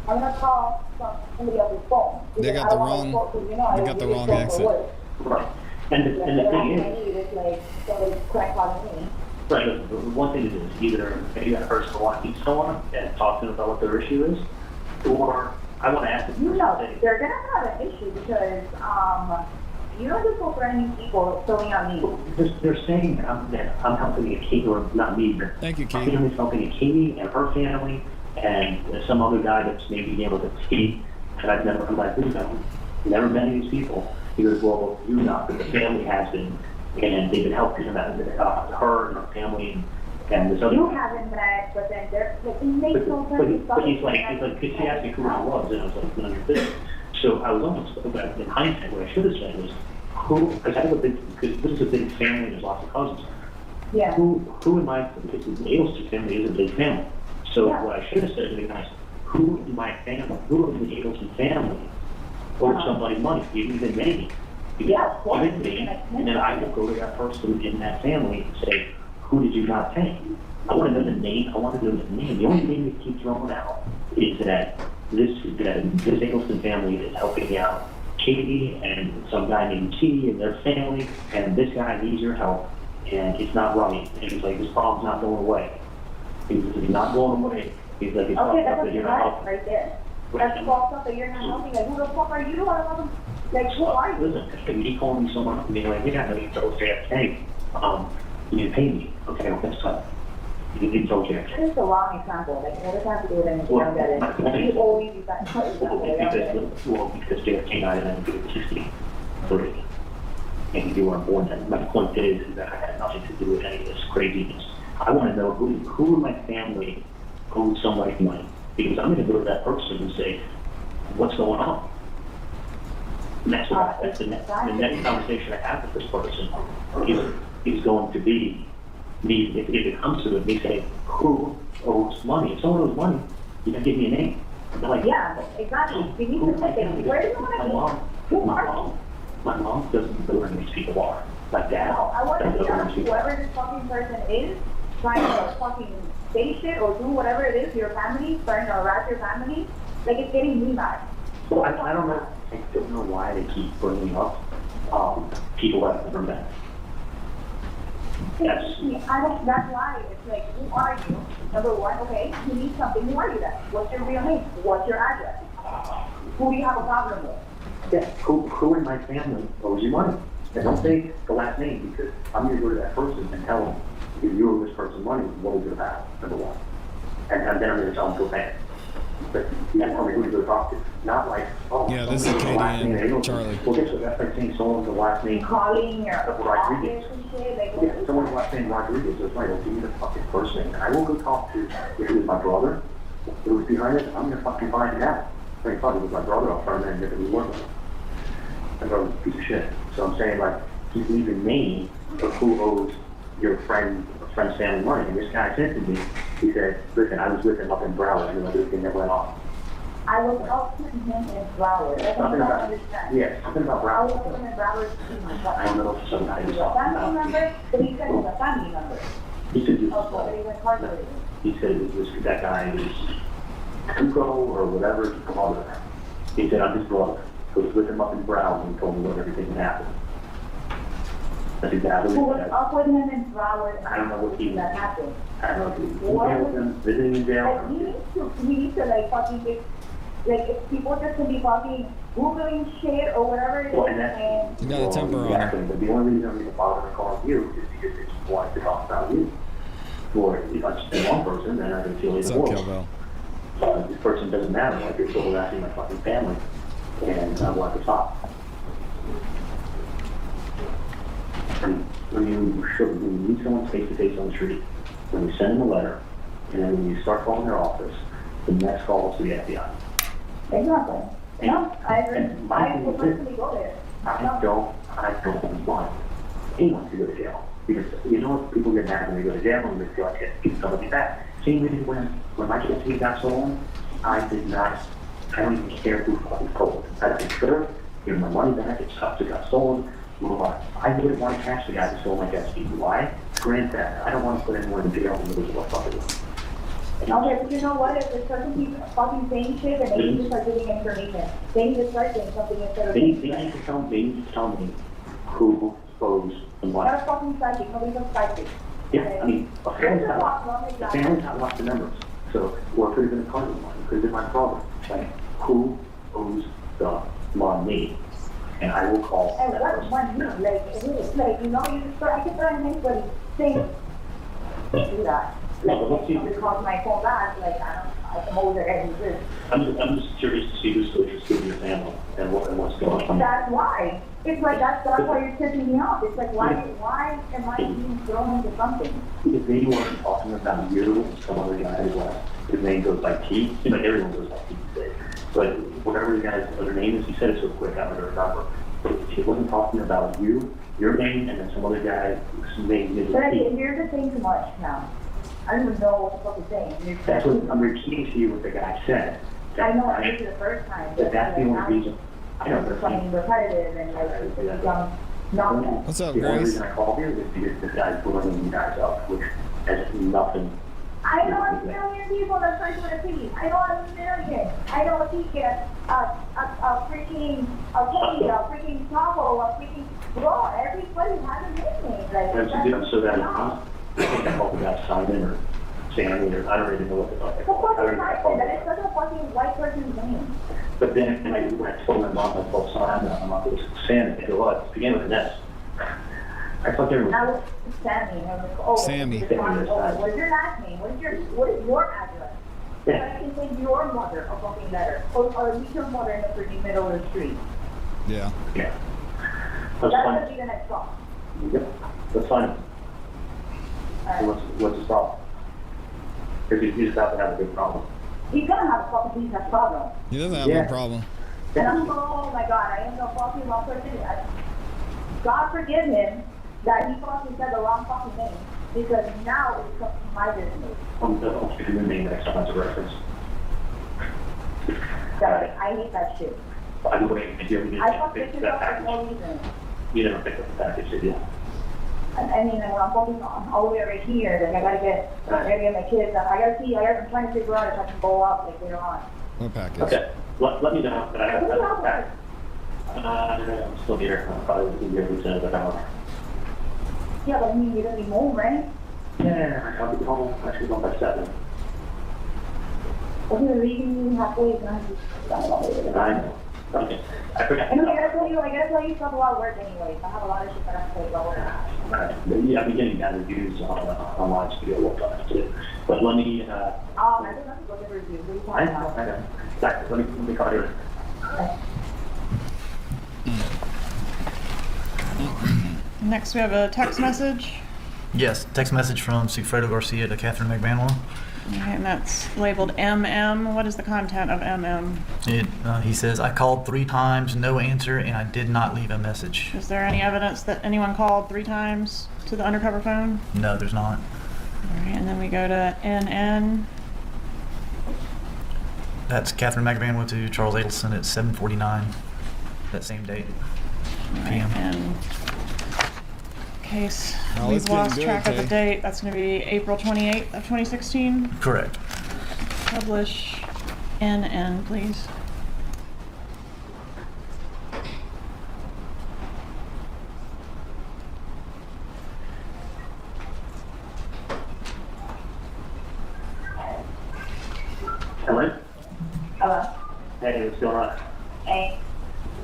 I'm gonna call from somebody else's phone. They got the wrong accent. Right. And the thing is, it's like somebody's crackpotting me. right, the one thing to do is either maybe that person will want to keep someone and talk to them about what their issue is, or I want to ask them. You know, they're gonna have an issue because you don't just go threatening people filling out needs. They're saying that I'm helping a Katie, or not me, but Thank you, my Katie. family's helping a Katie and her family, and some other guy that's maybe able to speak, and I'm like, who's that? Never met these people. He goes, well, you not, but the family has been, and they've been helping them out, her and her family, and this other. You haven't met, but then they're like, it makes no sense. But he's like, could she ask me who I was? And I was like, none of your business. So I was almost, in hindsight, what I should have said was, because I have a big, because this is a big family, there's lots of cousins. Yeah. Who in my, because the Adelson family is a big family. So what I should have said to the guys, who in my family, who in the Adelson family owed somebody money, even me? Yeah, of course. Even me, and then I will go to that person in that family and say, who did you not pay? I want to know the name. I want to know the name. The only name that keeps throwing out is that this Adelson family is helping out Katie and some guy named T and their family, and this guy needs your help, and it's not right. And he's like, this problem's not going away. He's not going away. He's like, it's Okay, fucked up that's that you're not helping. right there. That's fucked up that you're not helping. Like, who the fuck are you? Like, who are you? Listen, he called me someone up and be like, yeah, no, you told Jack, hey, you didn't pay me. Okay, well, that's tough. You didn't tell Jack. This is the wrong example. Like, what does that have to do with anything? I don't get it. You always use that example. I don't get it. Because JFK and I didn't do it 63. And you weren't born then. My point is that I had nothing to do with any of this craziness. I want to know who in my family owed somebody money. Because I'm going to go to that person and say, what's going on? And that's the next conversation I have with this person is going to be me, if it comes to it, me saying, who owes money? If someone owes money, you can give me a name. They're like, Yeah, exactly. You need to say, where do you want to be? My mom doesn't know who these people are. My dad No, I want doesn't to know hear who these people are. whoever this fucking person is trying to fucking say shit or do whatever it is to your family, trying to harass your family. Like, it's getting me mad. So I don't know. I don't know why they keep bringing up people that I've never met. That's That's why it's like, who are you? Number one, okay, you need something. Who are you then? What's your real name? What's your address? Who do you have a problem with? yeah. Who in my family owes you money? And don't say the last name because I'm going to go to that person and tell them if you owe this person money, what is it about? Number one, and then I'm going to tell them to pay. But you have to tell me who to go talk to. Not like, oh, Yeah, this is Katie and Charlie. Well, guess what? That's like saying someone's the last name. Calling your Rodriguez. office and shit. Like, Yeah, someone's last name Rodriguez. It's like, well, give me the fucking first name. And I will go talk to if it was my brother. If it was behind it, I'm going to fucking find it out. I mean, fuck, it was my brother. I'll find out if it was one of them. My brother's a piece of shit. So I'm saying, like, he's leaving me of who owes your friend's family money. And this guy said to me, he said, listen, I was with him up in Broward. You know, everything that went on. I was up with him in Broward. Like, I Something don't about, understand. yeah, something about I was Broward. with him in Broward. I don't know if some guy was He's a talking family about. member, but he said he's a family member. He said it Oh, somebody was, was incarcerated. he said it was that guy was Tuco or whatever he called it. He said, I'm his brother. I was with him up in Broward and he told me what everything had happened. That's exactly Who what was he said. up with him in Broward? I don't know what he was. That happened. I don't know if he was in jail with him, visiting in jail. Like, we need to like fucking get, like, if people just can be fucking Googling shit or whatever it is, Well, and that's, and You got a temper on exactly. But the only reason I'm going to bother calling you is because it's wanted to talk about you. Or if I just pick one person, then I can feel What's even up, more. Kelville? This person doesn't matter. Like, you're still harassing my fucking family. And I want to stop. When you meet someone face to face on the street, when you send them a letter, and then when you start calling their office, the next call is to the FBI. Exactly. No, I agree. And my I thing would is this. personally go there. I don't want anyone to go to jail. Because, you know, people get mad when they go to jail and they feel like it's somebody back. Same reason when my kids' TV got stolen, I don't even care who fucking stole it. I didn't care, give my money back, it sucks, it got stolen, move on. I wouldn't want to catch the guy who stole my gas fee. Why? Granddad, I don't want to put anyone in jail in the middle of a fucking room. Okay, but you know what? If this person keeps fucking saying shit, then they need to start giving information. They need to start saying something instead of They need to tell me who owes the money. Not a fucking psychic. Nobody's a psychic. Yeah, I mean, a family's not lost the numbers. So, or it could have been a car one, it could have been my father. Like, who owes the money? And I will call And that what person. money? Like, you know, I can find anybody saying, do that. Like, because my phone back, like, I'm over there and this. I'm just curious to see who's still interested in your family and what's going on. That's why. It's like, that's why you're tipping me off. It's like, why am I being thrown into something? If they weren't talking about you and some other guy as well, his name goes by T, you know, everyone goes by T today. But whatever the guy's other name is, he said it so quick, I don't remember. But if he wasn't talking about you, your name, and then some other guy whose name is But T. you're just saying too much now. I don't even know what the fuck you're saying. That's what I'm repeating to you what the guy said. I know I did it the first time. But that's the only reason. I know It's that's becoming repetitive and like, it's become nonsense. What's up, the only Grace? reason I called you is because this guy's blowing you guys up, which has nothing. I know a million people that search for the feed. I know a million. I know a teacher, a freaking Taco, a freaking bro. Everybody has a nickname. Like, So that I think I called the guy Simon or Sammy or I don't really know what the fuck I Of called. course I don't it's know what I not called that. it. It's such a fucking white person's name. But then when I told my mom I called Simon, I'm like, it was Sam. They go, well, it began with an S. I thought they were. Now it's Sammy. And I was like, oh, Sammy. What is your last name? What is your address? So I can send your mother a fucking letter. Or meet your mother in the freaking middle of the street. Yeah. Yeah. That's That's gonna fine. be the next song. Yep. That's fine. Alright. What's his problem? Because he's about to have a big problem. He's gonna have a fucking business problem. He doesn't have Yeah. no problem. And I'm going, oh my god, I am the fucking wrong person. God forgive him that he fucking said the wrong fucking name. Because now it's my business. I'll give you the name next time as a reference. I hate that shit. By the way, did you ever I fucked pick this that up for package? no reason. You never picked up the package, did you? I mean, when I'm focused on all the way over here, like I gotta get my kids. I'm trying to figure out if I can go up like later on. What package? Okay. Let me know. But I have What's a up? package. I'm still here. I'm probably going to be here in an hour. Yeah, but I mean, you're gonna be home, right? Yeah, I'll be home. I should go by 7. Okay, we're leaving you halfway, and I'm just, I know. Okay. I forgot. I gotta tell you stuff about work anyway. I have a lot of shit that I have to tell you about work. Yeah, I'm getting down reviews on live studio work on it too. But let me, I don't have to go to review. What are you talking about? I know. Exactly. Let me call you. Next, we have a text message, Yes, text message from Sigfredo Garcia to Catherine McManwell. and that's labeled MM. What is the content of MM? He says, I called 3 times, no answer, and I did not leave a message. Is there any evidence that anyone called 3 times to the undercover phone? No, there's not. All right, and then we go to NN. That's Catherine McManwell to Charles Adelson at 7:49, that same date, PM. And case Oh, we've it's getting lost good, track of the Kay. date, that's going to be April 28th of 2016. Correct. Publish NN, please. Hello? Hello? Hey, what's going on? Hey,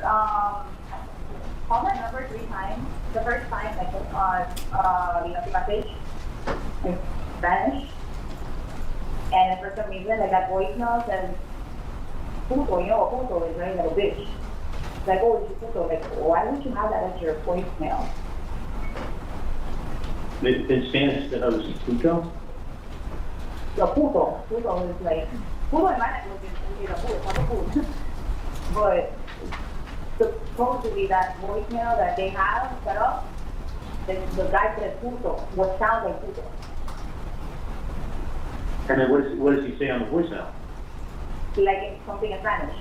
call my number 3 times. The first time, like, on, the message. Spanish. And for some reason, like that voicemail says, puto, you know what puto is, right? Like a bitch. Like, oh, it's puto. Like, why would you have that as your voicemail? In Spanish, that was puto? The puto. Puto is like, puto in my language is a puto, not a puto. But supposedly that voicemail that they have set up, the guy said puto, what sounds like puto. And then what does he say on the voicemail? Like it's something in Spanish.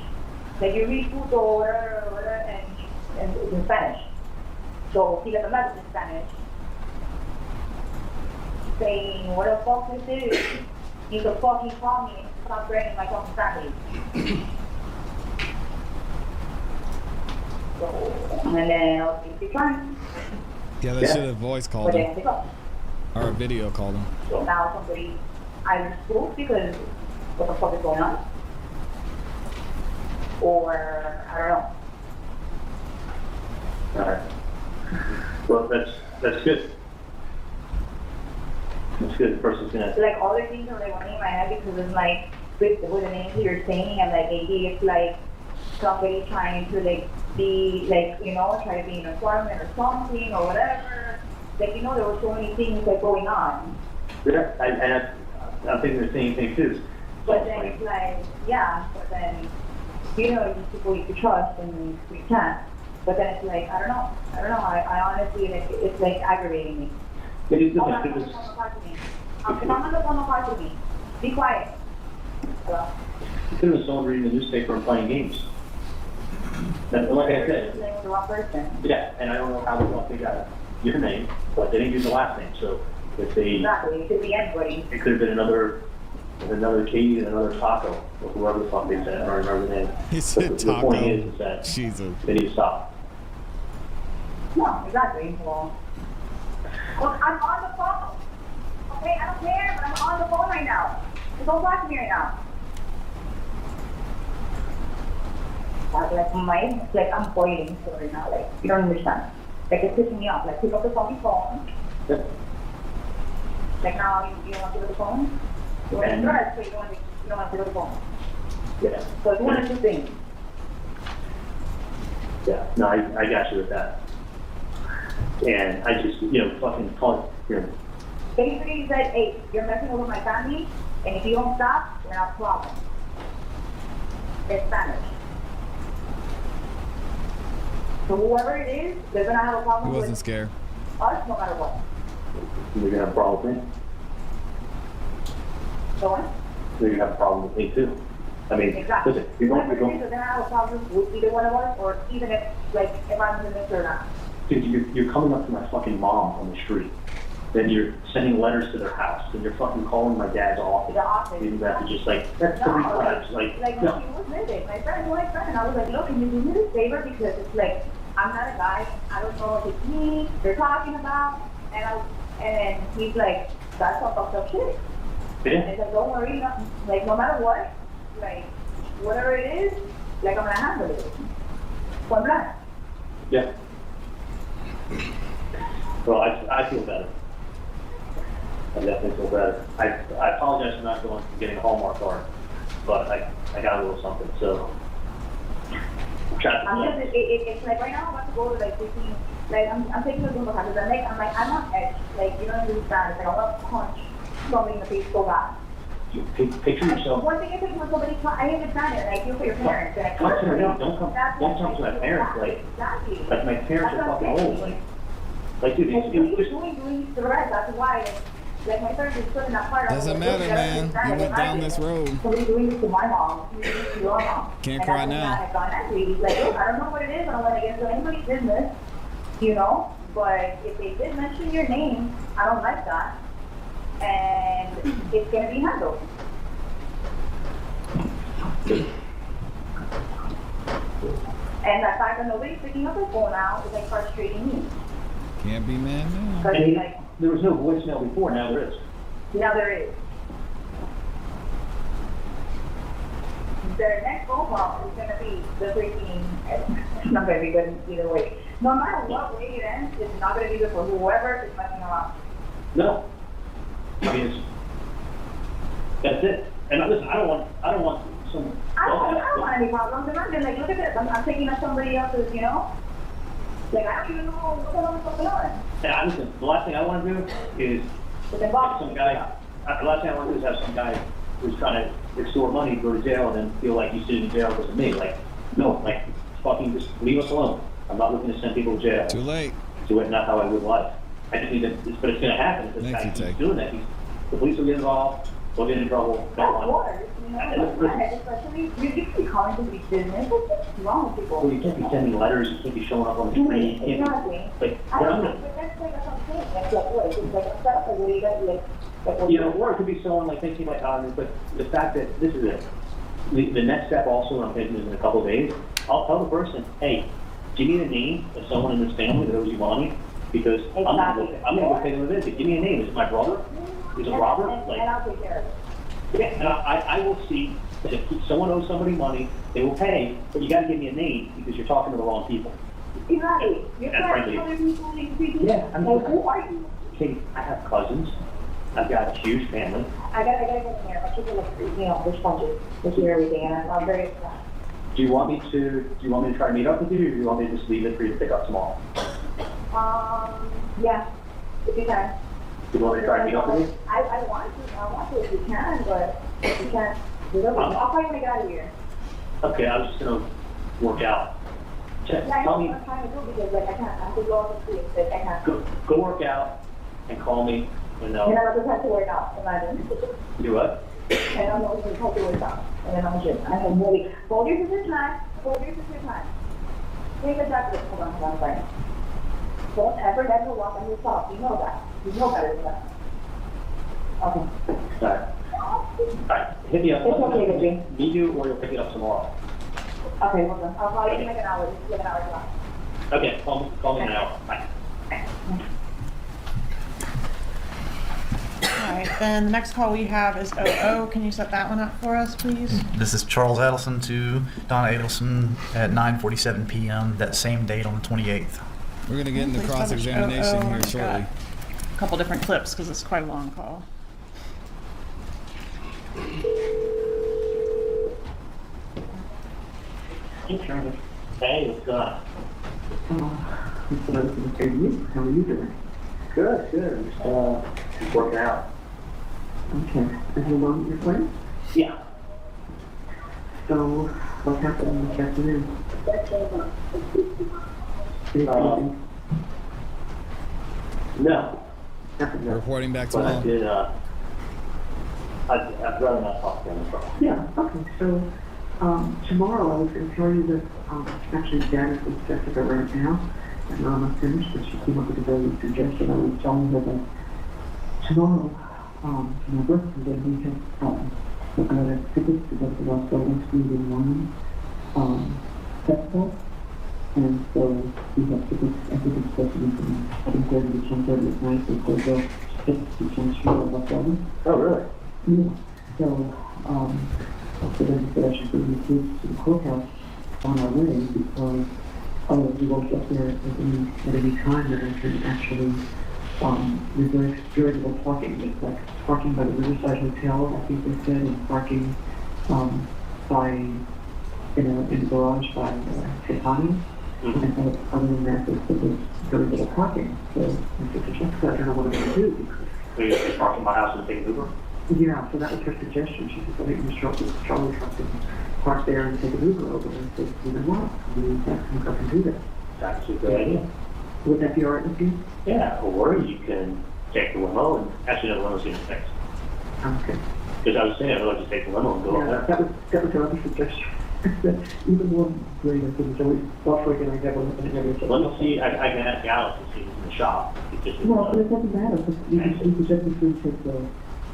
Like you read puto or whatever, and it's in Spanish. So he left a message in Spanish saying, what the fuck this is? You can fucking call me and stop threatening my fucking family. So, and then I was trying. Yeah, they should have voice called But him then they go. or a video called him. So now somebody either spoke because what the fuck is going on? Or I don't know. Alright. Well, that's good. That's good. The person's gonna. Like all the things are like running in my head because it's like with the names that you're saying and like maybe it's like somebody trying to like be like, you know, try to be an informant or something or whatever. Like, you know, there were so many things like going on. Yeah, I'm thinking the same thing too. But then it's like, yeah, but then, you know, these people you can trust and you can't. But then it's like, I don't know. I honestly, like, it's like aggravating me. It is I'm on the phone, don't talk to me. If I'm on the phone, don't talk to me. Be quiet. Hello? You could have been someone reading the newspaper and playing games. And like I said, The wrong person. yeah, and I don't know how the fuck they got your name, but they didn't use the last name, so if they, Exactly, it could be anybody. it could have been another Katie and another Taco, or whoever the fuck they said, I don't remember the name. He said But the point taco. is that Jesus. they need to stop. No, exactly. Well, I'm on the phone. Okay, I don't care, but I'm on the phone right now. So don't talk to me right now. Like I'm boiling so right now. Like you don't understand. Like it's pissing me off. Like pick up the fucking phone. Yeah. Like now you don't want to pick up the phone. You want to dress, but you don't want to pick up the phone. Yeah. So it's one of two things. Yeah, no, I got you with that. And I just, fucking call it, Basically, he said, hey, you're messing over my family, and if you don't stop, we're not a problem. It's Spanish. So whoever it is, they're gonna have a He problem wasn't with scared. us no matter what. you're gonna have a problem with me. So what? You're gonna have a problem with me too. I mean, Exactly. listen, you're Whoever it is, going, they're gonna have a problem with either one of us, or even if I'm in this or not. dude, you're coming up to my fucking mom on the street. Then you're sending letters to their house. Then you're fucking calling my dad's office. The office. You have to just that's 3 times. Like No. when she was living, my friend was my friend, and I was like, look, can you do me this favor? Because it's like, I'm not a guy, I don't know what it's me, they're talking about, and then he's like, that's some fucked up shit. Yeah. And it's like, don't worry, no matter what, like, whatever it is, like, I'm gonna handle it. Point blank. Yeah. Well, I feel better. I definitely feel better. I apologize for not getting a Hallmark card, but I got a little something, so. It's like right now I'm about to go to like 15, like I'm taking a Zumba classes, I'm on edge, like you don't understand, it's like I want to punch somebody in the face so bad. Picture yourself. One thing is like when somebody, I understand it, like you for your parents, and Don't talk to my parents, exactly. Like my parents are fucking old, like dude, Like, it's doing the rest, that's why, like my parents is putting that part. Doesn't matter, man. You went down this road. Somebody doing this to my mom, doing this to your mom. Can't cry now. I've gone angry. He's like, look, I don't know what it is, I don't want to get into anybody's business, you know, but if they did mention your name, I don't like that, and it's going to be handled. And the fact that nobody's picking up their phone now is like frustrating me. Can't be mad now. Because And like, there was no voicemail before, now there is. now there is. Their next phone call is going to be the freaking, it's not going to be good either way. No matter what way it ends, it's not going to be good for whoever is messing around. No. I mean, That's it. And listen, I don't want some. I don't want any problems. And I'm just like, look at this. I'm taking up somebody else's, you know? Like, I don't even know what the hell is going on. Yeah, listen, the last thing I want to do is have some guy, the last thing I want to do is have some guy who's trying to extort money, go to jail, and then feel like he's sitting in jail because of me. Like, no, like, fucking just leave us alone. I'm not looking to send people to jail. Too late. Do it, not how I would life. I just need to, but it's going to happen if this guy keeps doing that. The police will get involved, we'll get in trouble. That's worse, you know? Especially, you can be calling to these business. What's wrong with people? Well, you can't be sending letters, you can't be showing up on the street. You can't Exactly. be, like, I what don't I'm know, gonna, but that's like something. That's like, what, it's like a stuff, like, what do you got, like, you know, or it could be someone like thinking like, but the fact that this is it. The next step also, I'm thinking is in a couple of days, I'll tell the person, hey, do you need a name of someone in this family that owes you money? Because I'm gonna go pay them a visit. Give me a name. Is it my brother? Is it Robert? And I'll take care of it. Yeah, and I will see that if someone owes somebody money, they will pay, but you gotta give me a name because you're talking to the wrong people. Exactly. You're And trying frankly, to other people, these people. yeah, I mean, Like, who are you? Katie, I have cousins. I've got a huge family. I gotta go in there. My kids are like, you know, they're sponges. They hear everything, and I'm very upset. Do you want me to try to meet up with you, or do you want me to just leave it for you to pick up tomorrow? Yeah, if you can. Do you want me to try to meet up with you? I want to if you can, but if you can't, I'll probably make it out of here. Okay, I was just gonna work out. Yeah, I know Tell what me, I'm trying to do because, like, I can't, I have to go off the street, but I can't. go work out and call me when And then I'll just have to work out, imagine. do what? And I'll just have to work out. And then I'm just, I have really, 4 years of your time, 4 years of your time. Take a jacket, hold on, sorry. Don't ever walk on yourself, you know that. You know better than that. Okay. Alright, hit me up. It's okay, baby. Meet you, or you'll pick it up tomorrow. Okay, hold on. I'll call you in like an hour, just like an hour left. Okay, call me in an hour. Bye. All right, then the next call we have is 00. Can you set that one up for us, please? This is Charles Adelson to Donna Adelson at 9:47 p.m. that same date on the 28th. We're going to get into Please cross-examination publish 00. here We've got shortly. A couple different clips because it's quite a long call. Hey, what's going on? How are you doing? Good. Just working out. Okay. Are you alone with your friend? Yeah. So, what happened this afternoon? Anything? No. Nothing. Reporting back But I tomorrow. did, I'd rather not talk to them. Yeah, okay, so, tomorrow I was gonna tell you that, actually Dad is obsessive right now, and I'm not finished, but she came up with a very good suggestion. I was telling her that tomorrow, my birthday, we have, we're gonna have tickets to go to Las Vegas Food and Wine, festival. And so we have tickets, I think it's supposed to be from 7:30 to 10:30 at night, so we'll go tickets to 10 Street of Las Vegas. Oh, really? Yeah, so, so then we said I should bring the kids to the courthouse on our way because, we won't get there at any time that I can actually, reserve veritable parking. It's like parking by the Riverside Hotel, I think they said, and parking, by, in the garage by, Tiffany. And other than that, there's very little parking. So I said to Jessica, I don't know what I'm going to do because So you're just parking my house and take an Uber? yeah, so that was her suggestion. She said, I think Mr. Charlie truck and park there and take an Uber over. And I said, you know what? I can do that. That's a good idea. Would that be all right with you? Yeah, or you can take the limo and actually no, the limo's getting fixed. Okay. Because I was saying, I'd like to take the limo and go Yeah, up there. that was her other suggestion. Even more great, I think it's always buffering and I never look at it. Let me see, I can ask Alex to see who's in the shop. Because Well, but it doesn't matter because you could just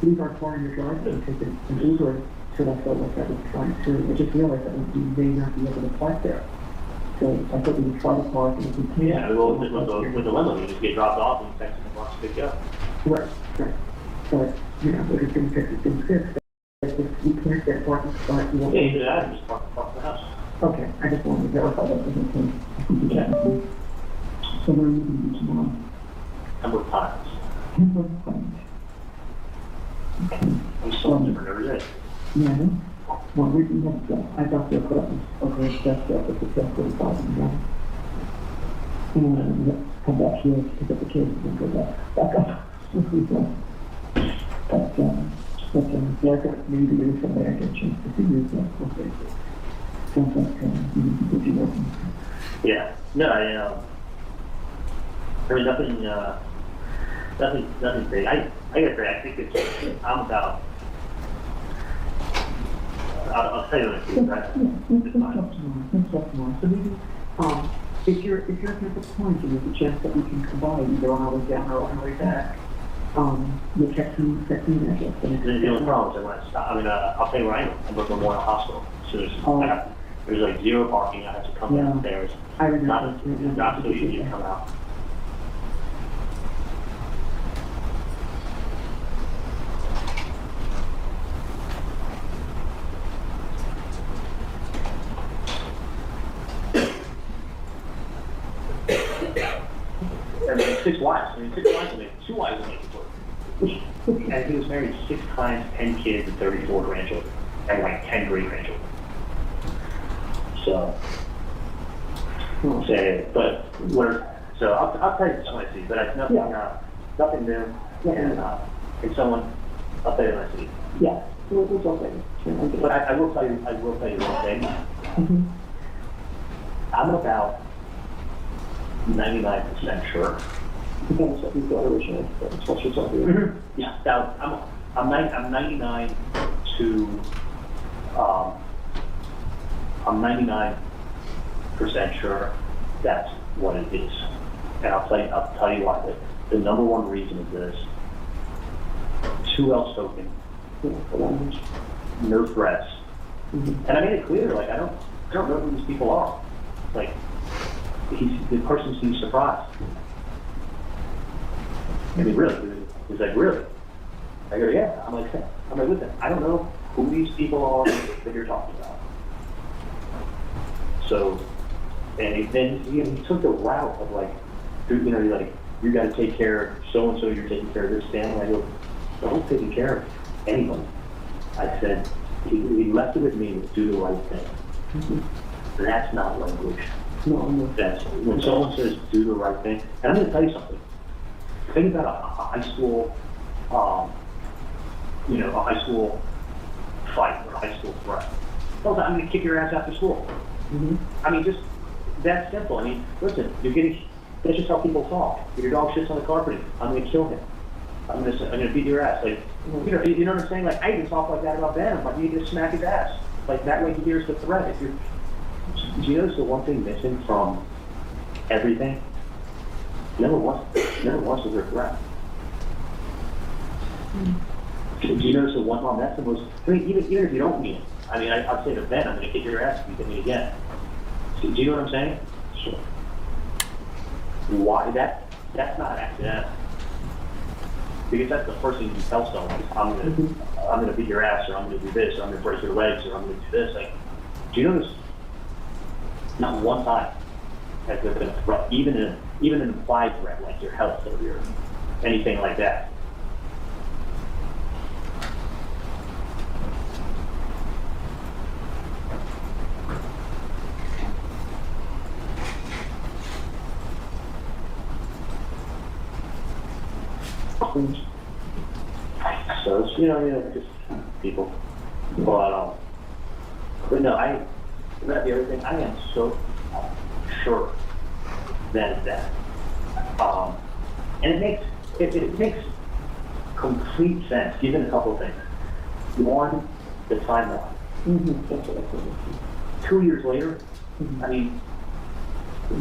leave our car in your driveway and take an Uber to that photo that was fine too. I just realized that we may not be able to park there. So I thought we would try to park and if we can't. Yeah, well, with the limo, you just get dropped off and text them and pick you up. Right. But, you know, if it's been fixed, it's been fixed. If we can't get parking spot, you won't. Yeah, either that or just park the house. Okay, I just wanted to verify that was okay. If we could get it. So where are you going to be tomorrow? Number of times. Okay. I'm We saw different every day. Yeah. Well, we can have that. I got the equipment over at Jeff at the 10:45, and come back here to pick up the kids and go back up. But yeah, I got maybe there's somebody I get a chance to see this. Okay. Sounds like you need to get you working. Yeah. No, I mean, nothing big. I gotta say, I think I'm about, I'll tell you what it is, right? It's fine. So maybe, if you're at the point and there's a chance that we can come by either on our way down or on our way back, you'll text me an address. The only problem is I want to stop. I mean, I'll tell you where I am. I'm at Memorial Hospital. So there's like zero parking. I have to come downstairs. I remember. It's not so easy to come out. I mean, 6 wives. I mean, 6 wives will make 2 wives will make it work. And he was married 6 times, 10 kids, and 34 grandchildren, and like 10 great grandchildren. So, so I'll tell you something I see, but it's nothing, nothing new. And someone, I'll tell you what I see. Yeah, we'll talk later. But I will tell you one thing. Mm-hmm. I'm about 99% sure. Depends what you've got originally. That's what you're talking about. Mm-hmm. Yeah, now, I'm 99 to, I'm 99% sure that's what it is. And I'll tell you why. The number one reason is this: too well spoken, no threats, and I made it clear. Like I don't know who these people are. Like the person seems surprised. I mean, really? He's like, really? I go, yeah. I'm like, listen, I don't know who these people are that you're talking about. So, and then he took the route of like, you're like, you got to take care of so and so. You're taking care of this family. I go, don't taking care of anyone. I said, he left it with me to do the right thing. That's not language. No. That's when someone says do the right thing. And I'm going to tell you something. Think about a high school, a high school fight or a high school threat. I'm going to kick your ass after school. I mean, just that simple. I mean, listen, that's just how people talk. If your dog shits on the carpet, I'm going to kill him. I'm going to beat your ass. Like, you know what I'm saying? Like, I even talk like that about Ben. Like, you just smack his ass. Like, that way he hears the threat. Do you notice the one thing missing from everything? Never once was there a threat. Do you notice the one time that's the most? I mean, even if you don't mean it. I mean, I'd say to Ben, I'm going to kick your ass if you hit me again. Do you know what I'm saying? Sure. Why that's not accidental. Because that's the first thing you tell someone. I'm gonna beat your ass, or I'm gonna do this, or I'm gonna break your legs, or I'm gonna do this. Like, do you notice? Not one time has there been a threat, even an implied threat, like your health or your anything like that. So it's, just people. But no, the other thing, I am so sure that and it makes complete sense, given a couple of things. One, the timeline. 2 years later, I mean,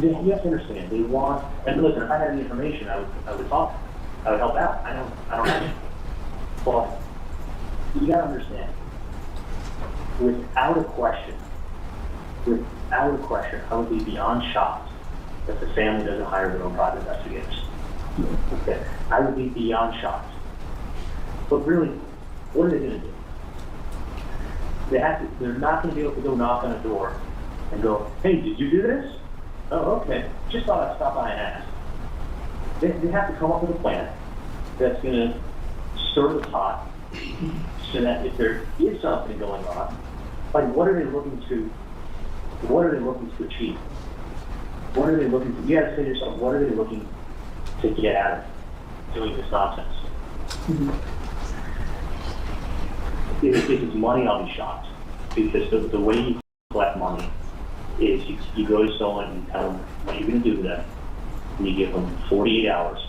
you have to understand, they want, and listen, if I had any information, I would talk. I would help out. I don't have it. But you gotta understand, without a question, I would be beyond shocked that the family doesn't hire their own private investigators. Okay. I would be beyond shocked. But really, what are they gonna do? They're not gonna be able to go knock on a door and go, hey, did you do this? Oh, okay. Just thought I'd stop by and ask. They have to come up with a plan that's going to stir the pot, so that if there is something going on, like what are they looking to achieve? What are they looking to, you gotta say to yourself, what are they looking to get out of doing this nonsense? If it's money, I'll be shocked. Because the way you collect money is you go to someone and you tell them what you're gonna do to them, and you give them 48 hours,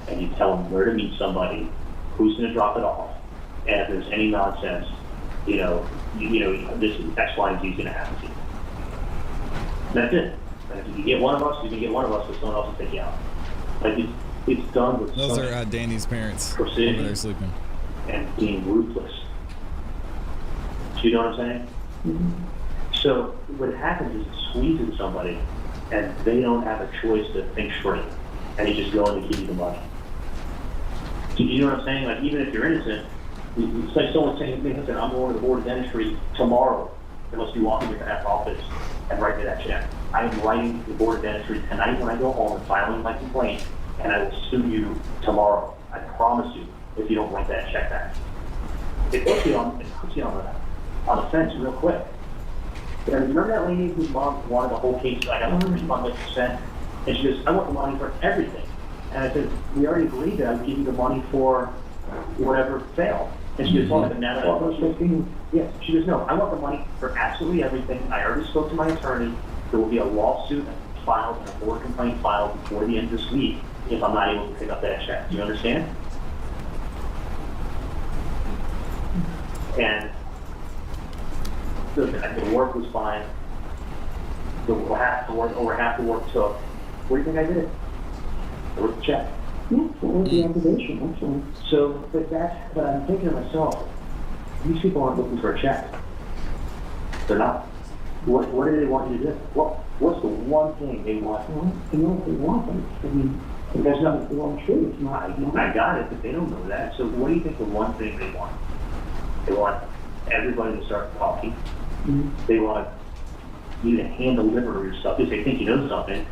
and you tell them where to meet somebody, who's gonna drop it off, and if there's any nonsense, this X, Y, and Z is gonna happen to you. That's it. And if you can get one of us, you can get one of us, but someone else will take you out. Like it's done with Those such are Danny's parents precision over there sleeping. and being ruthless. Do you know what I'm saying? So what happens is it squeezes somebody, and they don't have a choice to think straight, and they just go in to give you the money. Do you know what I'm saying? Like even if you're innocent, it's like someone saying to me, listen, I'm going to the board of dentistry tomorrow. They must be walking into that office and write me that check. I am writing to the board of dentistry tonight when I go home and filing my complaint, and I will sue you tomorrow. I promise you, if you don't write that check back. It puts you on the fence real quick. And remember that lady whose mom wanted the whole case, like I want to refund this percent, and she goes, I want the money for everything. And I said, we already agreed that I'd give you the money for whatever failed. And she goes, well, but now that I was 15, yes. She goes, no, I want the money for absolutely everything. I already spoke to my attorney. There will be a lawsuit filed and a board complaint filed before the end of this week if I'm not able to pick up that check. Do you understand? And listen, the work was fine. Over half the work took. What do you think I did? I wrote the check. Yeah, what was the obligation, actually? So, but I'm thinking to myself, these people aren't looking for a check. They're not. What do they want you to do? What's the one thing they want? Well, they know what they want, but I mean, There's nothing. the wrong truth. It's not. I got it, but they don't know that. So what do you think the one thing they want? They want everybody to start talking. They want you to hand deliver yourself. Because they think you know something,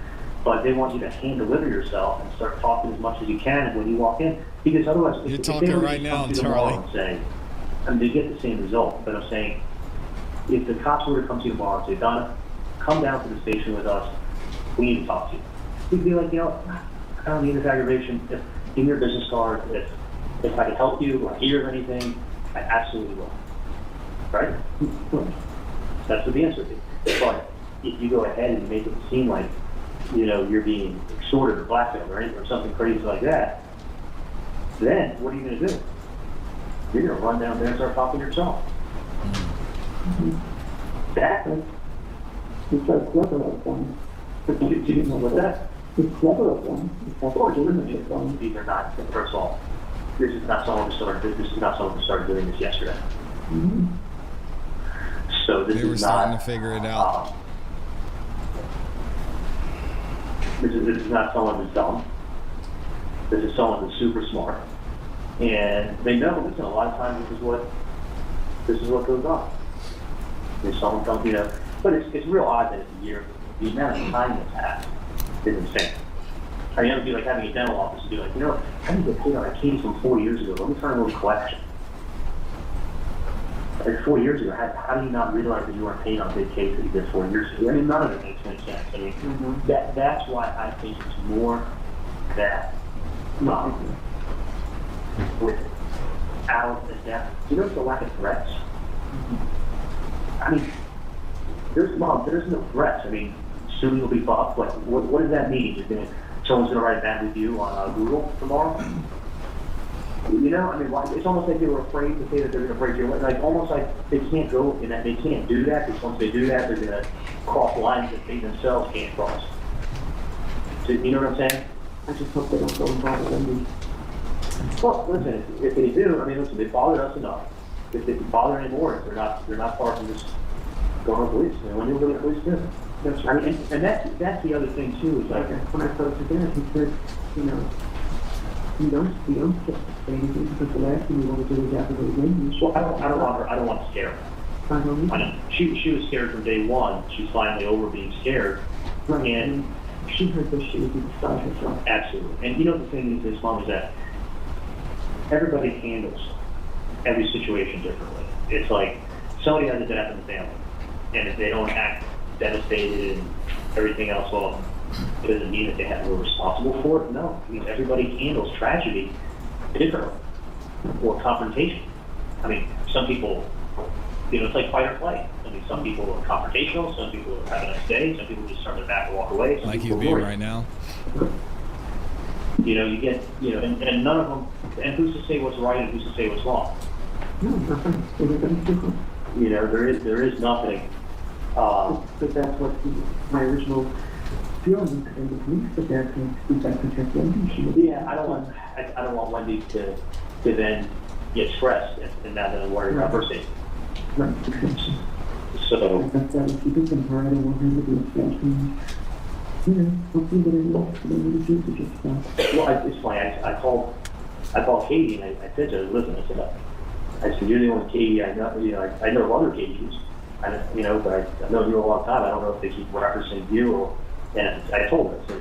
but they want you to hand deliver yourself and start talking as much as you can when you walk in. Because otherwise, You're if talking they right now, Charlie. And say, and they get the same result. But I'm saying, if the cops were to come to you tomorrow and say, Donna, come down to the station with us, we need to talk to you. You'd be like, I don't need this aggravation. If give me your business card. If I can help you or hear anything, I absolutely will. Right? That's what the answer is. But if you go ahead and make it seem like, you're being extorted or blackmailed or something crazy like that, then what are you going to do? You're going to run down there and start talking yourself. That? It's so clever of them. You didn't know what that? It's clever of them. Of course, these are not. First of all, this is not someone who started doing this yesterday. So this They were is starting not, to figure it out. This is not someone who's dumb. This is someone who's super smart, and they know. Listen, a lot of times this is what goes on. There's someone comes, but it's real odd that it's a year. The amount of time that's passed is insane. I mean, it would be like having a dental office and be like, I didn't get paid on a case from 4 years ago. Let me turn over collection. Like 4 years ago, how do you not realize that you weren't paid on a big case that you did 4 years ago? I mean, none of it makes any sense. I mean, that's why I think it's more that without a death. The lack of threats. I mean, there's no threats. I mean, soon you'll be fucked. Like, what does that mean? Someone's gonna write a bad review on Google tomorrow? I mean, it's almost like they were afraid to say that they're going to break your leg. Like, almost like they can't go in that. They can't do that because once they do that, they're going to cross lines that they themselves can't cross. So, you know what I'm saying? I just hope they don't go involved with them. Well, listen, if they do, they bothered us enough. If they bother anymore, they're not part of this going to police. When you're going to police, do. That's right. And that's the other thing too. Is like when I spoke to Dan, he said, you don't say anything because the last thing you want to do is after the game. Well, I don't want to scare her. I know. She was scared from day one. She's finally over being scared. Right. And she heard that she would be beside herself. Absolutely. And the thing is, Mom, is that everybody handles every situation differently. It's like somebody has a death in the family, and if they don't act devastated and everything else, well, it doesn't mean that they have to be responsible for it. No, I mean, everybody handles tragedy differently, or confrontation. I mean, some people, it's like fight or flight. I mean, some people are confrontational, some people are having a day, some people just turn their back and walk away. Some like people you being worry. right now. You get, and none of them, and who's to say what's right and who's to say what's wrong? No, nothing. Everybody's different. There is nothing. But that's what my original feeling and the police, but that's going to protect Wendy. Yeah, I don't want Wendy to then get stressed and not then worry about her safety. Right. So That's what keeping from her. I don't want her to be stressed. And, hopefully what I need to do to just stop. well, it's funny. I called Katie and I said to her, listen, I said, you're the only Katie I know. I know of other Katies. But I've known you a long time. I don't know if they keep referencing you and I told her, so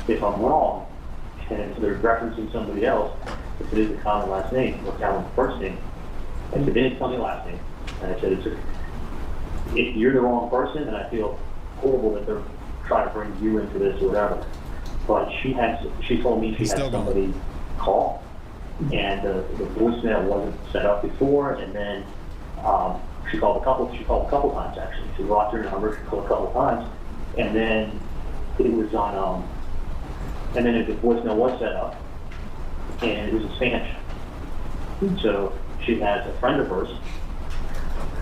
if I'm wrong, and if they're referencing somebody else, if it is a common last name or common first name, I said, they didn't tell me last name. And I said, if you're the wrong person, and I feel horrible that they're trying to bring you into this or whatever. But she told me she had somebody call, and the voicemail wasn't set up before, and then she called a couple times actually. She locked her number, she called a couple times, and then it was on and then the voicemail was set up, and it was in Spanish. So she has a friend of hers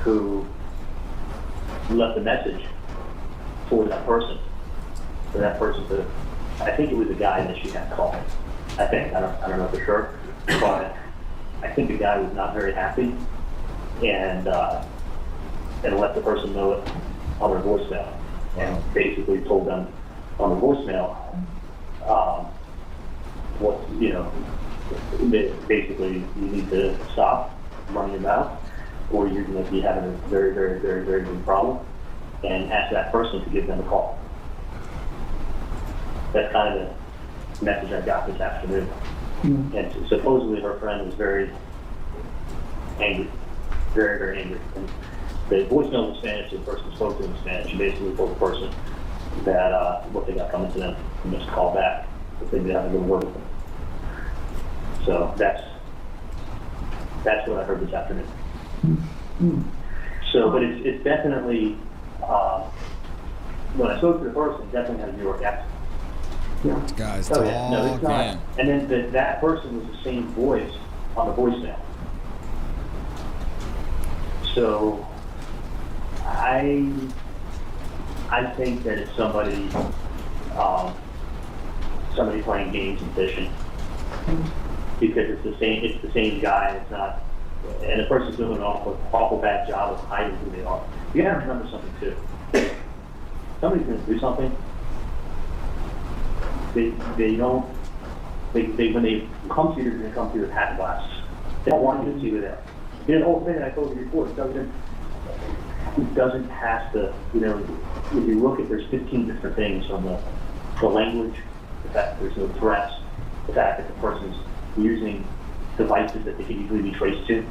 who left a message for that person. I think it was a guy that she had called. I don't know for sure, but I think the guy was not very happy, and let the person know it on their voicemail, and basically told them on the voicemail basically you need to stop running your mouth, or you're going to be having a very, very, very, very big problem, and ask that person to give them a call. That's kind of the message I got this afternoon. Mm-hmm. And supposedly her friend was very angry, very, very angry. And the voicemail was in Spanish, the person spoke to in Spanish. She basically told the person that what they got coming to them and just call back if they did have a good word with them. So that's what I heard this afternoon. Mm-hmm. So, but it's definitely, when I spoke to the person, it definitely had a New York accent. Yeah. This guy's Oh, yeah. No, it's not. talking. And then that person was the same voice on the voicemail. So I think that it's somebody playing games and fishing, because it's the same guy. It's not, and the person's doing an awful bad job of hiding who they are. You gotta remember something too. Somebody's gonna do something. They don't. When they come to you, they're going to come to you with hat and glasses. They don't want you to see who they are. The whole thing that I told you before, it doesn't have to. If you look at, there's 15 different things from the language, the fact that there's no threats, the fact that the person's using devices that they can easily be traced to,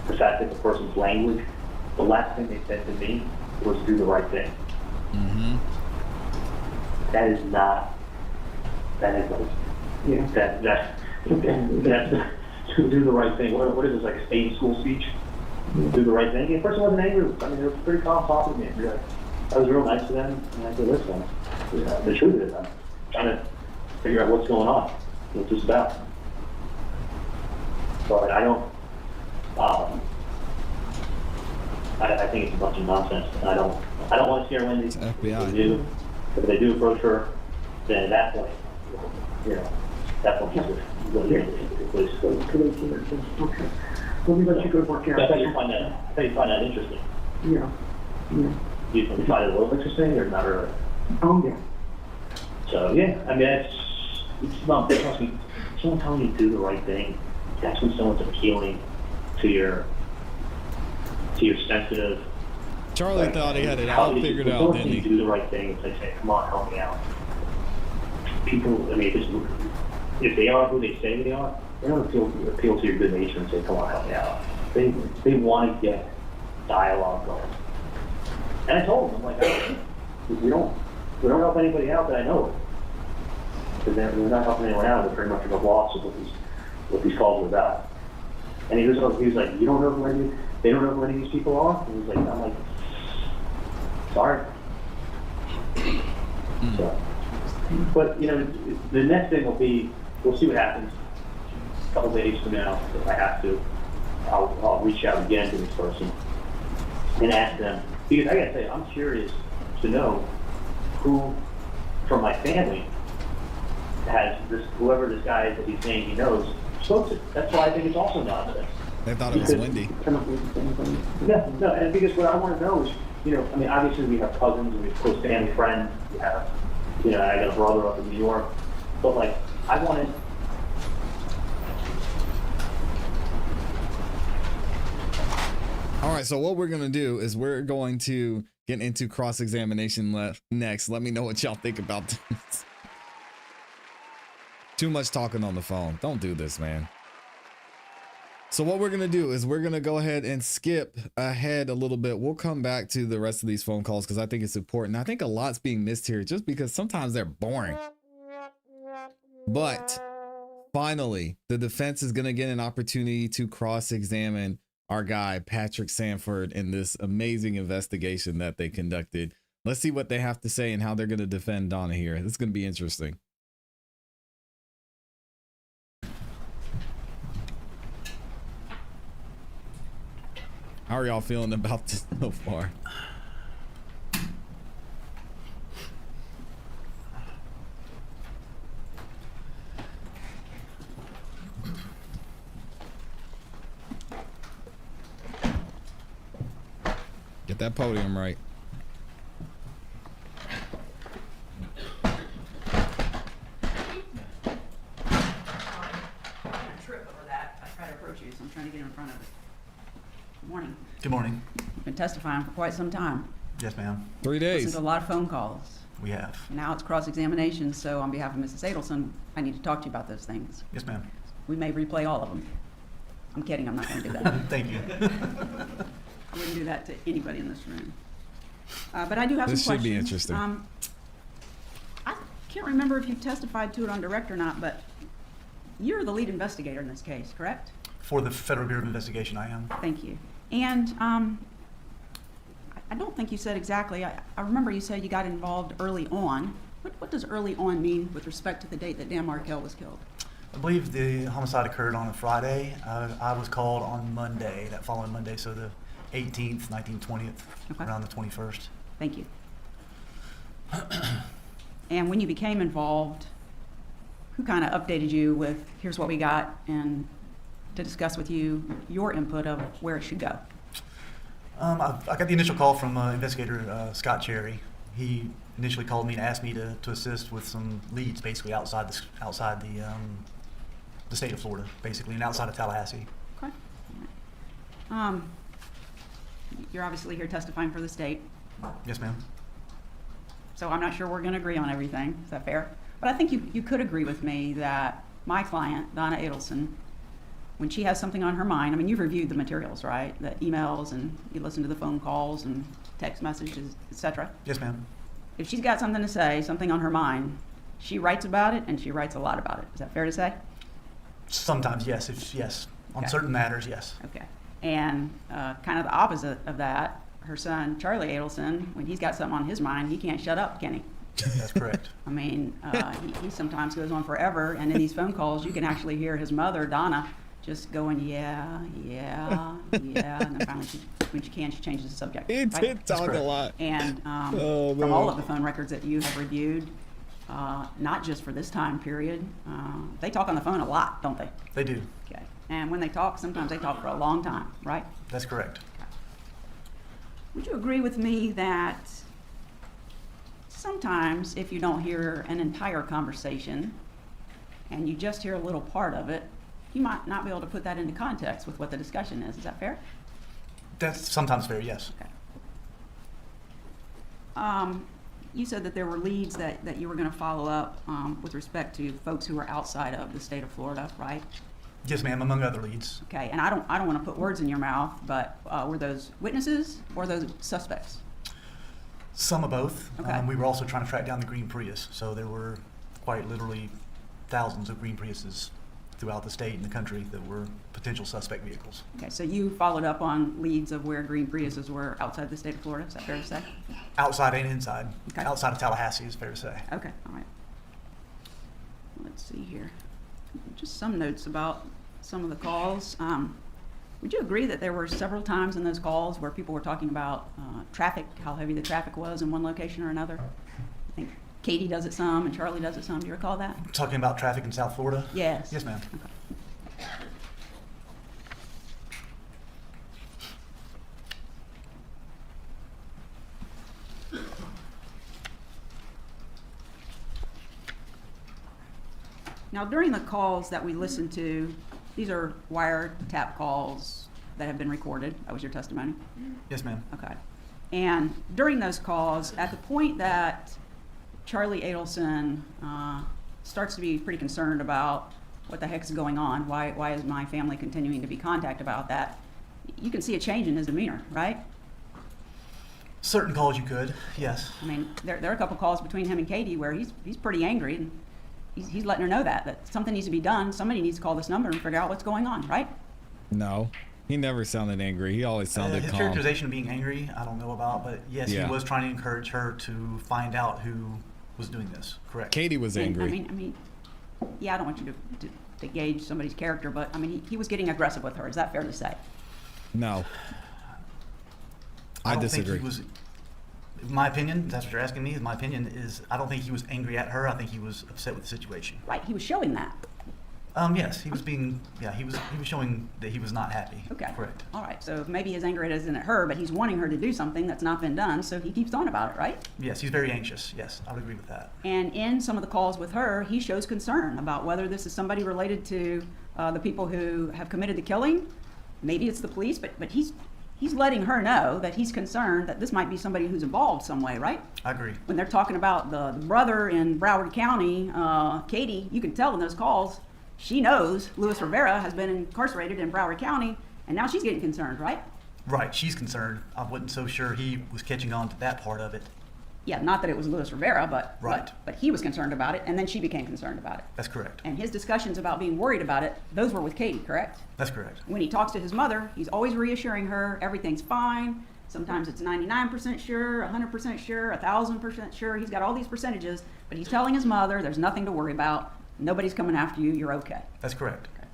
the fact that the person's language. The last thing they said to me was do the right thing. Mm-hmm. That is not. Yeah. That's to do the right thing. What is this, like a state school speech? Do the right thing. And the person wasn't angry. I mean, they were pretty calm talking to me. I was real nice to them, and I said, listen, the truth is, I'm trying to figure out what's going on, what's this about. But I don't. I think it's a bunch of nonsense, and I don't want to scare Wendy. It's FBI. If they do approach her, then at that point, that point she's going to the police. Okay. Let me let you go work out. I thought you find that interesting. Yeah. Yeah. Do you find it a little interesting, or not really? Oh, yeah. So, yeah, I mean, it's not, trust me, someone telling you to do the right thing, that's when someone's appealing to your sensitive. Charlie thought he had it all figured out, didn't he? Do the right thing, and they say, come on, help me out. People, I mean, if they are who they say they are, they don't appeal to your good nature and say, come on, help me out. They want to get dialogue going. And I told them, I'm like, we don't help anybody out that I know of. Because they're not helping anyone out. They're pretty much a loss of what these calls are about. And he was like, you don't know who they don't know who any of these people are? And he's like, I'm like, sorry. So, but you know, the next thing will be, we'll see what happens. A couple days from now, if I have to, I'll reach out again to this person and ask them, because I gotta say, I'm curious to know who from my family has this, whoever this guy is that he's saying he knows, spoke to. That's why I think it's also nonsense. They thought it was Wendy. Yeah, no, and because what I want to know is, you know, I mean, obviously we have cousins, we have close family friends, we have, you know, I got a brother up in New York, but like, I wanted. All right, so what we're gonna do is we're going to get into cross-examination next. Let me know what y'all think about this. Too much talking on the phone. Don't do this, man. So what we're gonna do is we're gonna go ahead and skip ahead a little bit. We'll come back to the rest of these phone calls because I think it's important. I think a lot's being missed here just because sometimes they're boring. But finally, the defense is gonna get an opportunity to cross-examine our guy, Patrick Sanford, in this amazing investigation that they conducted. Let's see what they have to say and how they're gonna defend Donna here. This is gonna be interesting. How are y'all feeling about this so far? Get that podium right. Trip over that. I tried to approach you, so I'm trying to get in front of it. Good morning. Good morning. You've been testifying for quite some time. Yes, ma'am. 3 days. Listened to a lot of phone calls. We have. Now it's cross-examination, so on behalf of Mrs. Adelson, I need to talk to you about those things. Yes, ma'am. We may replay all of them. I'm kidding, I'm not going to do that. Thank you. I wouldn't do that to anybody in this room. But I do have This some should questions. be interesting. I can't remember if you testified to it on direct or not, but you're the lead investigator in this case, correct? For the Federal Bureau of Investigation, I am. Thank you. And I don't think you said exactly. I remember you said you got involved early on. What does early on mean with respect to the date that Dan Markell was killed? I believe the homicide occurred on a Friday. I was called on Monday, that following Monday, so the 18th, 19th, 20th, Okay. around the 21st. Thank you. And when you became involved, who kind of updated you with, here's what we got, and to discuss with you your input of where it should go? I got the initial call from investigator Scott Cherry. He initially called me and asked me to assist with some leads, basically outside the state of Florida, basically, and outside of Tallahassee. Okay. You're obviously here testifying for the state, Yes, ma'am. so I'm not sure we're going to agree on everything. Is that fair? But I think you could agree with me that my client, Donna Adelson, when she has something on her mind, I mean, you've reviewed the materials, right? The emails, and you listen to the phone calls and text messages, etc. Yes, ma'am. If she's got something to say, something on her mind, she writes about it, and she writes a lot about it. Is that fair to say? Sometimes, yes. Yes. On Okay. certain matters, yes. Okay. And kind of the opposite of that, her son, Charlie Adelson, when he's got something on his mind, he can't shut up, can he? That's correct. I mean, he sometimes goes on forever, and in these phone calls, you can actually hear his mother, Donna, just going, yeah, and then finally, when she can, she changes the subject. He right? did talk a lot. And Oh, from all man. of the phone records that you have reviewed, not just for this time period, they talk on the phone a lot, don't they? They do. Okay. And when they talk, sometimes they talk for a long time, right? That's correct. Would you agree with me that sometimes if you don't hear an entire conversation and you just hear a little part of it, you might not be able to put that into context with what the discussion is? Is that fair? That's sometimes fair, yes. Okay. You said that there were leads that you were going to follow up with respect to folks who are outside of the state of Florida, right? Yes, ma'am, among other leads. Okay, and I don't want to put words in your mouth, but were those witnesses or those suspects? Some of both. Okay. We were also trying to track down the green Prius, so there were quite literally thousands of green Priuses throughout the state and the country that were potential suspect vehicles. Okay, so you followed up on leads of where green Priuses were outside the state of Florida, is that fair to say? Outside and inside. Okay. Outside of Tallahassee is fair to say. Okay, all right. Let's see here. Just some notes about some of the calls. Would you agree that there were several times in those calls where people were talking about traffic, how heavy the traffic was in one location or another? I think Katie does it some and Charlie does it some. Do you recall that? Talking about traffic in South Florida? Yes. Yes, ma'am. Okay. Now, during the calls that we listened to, these are wiretap calls that have been recorded. That was your testimony? Yes, ma'am. Okay. And during those calls, at the point that Charlie Adelson starts to be pretty concerned about what the heck is going on, why is my family continuing to be contacted about that, you can see a change in his demeanor, right? Certain calls you could, yes. I mean, there are a couple calls between him and Katie where he's pretty angry, and he's letting her know that something needs to be done. Somebody needs to call this number and figure out what's going on, right? No, he never sounded angry. He always sounded His calm. characterization of being angry, I don't know about, but yes, Yeah. he was trying to encourage her to find out who was doing this. Correct. Katie was And, angry. I mean, yeah, I don't want you to gauge somebody's character, but I mean, he was getting aggressive with her. Is that fair to say? No. I don't disagree. think he was, in my opinion, that's what you're asking me, my opinion is I don't think he was angry at her. I think he was upset with the situation. Right, he was showing that. Yes, he was being, he was showing that he was not happy. Okay. Correct. All right, so maybe his anger isn't at her, but he's wanting her to do something that's not been done, so he keeps on about it, right? Yes, he's very anxious. Yes, I would agree with that. And in some of the calls with her, he shows concern about whether this is somebody related to the people who have committed the killing. Maybe it's the police, but he's letting her know that he's concerned that this might be somebody who's involved some way, right? I agree. When they're talking about the brother in Broward County, Katie, you can tell in those calls, she knows Luis Rivera has been incarcerated in Broward County, and now she's getting concerned, right? Right, she's concerned. I wasn't so sure he was catching on to that part of it. Yeah, not that it was Luis Rivera, but Right. but he was concerned about it, and then she became concerned about it. That's correct. And his discussions about being worried about it, those were with Katie, correct? That's correct. When he talks to his mother, he's always reassuring her everything's fine. Sometimes it's 99% sure, 100% sure, 1,000% sure. He's got all these percentages, but he's telling his mother there's nothing to worry about. Nobody's coming after you. You're okay. That's correct. Okay.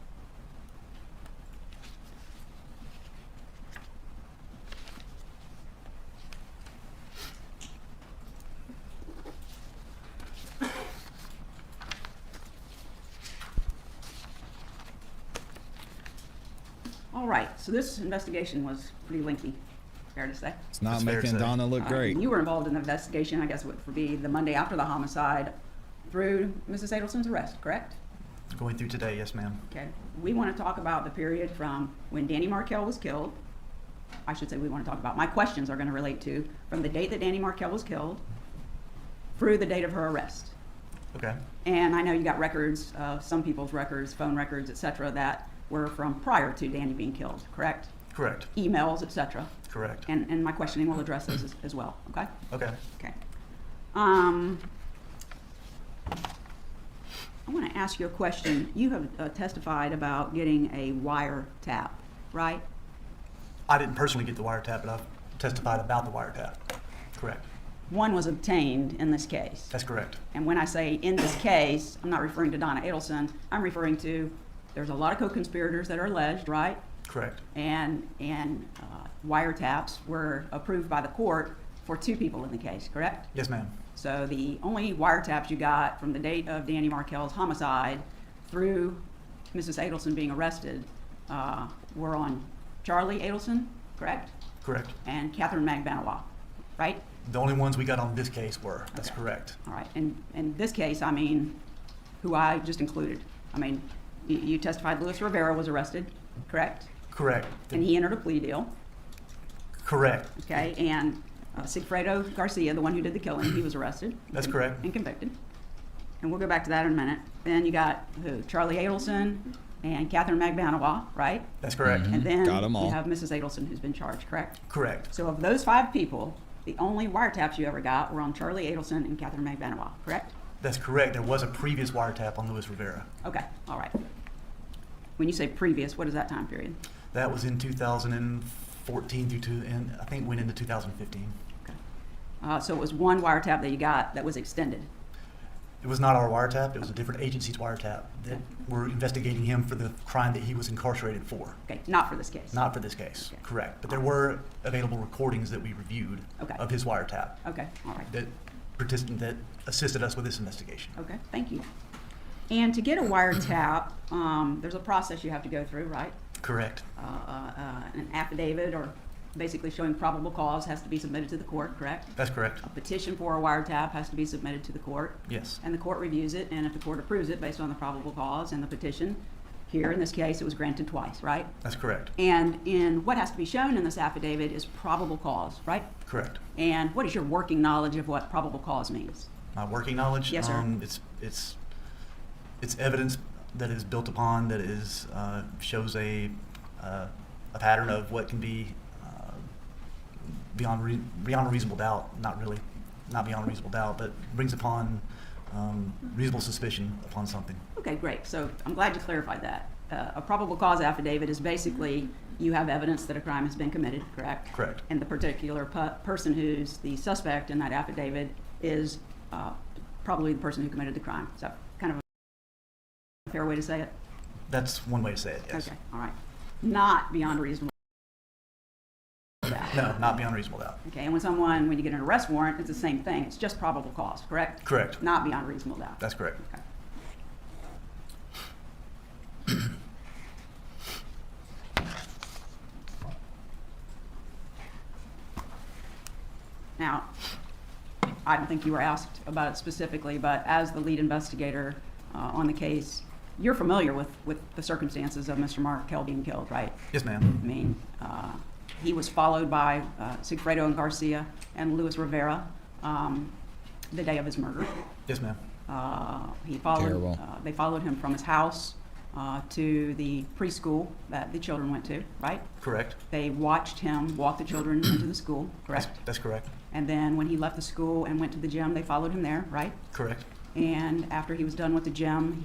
All right, so this investigation was pretty lengthy, fair to say. It's not That's fair to making say. Donna look great. You were involved in the investigation, I guess would be the Monday after the homicide through Mrs. Adelson's arrest, correct? Going through today, yes, ma'am. Okay. We want to talk about the period from when Danny Markell was killed. I should say we want to talk about, my questions are going to relate to from the date that Danny Markell was killed through the date of her arrest. Okay. And I know you got records, some people's records, phone records, et cetera, that were from prior to Danny being killed, correct? Correct. Emails, et cetera. Correct. And my questioning will address those as well, okay? Okay. Okay. I want to ask you a question. You have testified about getting a wiretap, right? I didn't personally get the wiretap, but I've testified about the wiretap. Correct. One was obtained in this case. That's correct. And when I say in this case, I'm not referring to Donna Adelson. I'm referring to there's a lot of co-conspirators that are alleged, right? Correct. And wiretaps were approved by the court for 2 people in the case, correct? Yes, ma'am. So the only wiretaps you got from the date of Danny Markell's homicide through Mrs. Adelson being arrested were on Charlie Adelson, correct? Correct. And Catherine Magbanowa, right? The only ones we got on this case were. That's Okay. correct. All right. And in this case, I mean, who I just included. I mean, you testified Luis Rivera was arrested, correct? Correct. And he entered a plea deal, Correct. okay? And Sigfredo Garcia, the one who did the killing, he was arrested. That's correct. And convicted. And we'll go back to that in a minute. Then you got who? Charlie Adelson, and Catherine Magbanawa, right? That's correct. And then Got 'em all. you have Mrs. Adelson, who's been charged, correct? Correct. So of those 5 people, the only wiretaps you ever got were on Charlie Adelson and Catherine Magbanawa, correct? That's correct. There was a previous wiretap on Luis Rivera. Okay, all right. When you say previous, what is that time period? That was in 2014 and I think went into 2015. Okay. So it was one wiretap that you got that was extended. It was not our wiretap. It was a different agency's wiretap that were investigating him for the crime that he was incarcerated for. Okay, not for this case. Not for this case, Okay. correct. But there were available recordings that we reviewed Okay. of his wiretap Okay, all right. that assisted us with this investigation. Okay, thank you. And to get a wiretap, there's a process you have to go through, right? Correct. An affidavit or basically showing probable cause has to be submitted to the court, correct? That's correct. A petition for a wiretap has to be submitted to the court. Yes. And the court reviews it, and if the court approves it based on the probable cause and the petition, here in this case, it was granted twice, right? That's correct. And in what has to be shown in this affidavit is probable cause, right? Correct. And what is your working knowledge of what probable cause means? My working knowledge? Yes, sir. It's evidence that is built upon, that is shows a pattern of what can be beyond a reasonable doubt. Not beyond a reasonable doubt, but brings upon reasonable suspicion upon something. Okay, great. So I'm glad you clarified that. A probable cause affidavit is basically you have evidence that a crime has been committed, correct? Correct. And the particular person who's the suspect in that affidavit is probably the person who committed the crime. Is that kind of a fair way to say it? That's one way to say it, yes. Okay, all right. Not beyond a reasonable doubt. No, not beyond reasonable doubt. Okay, and when you get an arrest warrant, it's the same thing. It's just probable cause, correct? Correct. Not beyond reasonable doubt. That's correct. Okay. Now, I don't think you were asked about it specifically, but as the lead investigator on the case, you're familiar with the circumstances of Mr. Markel being killed, right? Yes, ma'am. I mean, he was followed by Sigfredo and Garcia and Luis Rivera the day of his murder. Yes, ma'am. Terrible. They followed him from his house to the preschool that the children went to, right? Correct. They watched him walk the children into the school, correct? That's correct. And then when he left the school and went to the gym, they followed him there, right? Correct. And after he was done with the gym,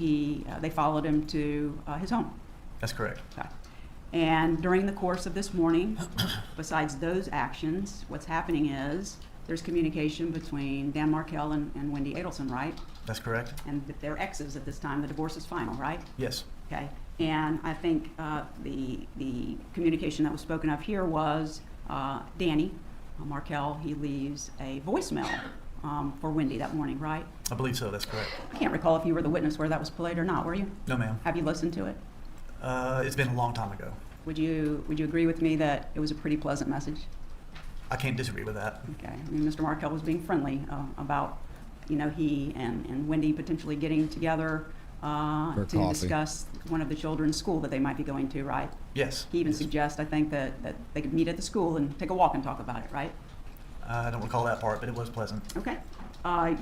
they followed him to his home. That's correct. Okay. And during the course of this morning, besides those actions, what's happening is there's communication between Dan Markel and Wendy Adelson, right? That's correct. And that they're exes at this time. The divorce is final, right? Yes. Okay. And I think the communication that was spoken of here was Danny Markel, he leaves a voicemail for Wendy that morning, right? I believe so. That's correct. I can't recall if you were the witness where that was played or not, were you? No, ma'am. Have you listened to it? It's been a long time ago. Would you agree with me that it was a pretty pleasant message? I can't disagree with that. Okay. I mean, Mr. Markel was being friendly about, he and Wendy potentially getting together to coffee. discuss one of the children's school that they might be going to, right? Yes. He even Yes. suggests, I think, that they could meet at the school and take a walk and talk about it, right? I don't recall that part, but it was pleasant. Okay.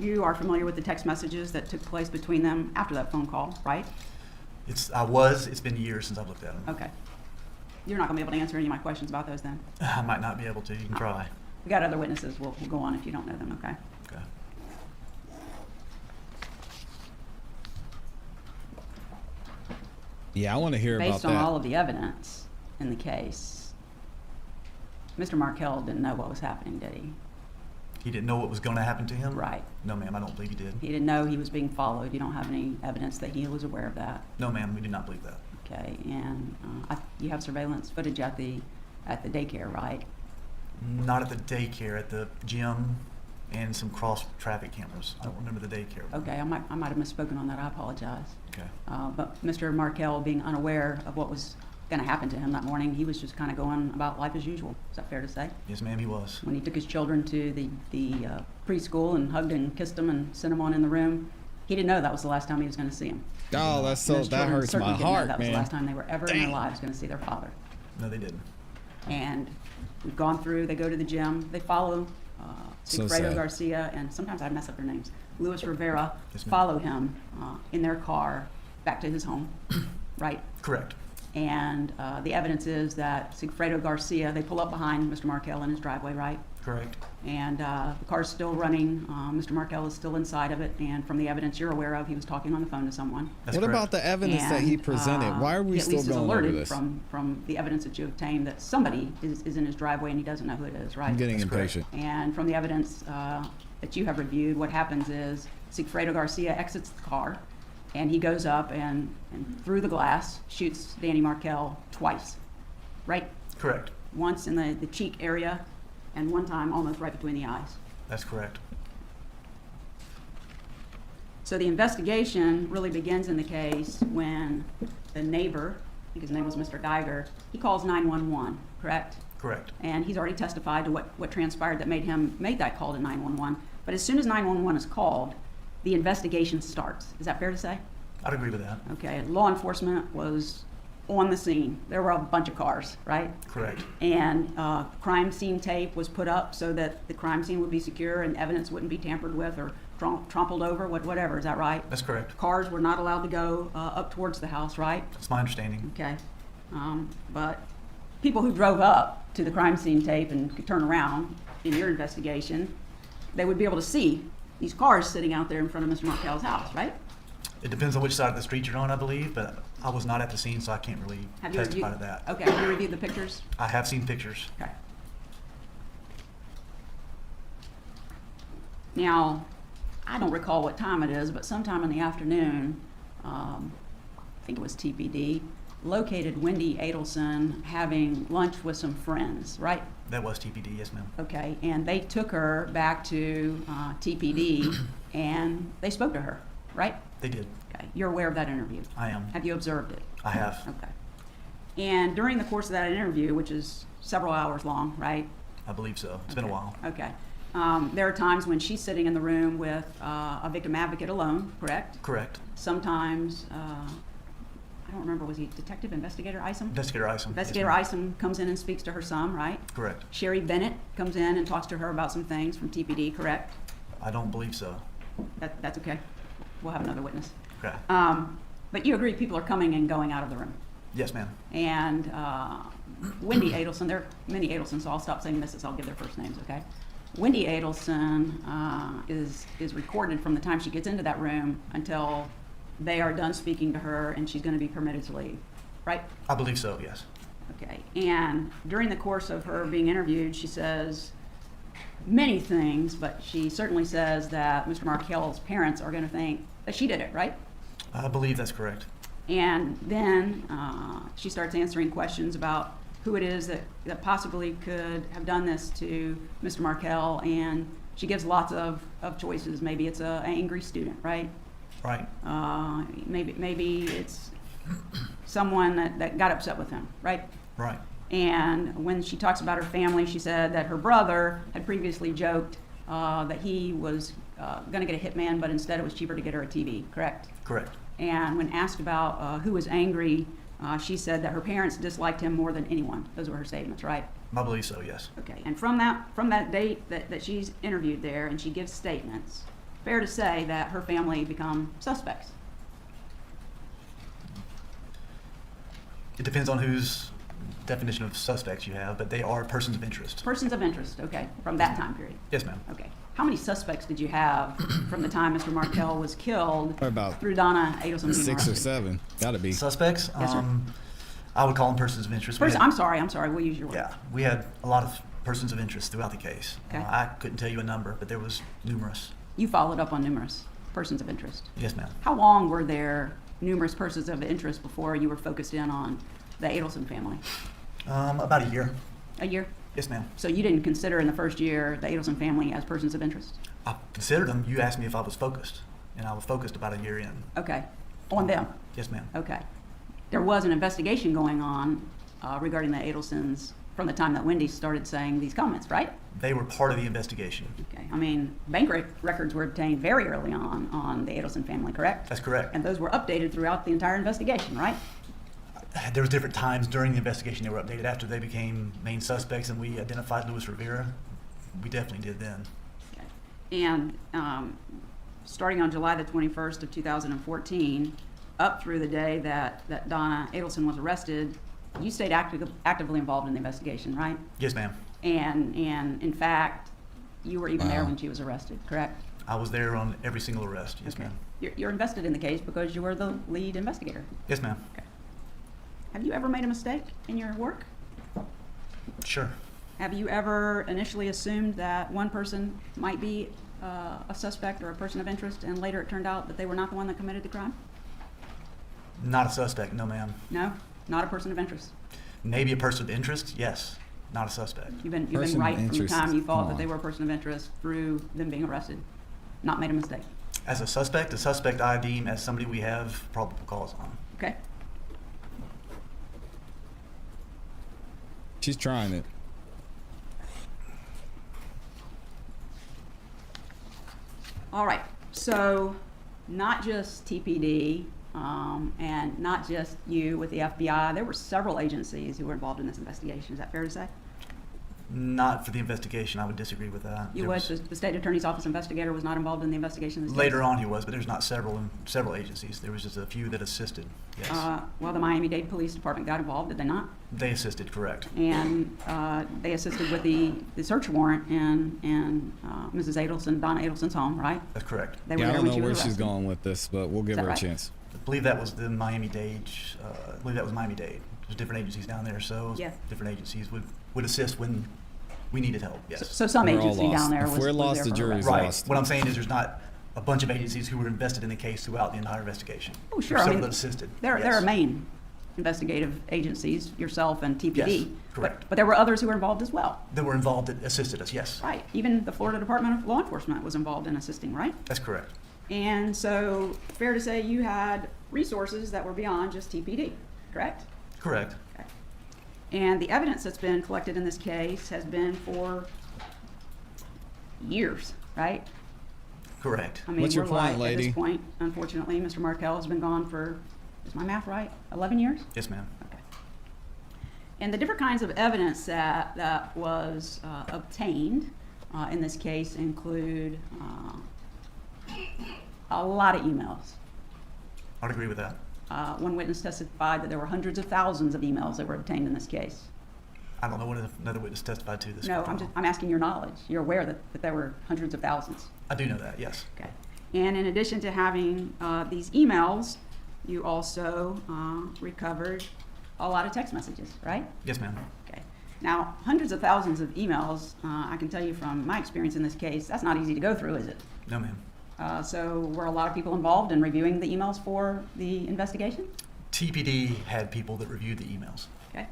You are familiar with the text messages that took place between them after that phone call, right? It's been years since I've looked at them. Okay. You're not going to be able to answer any of my questions about those then? I might not be able to. You can try. We got other witnesses. We'll go on if you don't know them, okay? Okay. Yeah, I want to hear about Based that. on all of the evidence in the case, Mr. Markel didn't know what was happening, did he? He didn't know what was going to happen to him? Right. No, ma'am. I don't believe he did. He didn't know he was being followed. You don't have any evidence that he was aware of that. No, ma'am. We do not believe that. Okay. And you have surveillance footage at the daycare, right? Not at the daycare, at the gym and some cross traffic cameras. I don't remember the daycare. Okay. I might have misspoken on that. I apologize. Okay. But Mr. Markel, being unaware of what was going to happen to him that morning, he was just kind of going about life as usual. Is that fair to say? Yes, ma'am, he was. When he took his children to the preschool and hugged and kissed them and sent them on in the room, he didn't know that was the last time he was going to see him. Oh, And those that children hurts certainly my didn't know heart, that was the man. last time they were ever in their lives going to see their father. No, they didn't. And we've gone through, they go to the gym, they follow So Sigfredo sad. Garcia, and sometimes I mess up their names, Luis Rivera, Yes, ma'am. follow him in their car back to his home, right? Correct. And the evidence is that Sigfredo Garcia, they pull up behind Mr. Markel in his driveway, right? Correct. And the car's still running. Mr. Markel is still inside of it. And from the evidence you're aware of, he was talking on the phone to someone. That's What correct. about the evidence that he presented? Why are we he at still least is going over alerted this? from the evidence that you obtained that somebody is in his driveway and he doesn't know who it is, right? I'm getting That's correct. impatient. And from the evidence that you have reviewed, what happens is Sigfredo Garcia exits the car and he goes up and through the glass shoots Danny Markel twice, right? Correct. Once in the cheek area and one time almost right between the eyes. That's correct. So the investigation really begins in the case when the neighbor, I think his name was Mr. Geiger, he calls 911, correct? Correct. And he's already testified to what transpired that made him make that call to 911. But as soon as 911 is called, the investigation starts. Is that fair to say? I'd agree with that. Okay, law enforcement was on the scene. There were a bunch of cars, right? Correct. And crime scene tape was put up so that the crime scene would be secure and evidence wouldn't be tampered with or trampled over, whatever. Is that right? That's correct. Cars were not allowed to go up towards the house, right? That's my understanding. Okay. But people who drove up to the crime scene tape and could turn around in your investigation, they would be able to see these cars sitting out there in front of Mr. Markel's house, right? It depends on which side of the street you're on, I believe, but I was not at the scene, so I can't really testify to that. Okay, have you reviewed the pictures? I have seen pictures. Okay. Now, I don't recall what time it is, but sometime in the afternoon, I think it was TPD, located Wendy Adelson having lunch with some friends, right? That was TPD, yes, ma'am. Okay, and they took her back to TPD and they spoke to her, right? They did. Okay, you're aware of that interview? I am. Have you observed it? I have. Okay. And during the course of that interview, which is several hours long, right? I believe so. It's been a while. Okay. There are times when she's sitting in the room with a victim advocate alone, correct? Correct. Sometimes, I don't remember, was he Detective Investigator Isom? Investigator Isom. Investigator yes, Isom comes in and speaks to her some, right? Correct. Sherry Bennett comes in and talks to her about some things from TPD, correct? I don't believe so. That's okay. We'll have another witness. Okay. But you agree people are coming and going out of the room. Yes, ma'am. And Wendy Adelson, there are many Adelsons, so I'll stop saying Mrs. I'll give their first names, okay? Wendy Adelson is recorded from the time she gets into that room until they are done speaking to her and she's going to be permitted to leave, right? I believe so, yes. Okay, and during the course of her being interviewed, she says many things, but she certainly says that Mr. Markel's parents are going to think that she did it, right? I believe that's correct. And then she starts answering questions about who it is that possibly could have done this to Mr. Markel, and she gives lots of choices. Maybe it's an angry student, right? Right. Maybe it's someone that got upset with him, right? Right. And when she talks about her family, she said that her brother had previously joked that he was going to get a hitman, but instead it was cheaper to get her a TV, correct? Correct. And when asked about who was angry, she said that her parents disliked him more than anyone. Those were her statements, right? I believe so, yes. Okay, and from that date that she's interviewed there and she gives statements, fair to say that her family become suspects. It depends on whose definition of suspects you have, but they are persons of interest. Persons of interest, okay, from that time period. Yes, ma'am. Okay. How many suspects did you have from the time Mr. Markel was killed About through Donna Adelson being 6 or arrested? 7. Gotta be. Suspects? Yes, sir. I would call them persons of interest. I'm sorry, we'll use your word. Yeah, we had a lot of persons of interest throughout the case. Okay. I couldn't tell you a number, but there was numerous. You followed up on numerous persons of interest. Yes, ma'am. How long were there numerous persons of interest before you were focused in on the Adelson family? About a year. A year? Yes, ma'am. So you didn't consider in the first year the Adelson family as persons of interest? I considered them. You asked me if I was focused, and I was focused about a year in. Okay. On them? Yes, ma'am. Okay. There was an investigation going on regarding the Adelsons from the time that Wendy started saying these comments, right? They were part of the investigation. Okay. I mean, bank records were obtained very early on the Adelson family, correct? That's correct. And those were updated throughout the entire investigation, right? There was different times during the investigation they were updated. After they became main suspects and we identified Luis Rivera, we definitely did then. Okay. And starting on July the 21st of 2014, up through the day that Donna Adelson was arrested, you stayed actively involved in the investigation, right? Yes, ma'am. And in fact, you were even there Wow. when she was arrested, correct? I was there on every single arrest. Yes, Okay. ma'am. You're invested in the case because you were the lead investigator. Yes, ma'am. Okay. Have you ever made a mistake in your work? Sure. Have you ever initially assumed that one person might be a suspect or a person of interest, and later it turned out that they were not the one that committed the crime? Not a suspect, no, ma'am. No, not a person of interest. Maybe a person of interest, yes. Not a suspect. You've been Person of right from the interest time you is- thought come that they on. were a person of interest through them being arrested. Not made a mistake. As a suspect I deem as somebody we have probable cause on. Okay. She's trying it. All right. So, not just TPD and not just you with the FBI. There were several agencies who were involved in this investigation. Is that fair to say? Not for the investigation, I would disagree with that. You There was the state attorney's office investigator was not involved in the investigation of this case? Later on he was, but there's not several agencies. There was just a few that assisted, yes. Well, the Miami-Dade Police Department got involved, did they not? They assisted, correct. And they assisted with the search warrant in Mrs. Adelson, Donna Adelson's home, right? That's correct. They were Yeah, I there don't when know she was where she's arrested. going with this, but we'll give that her right? a chance. I believe that was the Miami-Dade, There's different agencies down there, so Yes. different agencies would assist when we needed help, yes. So some We're all agency lost. down there If was we're was lost, there the for jury's arrest. Right. lost. What I'm saying is there's not a bunch of agencies who were invested in the case throughout the entire investigation. Oh, sure. There's I several mean, that assisted. there yes. are main investigative agencies, yourself and TPD. Yes, correct. But there were others who were involved as well. That were involved that assisted us, yes. Right. Even the Florida Department of Law Enforcement was involved in assisting, right? That's correct. And so, fair to say you had resources that were beyond just TPD, correct? Correct. Okay. And the evidence that's been collected in this case has been for years, right? Correct. I mean, What's your we're point, like, at lady? this point, unfortunately, Mr. Markel has been gone for, is my math right? 11 years? Yes, ma'am. Okay. And the different kinds of evidence that was obtained in this case include a lot of emails. I'd agree with that. One witness testified that there were hundreds of thousands of emails that were obtained in this case. I don't know what another witness testified to this. No, I'm asking your knowledge. You're aware that there were hundreds of thousands. I do know that, yes. Okay. And in addition to having these emails, you also recovered a lot of text messages, right? Yes, ma'am. Okay. Now, hundreds of thousands of emails, I can tell you from my experience in this case, that's not easy to go through, is it? No, ma'am. So were a lot of people involved in reviewing the emails for the investigation? TPD had people that reviewed the emails. Okay.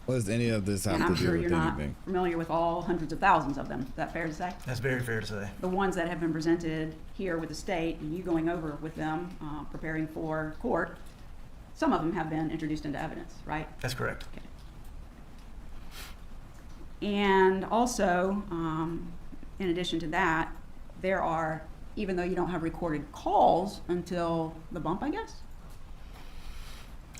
What does any of this have And to I'm do sure with you're not anything? familiar with all hundreds of thousands of them. Is that fair to say? That's very fair to say. The ones that have been presented here with the state and you going over with them, preparing for court, some of them have been introduced into evidence, right? That's correct. Okay. And also, in addition to that, there are, even though you don't have recorded calls until the bump, I guess?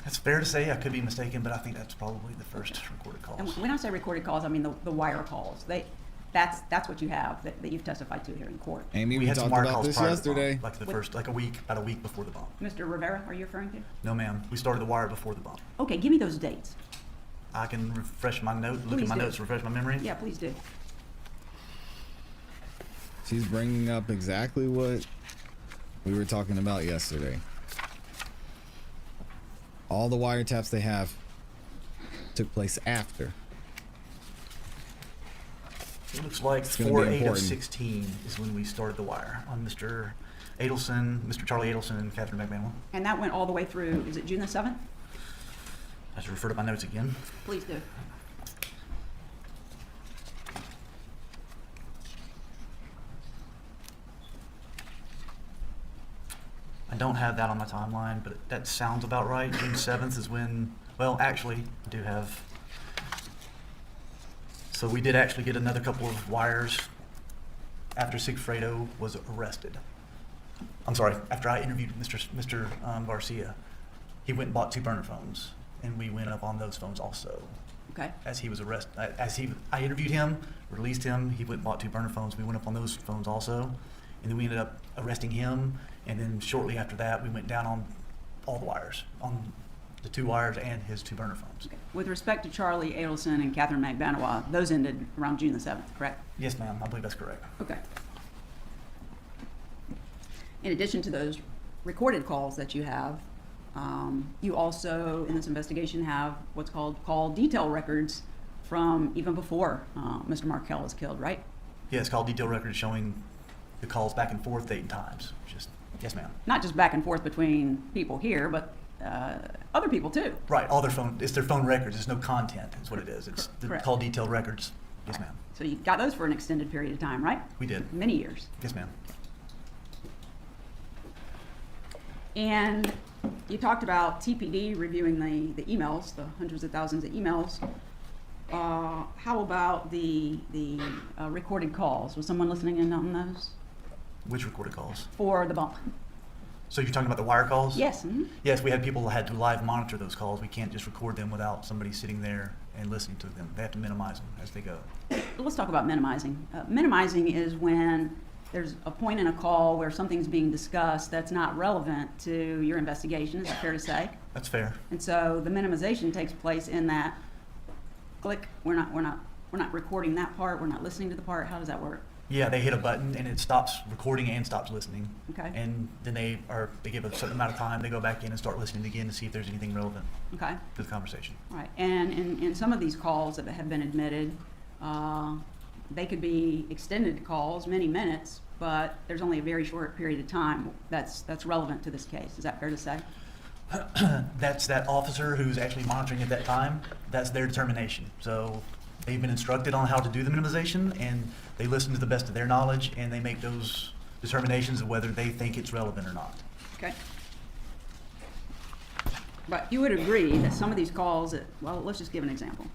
That's fair to say. I could be mistaken, but I think that's probably the first recorded And calls. when I say recorded calls, I mean the wire calls. That's what you have that you've testified to here in court. Amy, We we had some talked wire about calls this prior to the yesterday. bump, like the first, about a week before the bump. Mr. Rivera, are you referring to? No, ma'am. We started the wire before the bump. Okay, give me those dates. I can refresh my note, look Please at my do. notes, refresh my memory. Yeah, please do. She's bringing up exactly what we were talking about yesterday. All the wiretaps they have took place after. It looks like It's gonna be 4/8 of important. 16 is when we started the wire on Mr. Adelson, Mr. Charlie Adelson, and Catherine McManus. And that went all the way through, is it June the 7th? I should refer to my notes again. Please do. I don't have that on my timeline, but that sounds about right. June 7th is when, well, actually, I do have. So we did actually get another couple of wires after Sigfredo was arrested. I'm sorry, after I interviewed Mr. Garcia, he went and bought 2 burner phones, and we went up on those phones also. Okay. As he was arrested, I interviewed him, released him, he went and bought 2 burner phones, we went up on those phones also, and then we ended up arresting him, and then shortly after that, we went down on all the wires, on the 2 wires and his 2 burner phones. Okay. With respect to Charlie Adelson and Catherine McBanois, those ended around June the 7th, correct? Yes, ma'am, I believe that's correct. Okay. In addition to those recorded calls that you have, you also, in this investigation, have what's called call detail records from even before Mr. Markell was killed, right? Yeah, it's called detail records showing the calls back and forth date and times. Just, yes, ma'am. Not just back and forth between people here, but other people too. Right, all their phone, it's their phone records, it's no content, is what it is. It's Correct. called detail records. Yes, ma'am. So you got those for an extended period of time, right? We did. Many years. Yes, ma'am. And you talked about TPD reviewing the emails, the hundreds of thousands of emails. How about the recorded calls? Was someone listening in on those Which recorded calls? for the bump? So you're talking about the wire calls? Yes. Mhm. Yes, we had people that had to live monitor those calls. We can't just record them without somebody sitting there and listening to them. They have to minimize them as they go. Let's talk about minimizing. Minimizing is when there's a point in a call where something's being discussed that's not relevant to your investigation. Is that fair to say? That's fair. And so the minimization takes place in that click. We're not recording that part. We're not listening to the part. How does that work? Yeah, they hit a button and it stops recording and stops listening. Okay. And then they give a certain amount of time. They go back in and start listening again to see if there's anything relevant Okay. to the conversation. All right. And in some of these calls that have been admitted, they could be extended calls, many minutes, but there's only a very short period of time that's relevant to this case. Is that fair to say? That's that officer who's actually monitoring at that time. That's their determination. So they've been instructed on how to do the minimization, and they listen to the best of their knowledge, and they make those determinations of whether they think it's relevant or not. Okay. But you would agree that some of these calls, well, let's just give an example.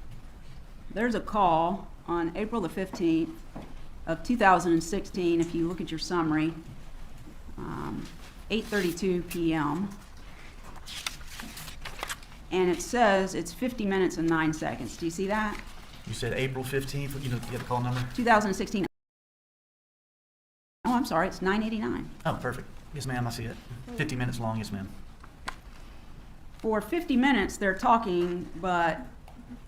There's a call on April the 15th of 2016, if you look at your summary, 8:32 p.m. And it says it's 50 minutes and 9 seconds. Do you see that? You said April 15th, you have the call number? 2016. Oh, I'm sorry, it's 989. Oh, perfect. Yes, ma'am, I see it. 50 minutes long, yes, ma'am. For 50 minutes, they're talking, but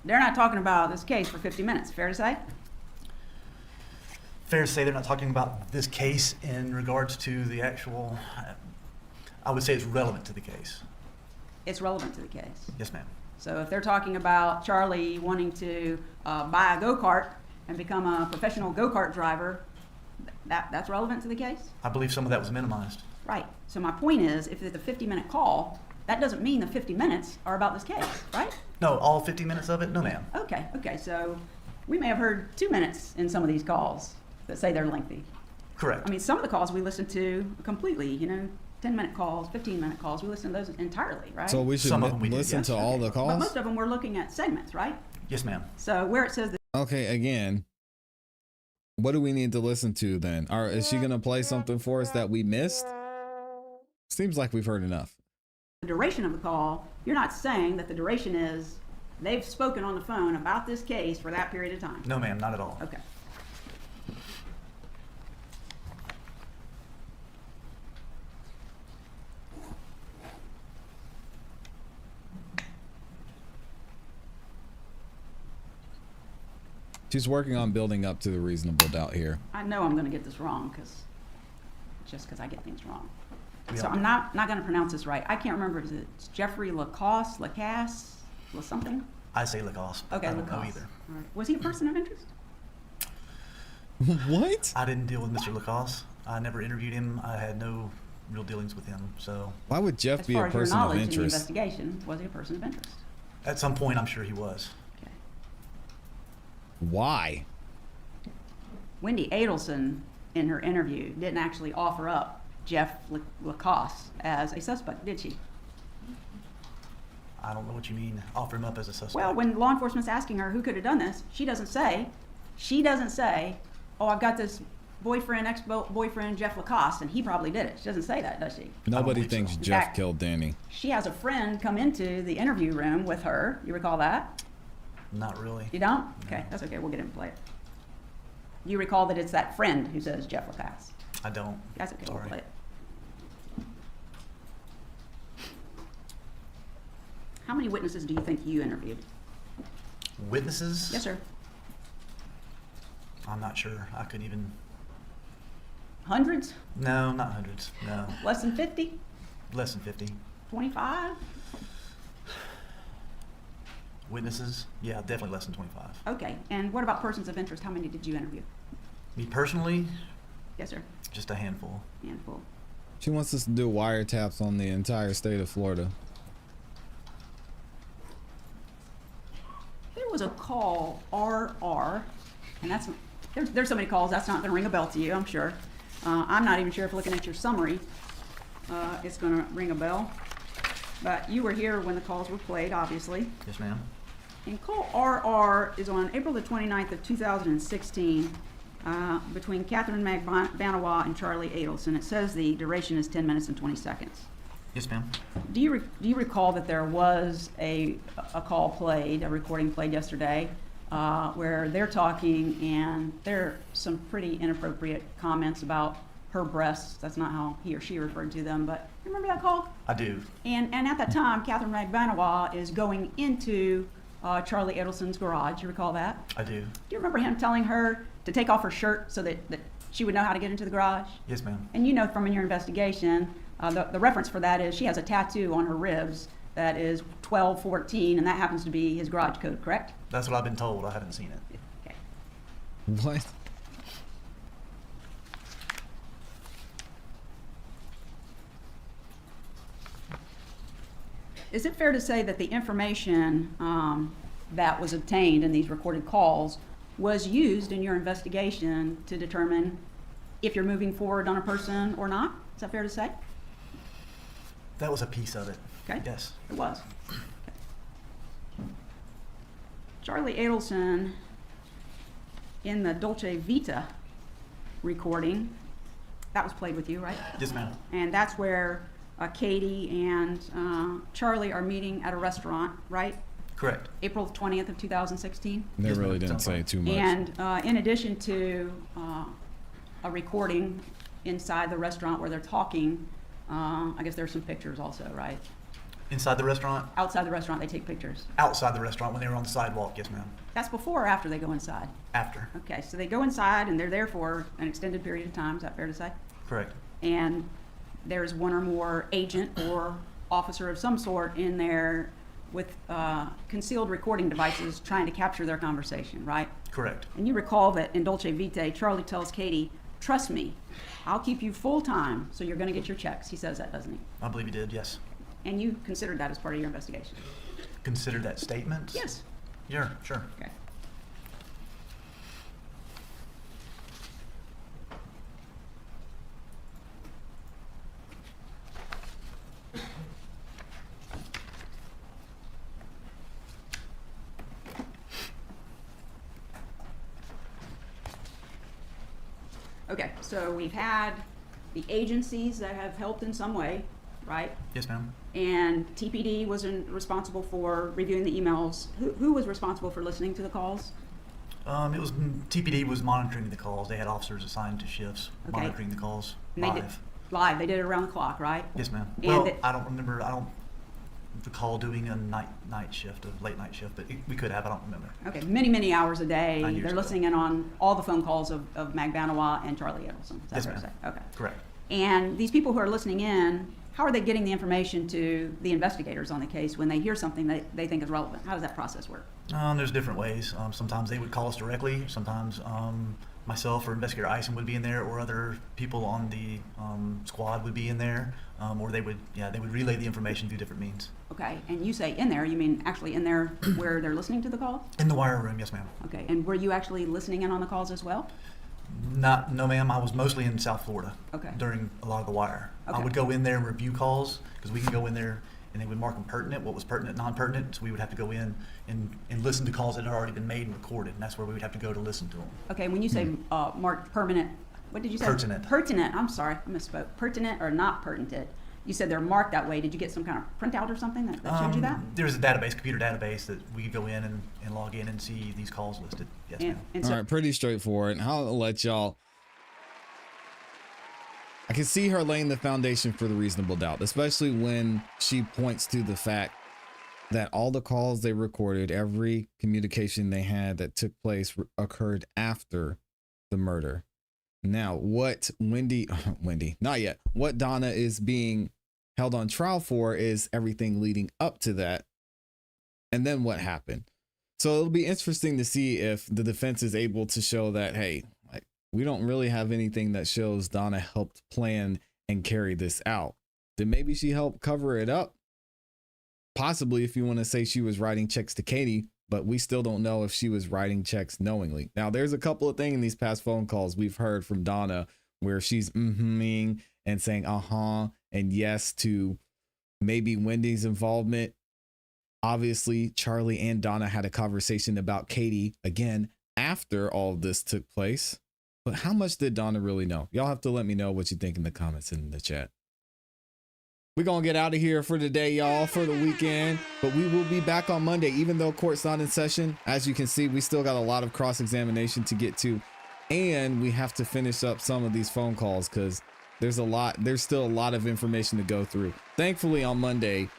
they're not talking about this case for 50 minutes. Fair to say? Fair to say they're not talking about this case in regards to the actual, I would say it's relevant to the case. It's relevant to the case. Yes, ma'am. So if they're talking about Charlie wanting to buy a go-kart and become a professional go-kart driver, that's relevant to the case? I believe some of that was minimized. Right. So my point is, if it's a 50-minute call, that doesn't mean the 50 minutes are about this case, right? No, all 50 minutes of it? No, ma'am. Okay. So we may have heard 2 minutes in some of these calls that say they're lengthy. Correct. I mean, some of the calls we listen to completely, 10-minute calls, 15-minute calls, we listen to those entirely, right? So we should Some of them we did, listen yes. to all the But calls? most of them we're looking at segments, right? Yes, ma'am. So where it says that Okay, again, what do we need to listen to then? Is she going to play something for us that we missed? Seems like we've heard enough. the duration of the call, you're not saying that the duration is they've spoken on the phone about this case for that period of time. No, ma'am, not at all. Okay. She's working on building up to the reasonable doubt here. I know I'm going to get this wrong because I get things wrong. We So all I'm do. not going to pronounce this right. I can't remember if it's Jeffrey Lacoste, something? I say Lacoste. Okay, I don't know Lacoste. either. All right. Was he a person of interest? What? I didn't deal with Mr. Lacoste. I never interviewed him. I had no real dealings with him. So Why would Jeff As be far a as your person of knowledge in the interest? investigation, was he a person of interest? at some point, I'm sure he was. Okay. Why? Wendy Adelson, in her interview, didn't actually offer up Jeff Lacoste as a suspect, did she? I don't know what you mean. Offer him up as a suspect. Well, when law enforcement's asking her who could have done this, she doesn't say, oh, I've got this boyfriend, ex-boyfriend, Jeff Lacoste, and he probably did it. She doesn't say that, does she? Nobody believe so. thinks In Jeff fact- killed Danny. She has a friend come into the interview room with her. You recall that? Not really. You don't? Okay, that's okay. We'll get him to play it. You recall that it's that friend who says Jeff Lacoste. I don't. That's okay. We'll Sorry. play it. how many witnesses do you think you interviewed? Witnesses? Yes, sir. I'm not sure. I couldn't even. Hundreds? No, not hundreds. No. Less than 50? Less than 50. 25? Witnesses? Yeah, definitely less than 25. Okay, and what about persons of interest? How many did you interview? Me personally, Yes, sir. just a handful. Handful. She wants us to do wiretaps on the entire state of Florida. There was a call, RR, and that's, there's so many calls, that's not gonna ring a bell to you, I'm sure. I'm not even sure if looking at your summary, it's gonna ring a bell. But you were here when the calls were played, obviously. Yes, ma'am. And call RR is on April the 29th of 2016, between Catherine Magbanawa and Charlie Adelson. It says the duration is 10 minutes and 20 seconds. Yes, ma'am. Do you recall that there was a call played, a recording played yesterday, where they're talking and there are some pretty inappropriate comments about her breasts? That's not how he or she referred to them, but you remember that call? I do. And at that time, Catherine Magbanawa is going into Charlie Adelson's garage. You recall that? I do. Do you remember him telling her to take off her shirt so that she would know how to get into the garage? Yes, ma'am. And you know from your investigation, the reference for that is she has a tattoo on her ribs that is 1214, and that happens to be his garage code, correct? That's what I've been told. I haven't seen it. Okay. What? Is it fair to say that the information that was obtained in these recorded calls was used in your investigation to determine if you're moving forward on a person or not? Is that fair to say? That was a piece of it. Okay. Yes. It was. Okay. Charlie Adelson, in the Dolce Vita recording, that was played with you, right? Yes, ma'am. And that's where Katie and Charlie are meeting at a restaurant, right? Correct. April 20th of 2016. They Yes, really ma'am. didn't say too much. And in addition to a recording inside the restaurant where they're talking, I guess there's some pictures also, right? Inside the restaurant? Outside the restaurant, they take pictures. Outside the restaurant when they were on the sidewalk. Yes, ma'am. That's before or after they go inside? After. Okay, so they go inside and they're there for an extended period of time. Is that fair to say? Correct. And there's one or more agent or officer of some sort in there with concealed recording devices trying to capture their conversation, right? Correct. And you recall that in Dolce Vita, Charlie tells Katie, "Trust me, I'll keep you full time, so you're going to get your checks." He says that, doesn't he? I believe he did, yes. And you considered that as part of your investigation? Consider that statement? Yes. Yeah, sure. Okay. Okay, so we've had the agencies that have helped in some way, right? Yes, ma'am. And TPD was responsible for reviewing the emails. Who was responsible for listening to the calls? It was TPD was monitoring the calls. They had officers assigned to shifts Okay. monitoring the calls And they live. did live. They did it around the clock, right? Yes, ma'am. And Well, it- I don't remember. I don't recall doing a night shift, a late night shift, but we could have. I don't remember. Okay, many hours a day. 9 years They're ago. listening in on all the phone calls of Magbanawa and Charlie Adelson. Is that Yes, fair to ma'am. say? Okay. Correct. And these people who are listening in, how are they getting the information to the investigators on the case when they hear something that they think is relevant? How does that process work? There's different ways. Sometimes they would call us directly. Sometimes myself or Investigator Eisen would be in there, or other people on the squad would be in there, or they would relay the information through different means. Okay, and you say in there, you mean actually in there where they're listening to the call? In the wire room, yes, ma'am. Okay, and were you actually listening in on the calls as well? No, ma'am. I was mostly in South Florida Okay. during a lot of the wire. I Okay. would go in there and review calls because we can go in there and they would mark them pertinent, what was pertinent, non-pertinent. So we would have to go in and listen to calls that had already been made and recorded, and that's where we would have to go to listen to them. Okay, when you say marked permanent, what did you say? Pertinent. Pertinent, I'm sorry, I misspoke. Pertinent or not pertinent? You said they're marked that way. Did you get some kind of printout or something that showed you that? There's a database, computer database, that we could go in and log in and see these calls listed. Yes, ma'am. And All so, right, pretty straightforward. I'll let y'all. I can see her laying the foundation for the reasonable doubt, especially when she points to the fact that all the calls they recorded, every communication they had that took place occurred after the murder. Now, what what Donna is being held on trial for is everything leading up to that. And then what happened? So it'll be interesting to see if the defense is able to show that, hey, like, we don't really have anything that shows Donna helped plan and carry this out. Then maybe she helped cover it up. Possibly, if you want to say she was writing checks to Katie, but we still don't know if she was writing checks knowingly. Now, there's a couple of things in these past phone calls we've heard from Donna where she's mm-hmming and saying and yes to maybe Wendy's involvement. Obviously, Charlie and Donna had a conversation about Katie again after all of this took place. But how much did Donna really know? Y'all have to let me know what you think in the comments in the chat. We're going to get out of here for today, y'all, for the weekend. But we will be back on Monday, even though court's not in session. As you can see, we still got a lot of cross-examination to get to. And we have to finish up some of these phone calls because there's still a lot of information to go through. Thankfully, on Monday,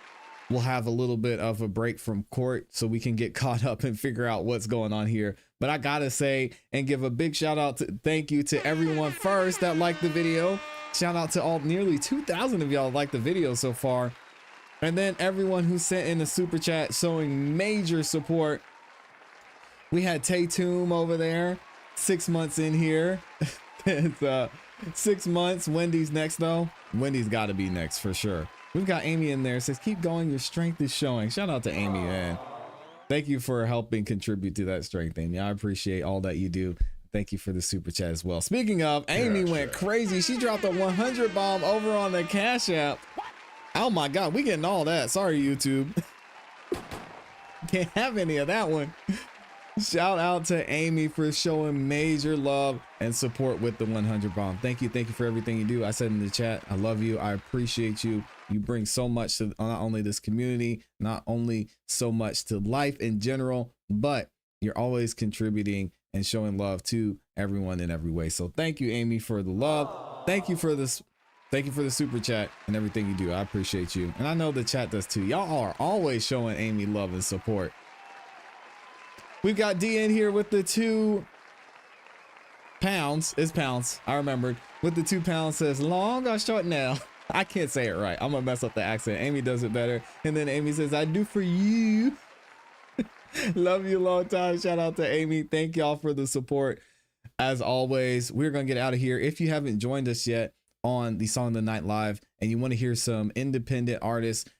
we'll have a little bit of a break from court so we can get caught up and figure out what's going on here. But I gotta say and give a big shout out thank you to everyone first that liked the video. Shout out to all nearly 2,000 of y'all liked the video so far. And then everyone who sent in a super chat showing major support. We had Tatum over there, 6 months in here. It's 6 months. Wendy's next though. Wendy's gotta be next for sure. We've got Amy in there. Says, keep going. Your strength is showing. Shout out to Amy, man. Thank you for helping contribute to that strength, Amy. I appreciate all that you do. Thank you for the super chat as well. Speaking of, Amy went crazy. She dropped a 100 bomb over on the Cash App. Oh my God, we getting all that. Sorry, YouTube. Can't have any of that one. Shout out to Amy for showing major love and support with the 100 bomb. Thank you. Thank you for everything you do. I said in the chat, I love you. I appreciate you. You bring so much to not only this community, not only so much to life in general, but you're always contributing and showing love to everyone in every way. So thank you, Amy, for the love. Thank you for this. Thank you for the super chat and everything you do. I appreciate you. And I know the chat does too. Y'all are always showing Amy love and support. We've got D in here with the 2 pounds. It's pounds. I remembered. With the 2 pounds says long or short now. I can't say it right. I'm gonna mess up the accent. Amy does it better. And then Amy says, I do for you. Love you long time. Shout out to Amy. Thank y'all for the support. As always, we're gonna get out of here. If you haven't joined us yet on the Song of the Night Live and you want to hear some independent artists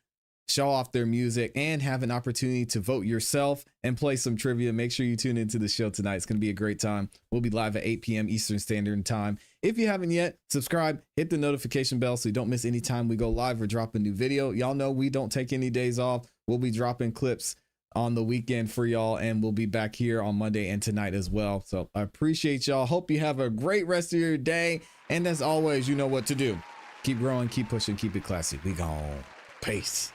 show off their music and have an opportunity to vote yourself and play some trivia, make sure you tune into the show tonight. It's going to be a great time. We'll be live at 8 p.m. Eastern Standard Time. If you haven't yet, subscribe, hit the notification bell so you don't miss any time we go live or drop a new video. Y'all know we don't take any days off. We'll be dropping clips on the weekend for y'all, and we'll be back here on Monday and tonight as well. So I appreciate y'all. Hope you have a great rest of your day. And as always, you know what to do. Keep growing, keep pushing, keep it classy. We gone. Peace.